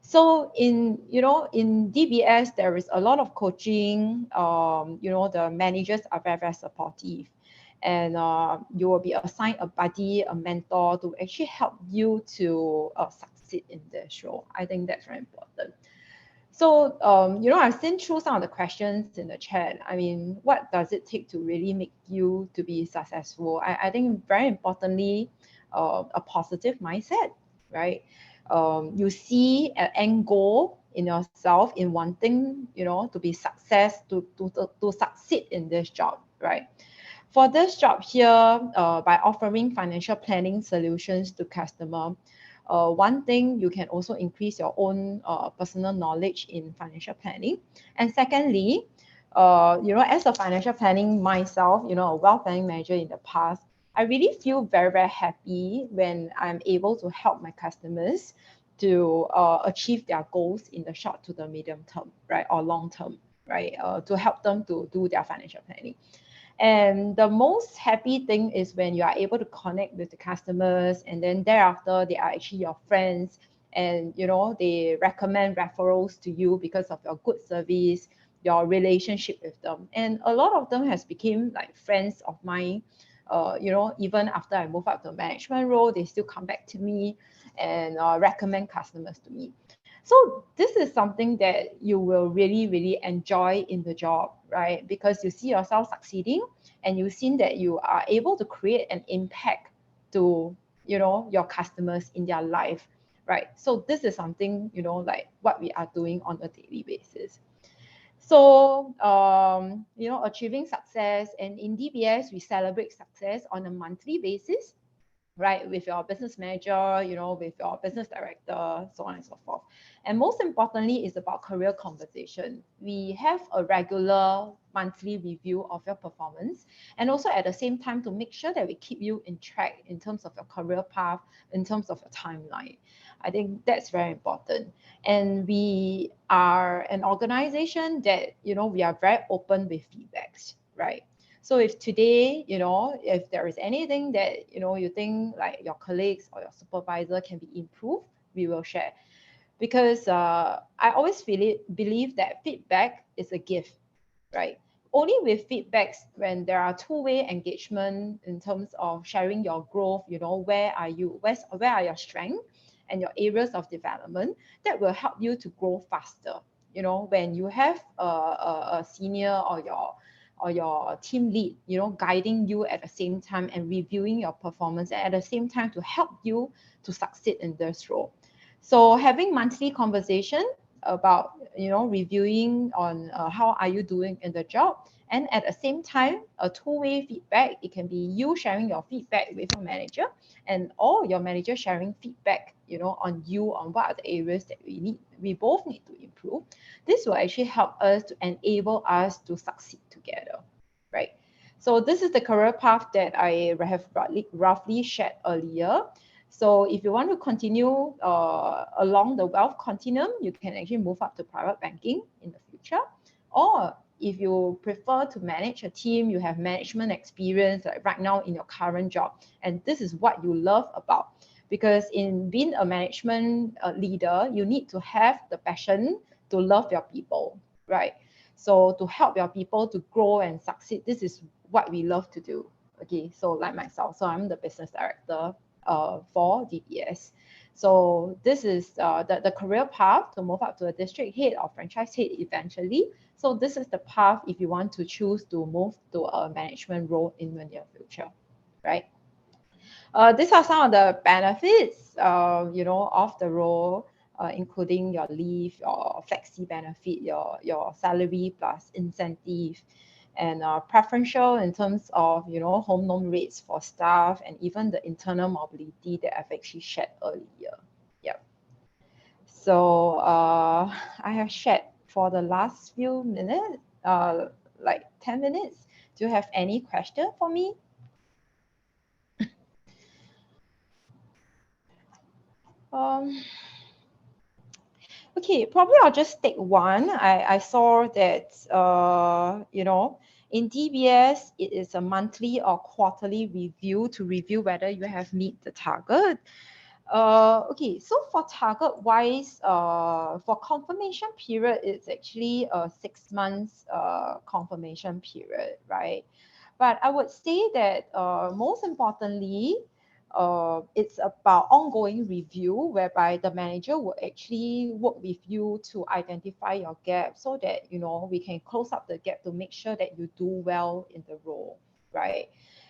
So in DBS, there is a lot of coaching. The managers are very supportive, and you will be assigned a buddy, a mentor to actually help you to succeed in this role. I think that's very important. So I've seen through some of the questions in the chat. I mean, what does it take to really make you to be successful? I think very importantly, a positive mindset, right? You see an end goal in yourself in wanting, to be to succeed in this job, right? For this job here, by offering financial planning solutions to customer, one thing, you can also increase your own personal knowledge in financial planning. And secondly, as a financial planning myself, a wealth planning manager in the past, I really feel very happy when I'm able to help my customers to achieve their goals in the short to the medium term, right, or long term, right? To help them to do their financial planning. And the most happy thing is when you are able to connect with the customers, and then thereafter they are actually your friends, and you know, they recommend referrals to you because of your good service, your relationship with them. And a lot of them has become like friends of mine. You know, even after I move up to a management role, they still come back to me and recommend customers to me. So this is something that you will really, really enjoy in the job, right? Because you see yourself succeeding, and you've seen that you are able to create an impact to, you know, your customers in their life, right? So this is something, you know, like what we are doing on a daily basis. So, you know, achieving success, and in DBS, we celebrate success on a monthly basis, right? With your business manager, you know, with your business director, so on and so forth. And most importantly, is about career conversation. We have a regular monthly review of your performance, and also at the same time to make sure that we keep you in track in terms of your career path, in terms of your timeline. I think that's very important. And we are an organization that, you know, we are very open with feedbacks, right? So if today, you know, if there is anything that, you know, you think like your colleagues or your supervisor can be improved, we will share. Because I always believe that feedback is a gift, right? Only with feedbacks, when there are two-way engagement in terms of sharing your growth, you know, where are your strengths and your areas of development, that will help you to grow faster. You know, when you have a senior or your team lead, you know, guiding you at the same time and reviewing your performance, and at the same time to help you to succeed in this role. So having monthly conversation about, you know, reviewing on how are you doing in the job, and at the same time a two-way feedback. It can be you sharing your feedback with your manager, and or your manager sharing feedback, you know, on you, on what are the areas that we both need to improve. This will actually help us to enable us to succeed together, right? So this is the career path that I have roughly shared earlier. So if you want to continue along the wealth continuum, you can actually move up to private banking in the future. Or if you prefer to manage a team, you have management experience like right now in your current job, and this is what you love about. Because in being a management leader, you need to have the passion to love your people, right? So to help your people to grow and succeed, this is what we love to do. Okay, so like myself, so I'm the business director for DBS. So this is the career path to move up to a district head or franchise head eventually. So this is the path if you want to choose to move to a management role in the near future, right? These are some of the benefits, you know, of the role, including your leave, your flexi benefit, your salary plus incentive, and preferential in terms of, you know, home loan rates for staff, and even the internal mobility that I've actually shared earlier. Yep. So I have shared for the last few minutes, like 10 minutes. Do you have any question for me? Okay, probably I'll just take one. I saw that, you know, in DBS, it is a monthly or quarterly review to review whether you have meet the target. Okay, so for target wise, for confirmation period, it's actually a 6 months confirmation period, right? But I would say that most importantly, it's about ongoing review, whereby the manager will actually work with you to identify your gap, so that, you know, we can close up the gap to make sure that you do well in the role, right?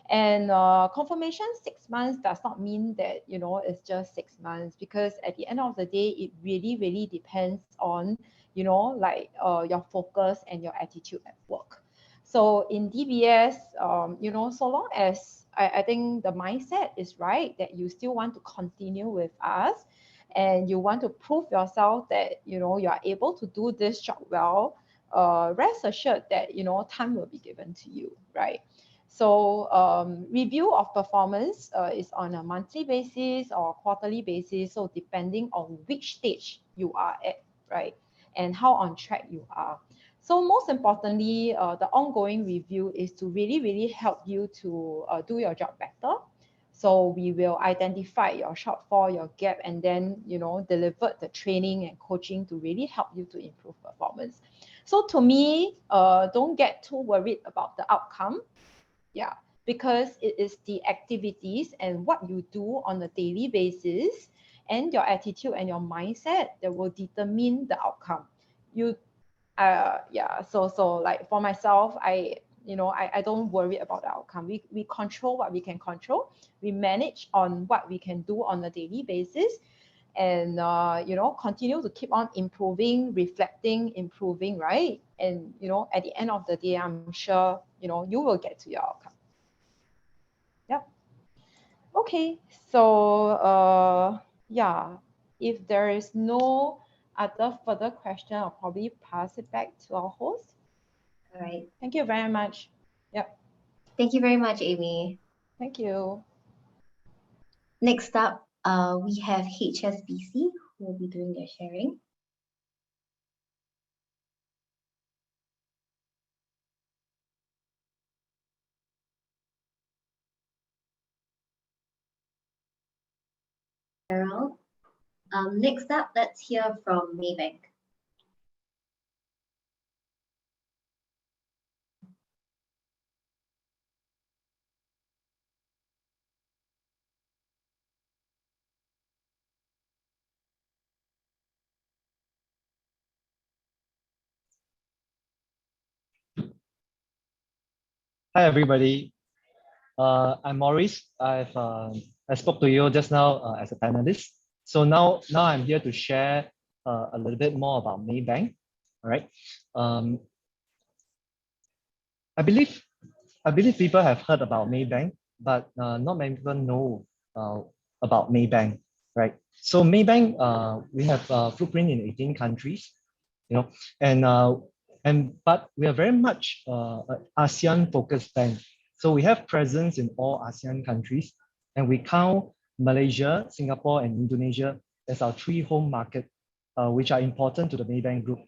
And confirmation 6 months does not mean that, you know, it's just 6 months, because at the end of the day, it really depends on, you know, like your focus and your attitude at work. So in DBS, you know, so long as I think the mindset is right, that you still want to continue with us, and you want to prove yourself that, you know, you are able to do this job well, rest assured that, you know, time will be given to you, right? So review of performance is on a monthly basis or quarterly basis, so depending on which stage you are at, right? And how on track you are. So most importantly, the ongoing review is to really help you to do your job better. So we will identify your shortfall, your gap, and then, you know, deliver the training and coaching to really help you to improve performance. So to me, don't get too worried about the outcome. Yeah, because it is the activities and what you do on a daily basis and your attitude and your mindset that will determine the outcome. So like for myself, I don't worry about the outcome. We control what we can control. We manage on what we can do on a daily basis, and continue to keep on improving, reflecting, improving, right? And at the end of the day, I'm sure you will get to your outcome. Yep. Okay, so if there is no other further question, I'll probably pass it back to our host. All right. Thank you very much. Yep. Thank you very much, Amy. Thank you. Next up, we have HSBC, who will be doing their sharing. Carol. Next up, let's hear from Maybank. Hi, everybody. I'm Maurice. I spoke to you just now as a panelist. So now I'm here to share a little bit more about Maybank. All right. I believe people have heard about Maybank, but not many people know about Maybank, right? So Maybank, we have a footprint in 18 countries, but we are very much an ASEAN-focused bank. So we have presence in all ASEAN countries, and we count Malaysia, Singapore, and Indonesia as our 3 home markets, which are important to the Maybank Group.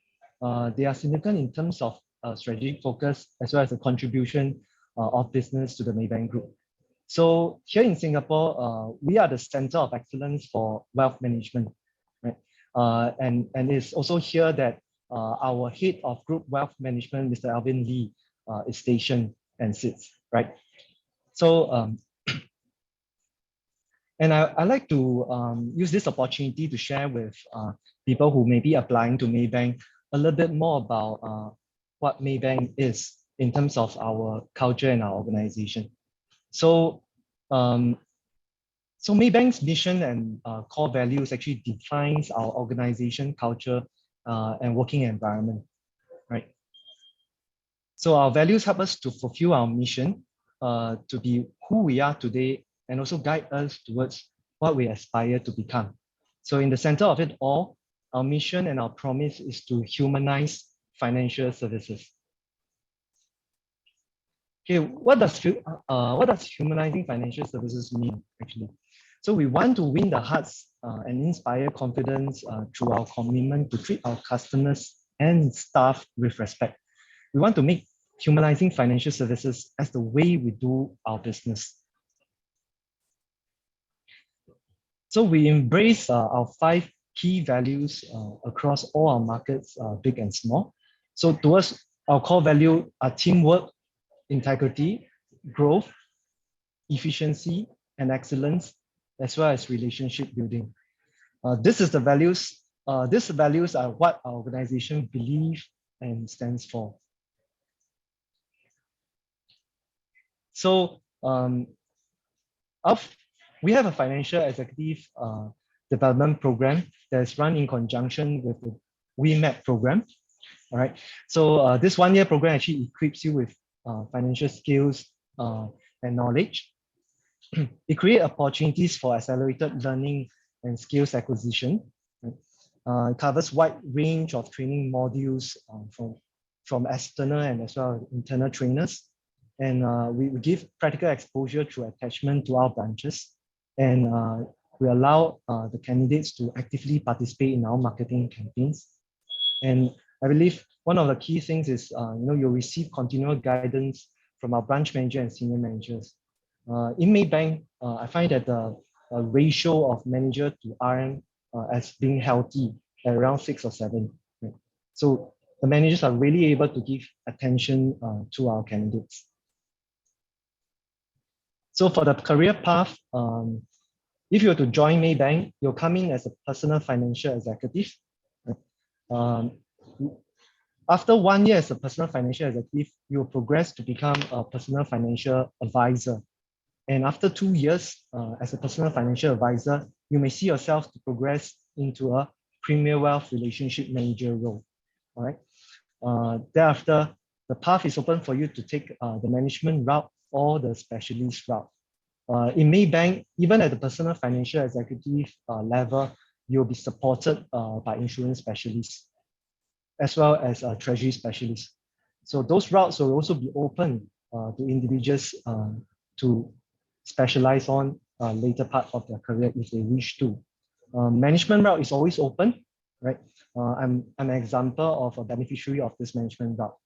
They are significant in terms of strategic focus as well as the contribution of business to the Maybank Group. So here in Singapore, we are the center of excellence for wealth management, right? And it's also here that our head of group wealth management, Mr. Alvin Lee, is stationed and sits, right? So, and I like to use this opportunity to share with people who may be applying to Maybank a little bit more about what Maybank is in terms of our culture and our organization. So, so Maybank's mission and core values actually defines our organization culture and working environment, right? So our values help us to fulfill our mission to be who we are today and also guide us towards what we aspire to become. So in the center of it all, our mission and our promise is to humanize financial services. Okay, what does humanizing financial services mean actually? So we want to win the hearts and inspire confidence through our commitment to treat our customers and staff with respect. We want to make humanizing financial services as the way we do our business. So we embrace our 5 key values across all our markets, big and small. So towards our core value are teamwork, integrity, growth, efficiency, and excellence, as well as relationship building. These values are what our organization believes and stands for. So we have a financial executive development program that is run in conjunction with the WMAP program. All right. So this 1-year program actually equips you with financial skills and knowledge. It creates opportunities for accelerated learning and skills acquisition. It covers wide range of training modules from external and as well as internal trainers. And we give practical exposure through attachment to our branches. And we allow the candidates to actively participate in our marketing campaigns. And I believe one of the key things is, you'll receive continual guidance from our branch manager and senior managers. In Maybank, I find that the ratio of manager to RM as being healthy at around 6 or 7. Right? So the managers are really able to give attention to our candidates. So for the career path, if you were to join Maybank, you'll come in as a personal financial executive. After 1 year as a personal financial executive, you will progress to become a personal financial advisor. And after 2 years as a personal financial advisor, you may see yourself to progress into a premier wealth relationship manager role. All right. Thereafter, the path is open for you to take the management route or the specialist route. In Maybank, even at the personal financial executive level, you'll be supported by insurance specialists, as well as treasury specialists. So those routes will also be open to individuals to specialize on later part of their career if they wish to. Management route is always open, right? I'm an example of a beneficiary of this management route.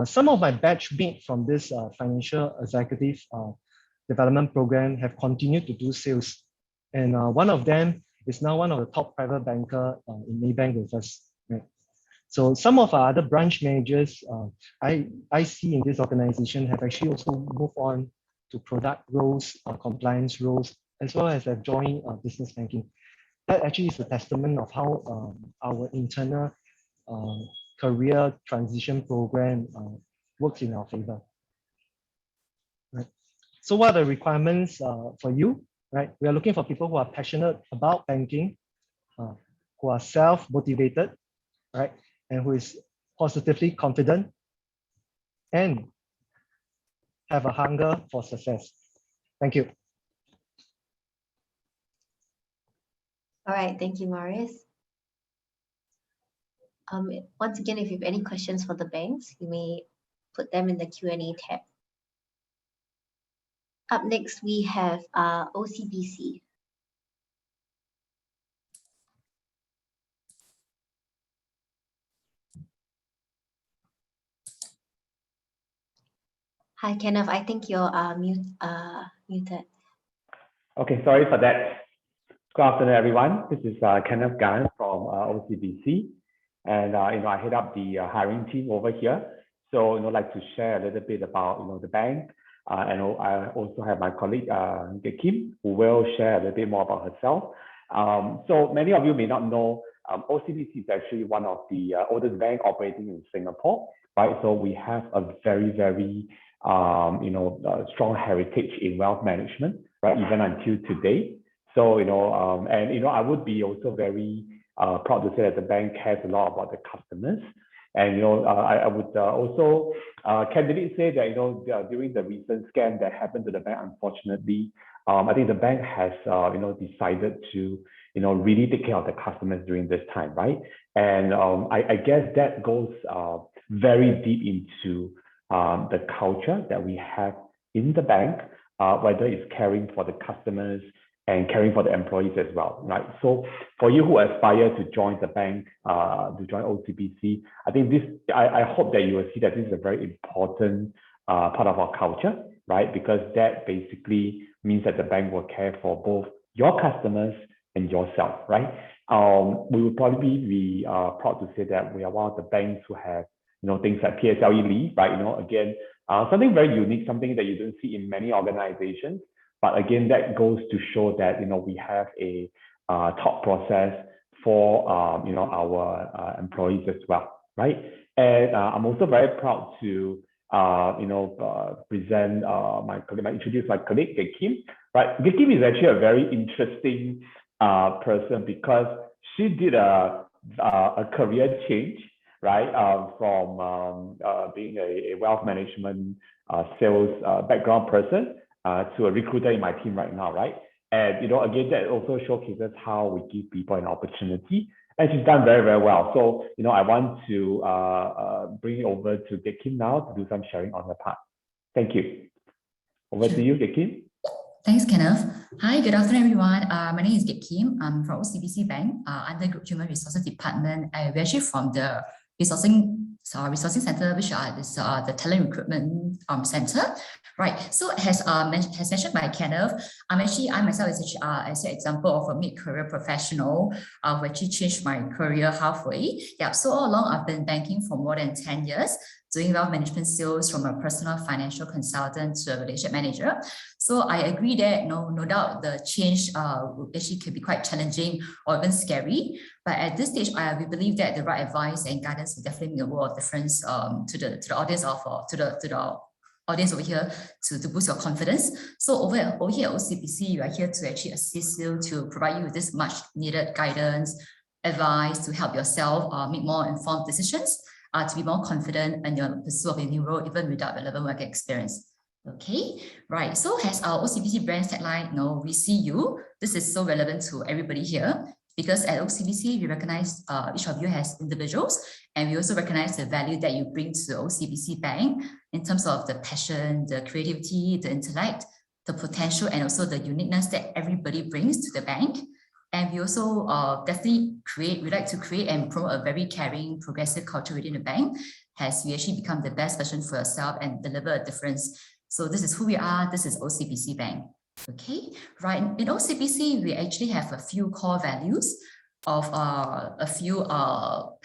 Some of my batch mates from this financial executive development program have continued to do sales. And one of them is now one of the top private banker in Maybank with us. Right? So some of our other branch managers I see in this organization have actually also moved on to product roles, compliance roles, as well as have joined business banking. That actually is a testament of how our internal career transition program works in our favor. Right. So what are the requirements for you? Right, we are looking for people who are passionate about banking, who are self-motivated, right, and who is positively confident and have a hunger for success. Thank you. All right, thank you, Marius. Once again, if you have any questions for the banks, you may put them in the Q&A tab. Up next, we have OCBC. Hi, Kenneth. I think you're muted. Okay, sorry for that. Good afternoon, everyone. This is Kenneth Gan from OCBC, and I head up the hiring team over here. So I'd like to share a little bit about the bank, and I also have my colleague Kim, who will share a little bit more about herself. So many of you may not know, OCBC is actually one of the oldest bank operating in Singapore, right? So we have a very, very strong heritage in wealth management, right? Even until today. So I would be also very proud to say that the bank cares a lot about the customers. And I would also candidly say that during the recent scam that happened to the bank, unfortunately, I think the bank has decided to really take care of the customers during this time, right? And I guess that goes very deep into the culture that we have in the bank, whether it's caring for the customers and caring for the employees as well, right? So for you who aspire to join the bank, to join OCBC, I think I hope that you will see that this is a very important part of our culture, right? Because that basically means that the bank will care for both your customers and yourself, right? We would probably be proud to say that we are one of the banks who have things like PSLE leave, right? Again, something very unique, something that you don't see in many organizations. But again, that goes to show that we have a top process for our employees as well, right? And I'm also very proud to present introduce my colleague Kim, right? Kim is actually a very interesting person because she did a career change, right? From being a wealth management sales background person to a recruiter in my team right now, right? And again, that also showcases how we give people an opportunity, and she's done very, very well. So I want to bring it over to Kim now to do some sharing on her part. Thank you. Over to you, Kim. Thanks, Kenneth. Hi, good afternoon, everyone. My name is Kim. I'm from OCBC Bank, under Group Human Resources Department. We're actually from the resourcing center, which is the talent recruitment center, right? So as mentioned by Kenneth, I myself is as an example of a mid-career professional who actually changed my career halfway. Yeah, so all along I've been banking for more than 10 years, doing wealth management sales from a personal financial consultant to a relationship manager. So I agree that no doubt the change actually can be quite challenging or even scary. But at this stage, we believe that the right advice and guidance will definitely make a world of difference to the audience to the audience over here to boost your confidence. So over here at OCBC, we are here to actually assist you, to provide you with this much needed guidance, advice to help yourself make more informed decisions, to be more confident in your pursuit of a new role, even without relevant work experience. Okay, right. So as our OCBC brand tagline, we see you. This is so relevant to everybody here, because at OCBC, we recognize each of you as individuals, and we also recognize the value that you bring to the OCBC Bank in terms of the passion, the creativity, the intellect, the potential, and also the uniqueness that everybody brings to the bank. And we also definitely we like to create and promote a very caring, progressive culture within the bank, as we actually become the best version for yourself and deliver a difference. So this is who we are. This is OCBC Bank. Okay, right. In OCBC, we actually have a few core values of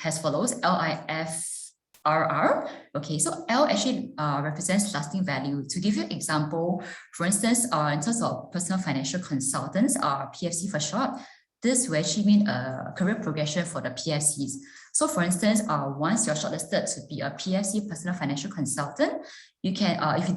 as follows: LIFRR. Okay, so L actually represents lasting value. To give you an example, for instance, in terms of personal financial consultants, PFC for short, this will actually mean a career progression for the PFCs. So for instance, once you're shortlisted to be a PFC personal financial consultant, you can, if you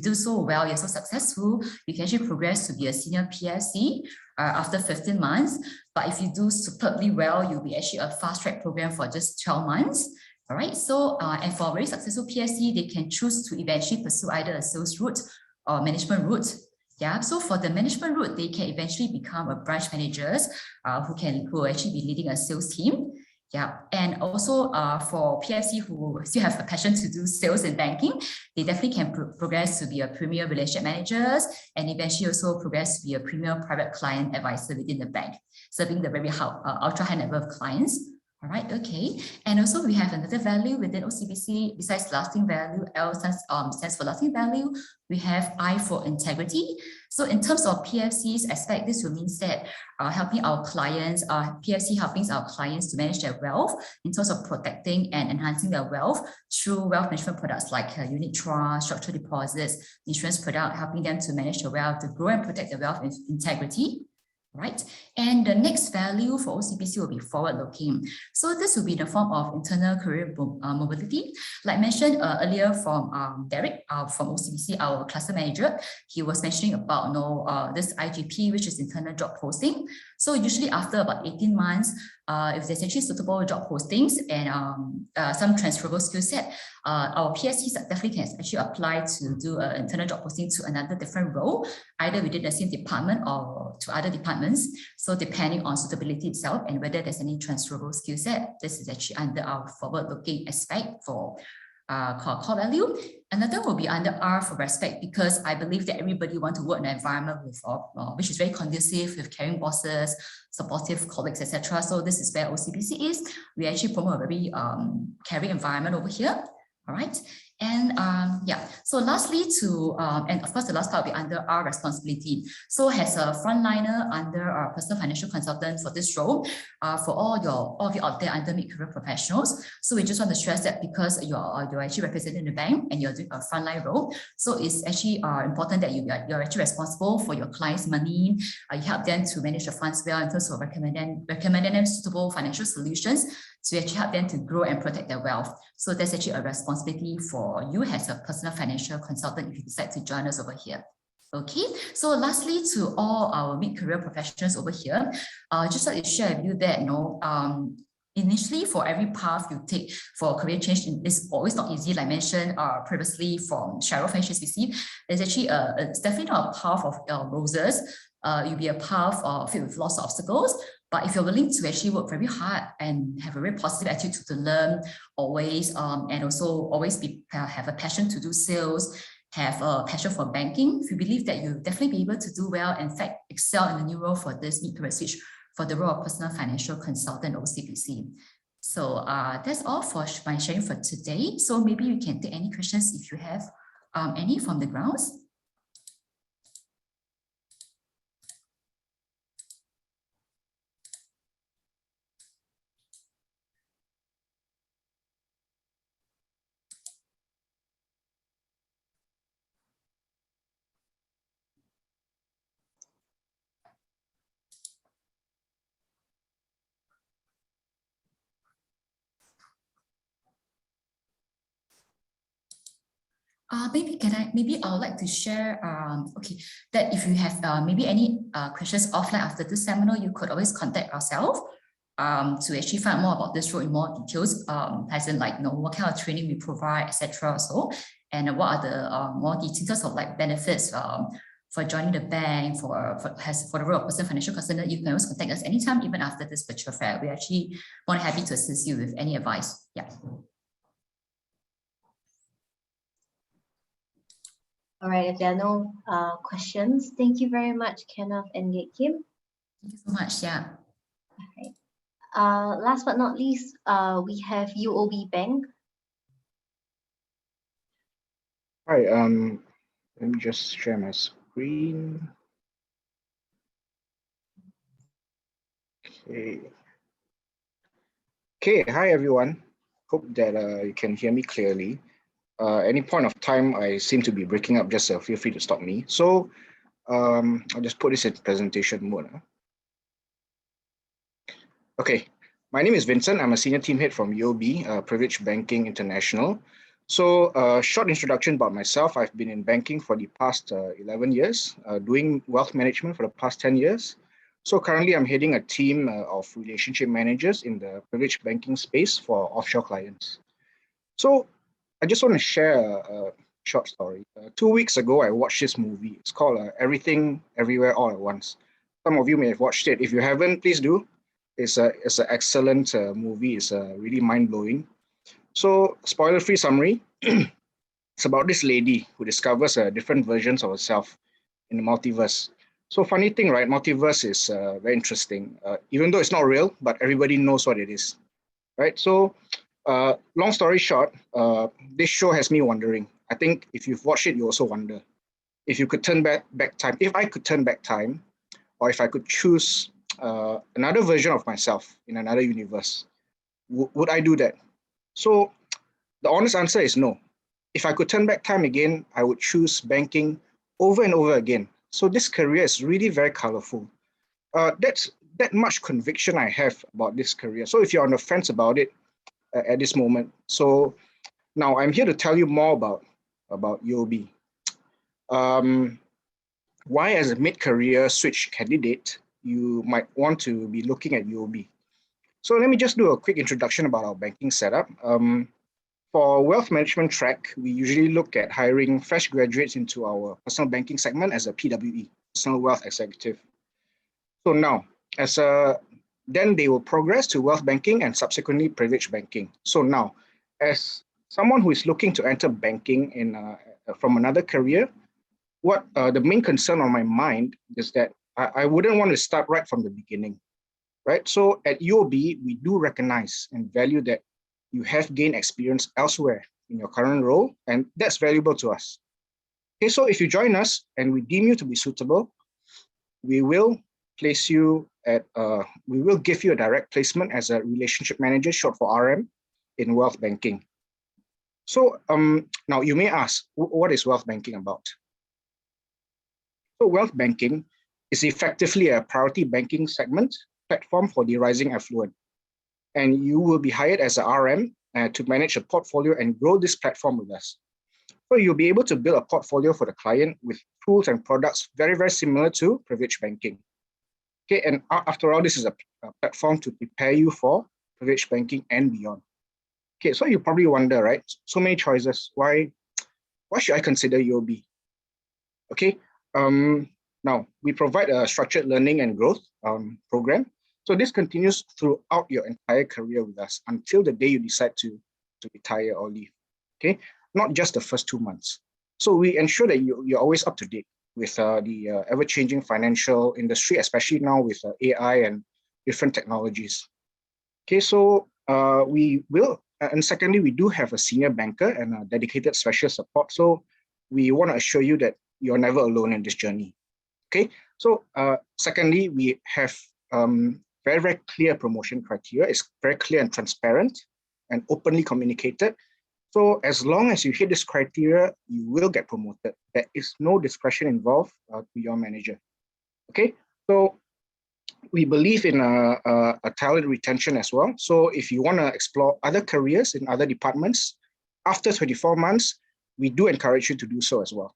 do so well, you're so successful, you can actually progress to be a senior PFC after 15 months. But if you do superbly well, you'll be actually a fast track program for just 12 months. All right. So, and for a very successful PFC, they can choose to eventually pursue either a sales route or management route. Yeah, so for the management route, they can eventually become a branch managers who will actually be leading a sales team. Yeah, and also for PFC who still have a passion to do sales and banking, they definitely can progress to be a premier relationship managers, and eventually also progress to be a premier private client advisor within the bank, serving the very ultra high net worth clients. All right, okay. And also we have another value within OCBC besides lasting value. L stands for lasting value. We have I for integrity. So in terms of PFC's aspect, this will mean that helping our clients, PFC helping our clients to manage their wealth in terms of protecting and enhancing their wealth through wealth management products like unit trust, structured deposits, insurance product, helping them to manage their wealth, to grow and protect their wealth with integrity. Right, and the next value for OCBC will be forward-looking. So this will be in the form of internal career mobility. Like mentioned earlier from Derek from OCBC, our cluster manager, he was mentioning about this IGP, which is internal job posting. So usually after about 18 months, if there's actually suitable job postings and some transferable skill set, our PSCs definitely can actually apply to do an internal job posting to another different role, either within the same department or to other departments. So depending on suitability itself and whether there's any transferable skill set, this is actually under our forward-looking aspect for core value. Another will be under R for respect, because I believe that everybody wants to work in an environment with, which is very conducive with caring bosses, supportive colleagues, etc. So this is where OCBC is. We actually promote a very caring environment over here. All right. And yeah, so lastly and of course the last part will be under our responsibility. So as a frontliner under our personal financial consultant for this role, for all of you out there under mid-career professionals, so we just want to stress that because you're actually representing the bank and you're doing a frontline role, so it's actually important that you're actually responsible for your clients' money. You help them to manage the funds well in terms of recommending them suitable financial solutions to actually help them to grow and protect their wealth. So that's actually a responsibility for you as a personal financial consultant if you decide to join us over here. Okay, so lastly, to all our mid-career professionals over here, just like to share with you that initially for every path you take for career change, it's always not easy. Like mentioned previously from Cheryl from HSBC, there's actually it's definitely not a path of roses. You'll be a path filled with lots of obstacles. But if you're willing to actually work very hard and have a very positive attitude to learn always, and also always have a passion to do sales, have a passion for banking, if you believe that you'll definitely be able to do well, in fact, excel in the new role for this mid-career switch for the role of personal financial consultant OCBC. So that's all for my sharing for today. So maybe we can take any questions if you have any from the grounds. Maybe I would like to share, okay, that if you have maybe any questions offline after this seminar, you could always contact ourselves to actually find more about this role in more details, as in like, what kind of training we provide, etc. So, and what are the more details of like benefits for joining the bank, for the role of personal financial consultant. You can always contact us anytime, even after this virtual fair. We're actually more than happy to assist you with any advice. Yeah. All right, if there are no questions, thank you very much, Kenneth and Kim. Thank you so much. Yeah. All right. Last but not least, we have UOB Bank. Hi, let me just share my screen. Okay, hi everyone. Hope that you can hear me clearly. Any point of time I seem to be breaking up, just feel free to stop me. So I'll just put this in presentation mode. Okay, my name is Vincent. I'm a senior team head from UOB, Privilege Banking International. So short introduction about myself. I've been in banking for the past 11 years, doing wealth management for the past 10 years. So currently I'm heading a team of relationship managers in the privilege banking space for offshore clients. So I just want to share a short story. 2 weeks ago, I watched this movie. It's called Everything, Everywhere, All at Once. Some of you may have watched it. If you haven't, please do. It's an excellent movie. It's really mind-blowing. So, spoiler-free summary. It's about this lady who discovers different versions of herself in the multiverse. So funny thing, right? Multiverse is very interesting. Even though it's not real, but everybody knows what it is, right? So long story short, this show has me wondering. I think if you've watched it, you also wonder. If you could turn back time, if I could turn back time, or if I could choose another version of myself in another universe, would I do that? So the honest answer is no. If I could turn back time again, I would choose banking over and over again. So this career is really very colorful. That's that much conviction I have about this career. So if you're on the fence about it at this moment, so now I'm here to tell you more about UOB. Why, as a mid-career switch candidate, you might want to be looking at UOB. So let me just do a quick introduction about our banking setup. For wealth management track, we usually look at hiring fresh graduates into our personal banking segment as a PWE, Personal Wealth Executive. So now, then they will progress to wealth banking and subsequently privilege banking. So now, as someone who is looking to enter banking from another career, what the main concern on my mind is that I wouldn't want to start right from the beginning, right? So at UOB, we do recognize and value that you have gained experience elsewhere in your current role, and that's valuable to us. Okay, so if you join us and we deem you to be suitable, we will place you we will give you a direct placement as a relationship manager, short for RM, in wealth banking. So now you may ask, what is wealth banking about? So wealth banking is effectively a priority banking segment platform for the rising affluent. And you will be hired as an RM to manage a portfolio and grow this platform with us. So you'll be able to build a portfolio for the client with tools and products very, very similar to privilege banking. Okay, and after all, this is a platform to prepare you for privilege banking and beyond. Okay, so you probably wonder, right? So many choices. Why should I consider UOB? Okay, now we provide a structured learning and growth program. So this continues throughout your entire career with us until the day you decide to retire or leave. Okay, not just the first 2 months. So we ensure that you're always up to date with the ever-changing financial industry, especially now with AI and different technologies. Okay, so we will, and secondly, we do have a senior banker and a dedicated special support. So we want to assure you that you're never alone in this journey. Okay. So secondly, we have very, very clear promotion criteria. It's very clear and transparent and openly communicated. So as long as you hit this criteria, you will get promoted. There is no discretion involved to your manager. Okay. So we believe in a talent retention as well. So if you want to explore other careers in other departments, after 24 months, we do encourage you to do so as well.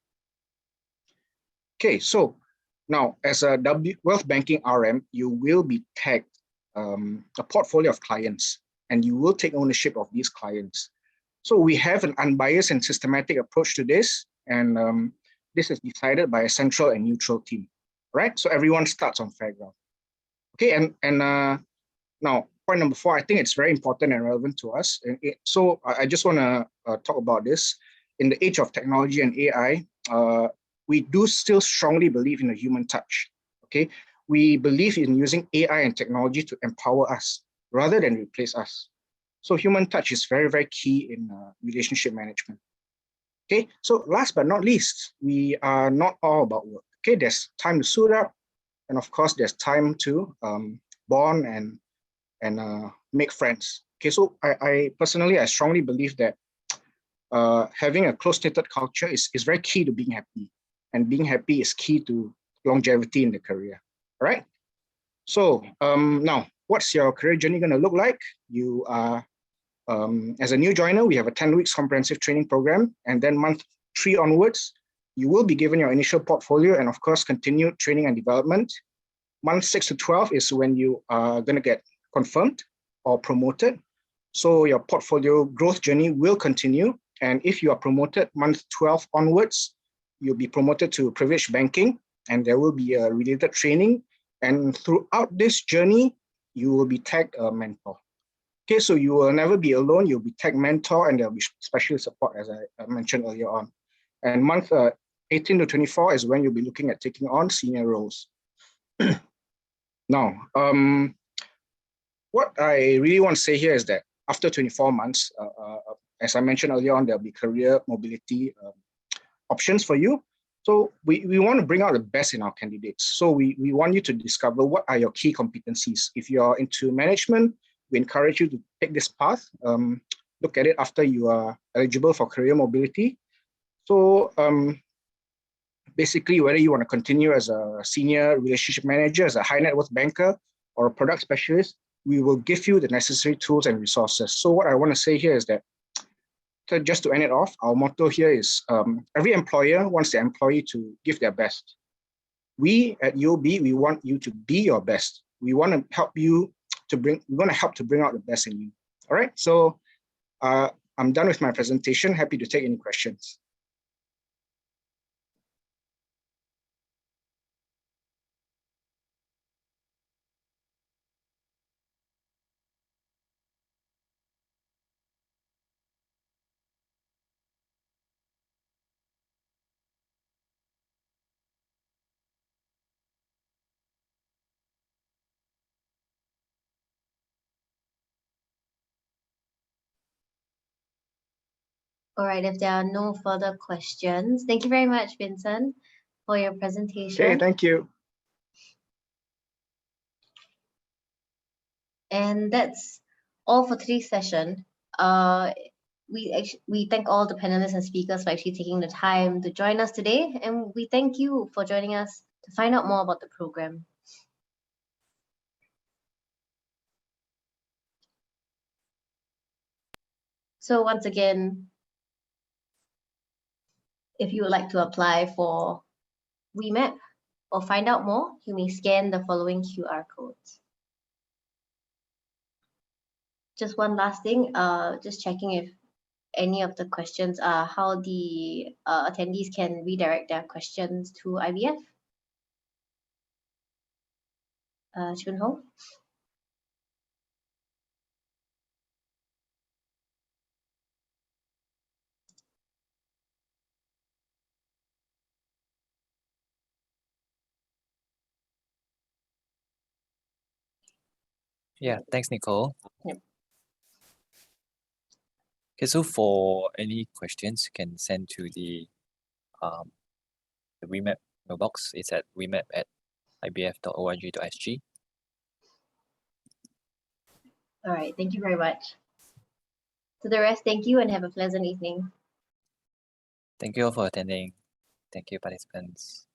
Okay, so now as a Wealth Banking RM, you will be tagged a portfolio of clients, and you will take ownership of these clients. So we have an unbiased and systematic approach to this, and this is decided by a central and neutral team, right? So everyone starts on fair ground. Okay, and now point number 4, I think it's very important and relevant to us. So I just want to talk about this. In the age of technology and AI, we do still strongly believe in the human touch. Okay, we believe in using AI and technology to empower us rather than replace us. So human touch is very, very key in relationship management. Okay, so last but not least, we are not all about work. Okay, there's time to suit up, and of course, there's time to bond and make friends. Okay, so I personally, I strongly believe that having a close-knitted culture is very key to being happy, and being happy is key to longevity in the career. All right. So now, what's your career journey going to look like? You are, as a new joiner, we have a 10 weeks comprehensive training program, and then month 3 onwards, you will be given your initial portfolio and of course, continued training and development. Month 6 to 12 is when you are going to get confirmed or promoted. So your portfolio growth journey will continue. And if you are promoted month 12 onwards, you'll be promoted to privileged banking, and there will be a related training. And throughout this journey, you will be tagged a mentor. Okay, so you will never be alone. You'll be tagged mentor, and there'll be special support, as I mentioned earlier on. And month 18 to 24 is when you'll be looking at taking on senior roles. Now, what I really want to say here is that after 24 months, as I mentioned earlier on, there'll be career mobility options for you. So we want to bring out the best in our candidates. So we want you to discover what are your key competencies. If you're into management, we encourage you to take this path. Look at it after you are eligible for career mobility. So basically, whether you want to continue as a senior relationship manager, as a high net worth banker, or a product specialist, we will give you the necessary tools and resources. So what I want to say here is that, just to end it off, our motto here is every employer wants their employee to give their best. We at UOB, we want you to be your best. We want to help you to bring, we want to help to bring out the best in you. All right, so I'm done with my presentation. Happy to take any questions. All right, if there are no further questions, thank you very much, Vincent, for your presentation. Okay, thank you. And that's all for today's session. We thank all the panelists and speakers for actually taking the time to join us today, and we thank you for joining us to find out more about the program. So once again, if you would like to apply for WMAP or find out more, you may scan the following QR codes. Just one last thing, just checking if any of the questions are how the attendees can redirect their questions to IBF. Chun Ho? Yeah, thanks, Nicole. Yep. Okay, so for any questions, you can send to the WMAP mailbox. It's at wmap@ibf.org.sg. All right, thank you very much. To the rest, thank you and have a pleasant evening. Thank you all for attending. Thank you, participants.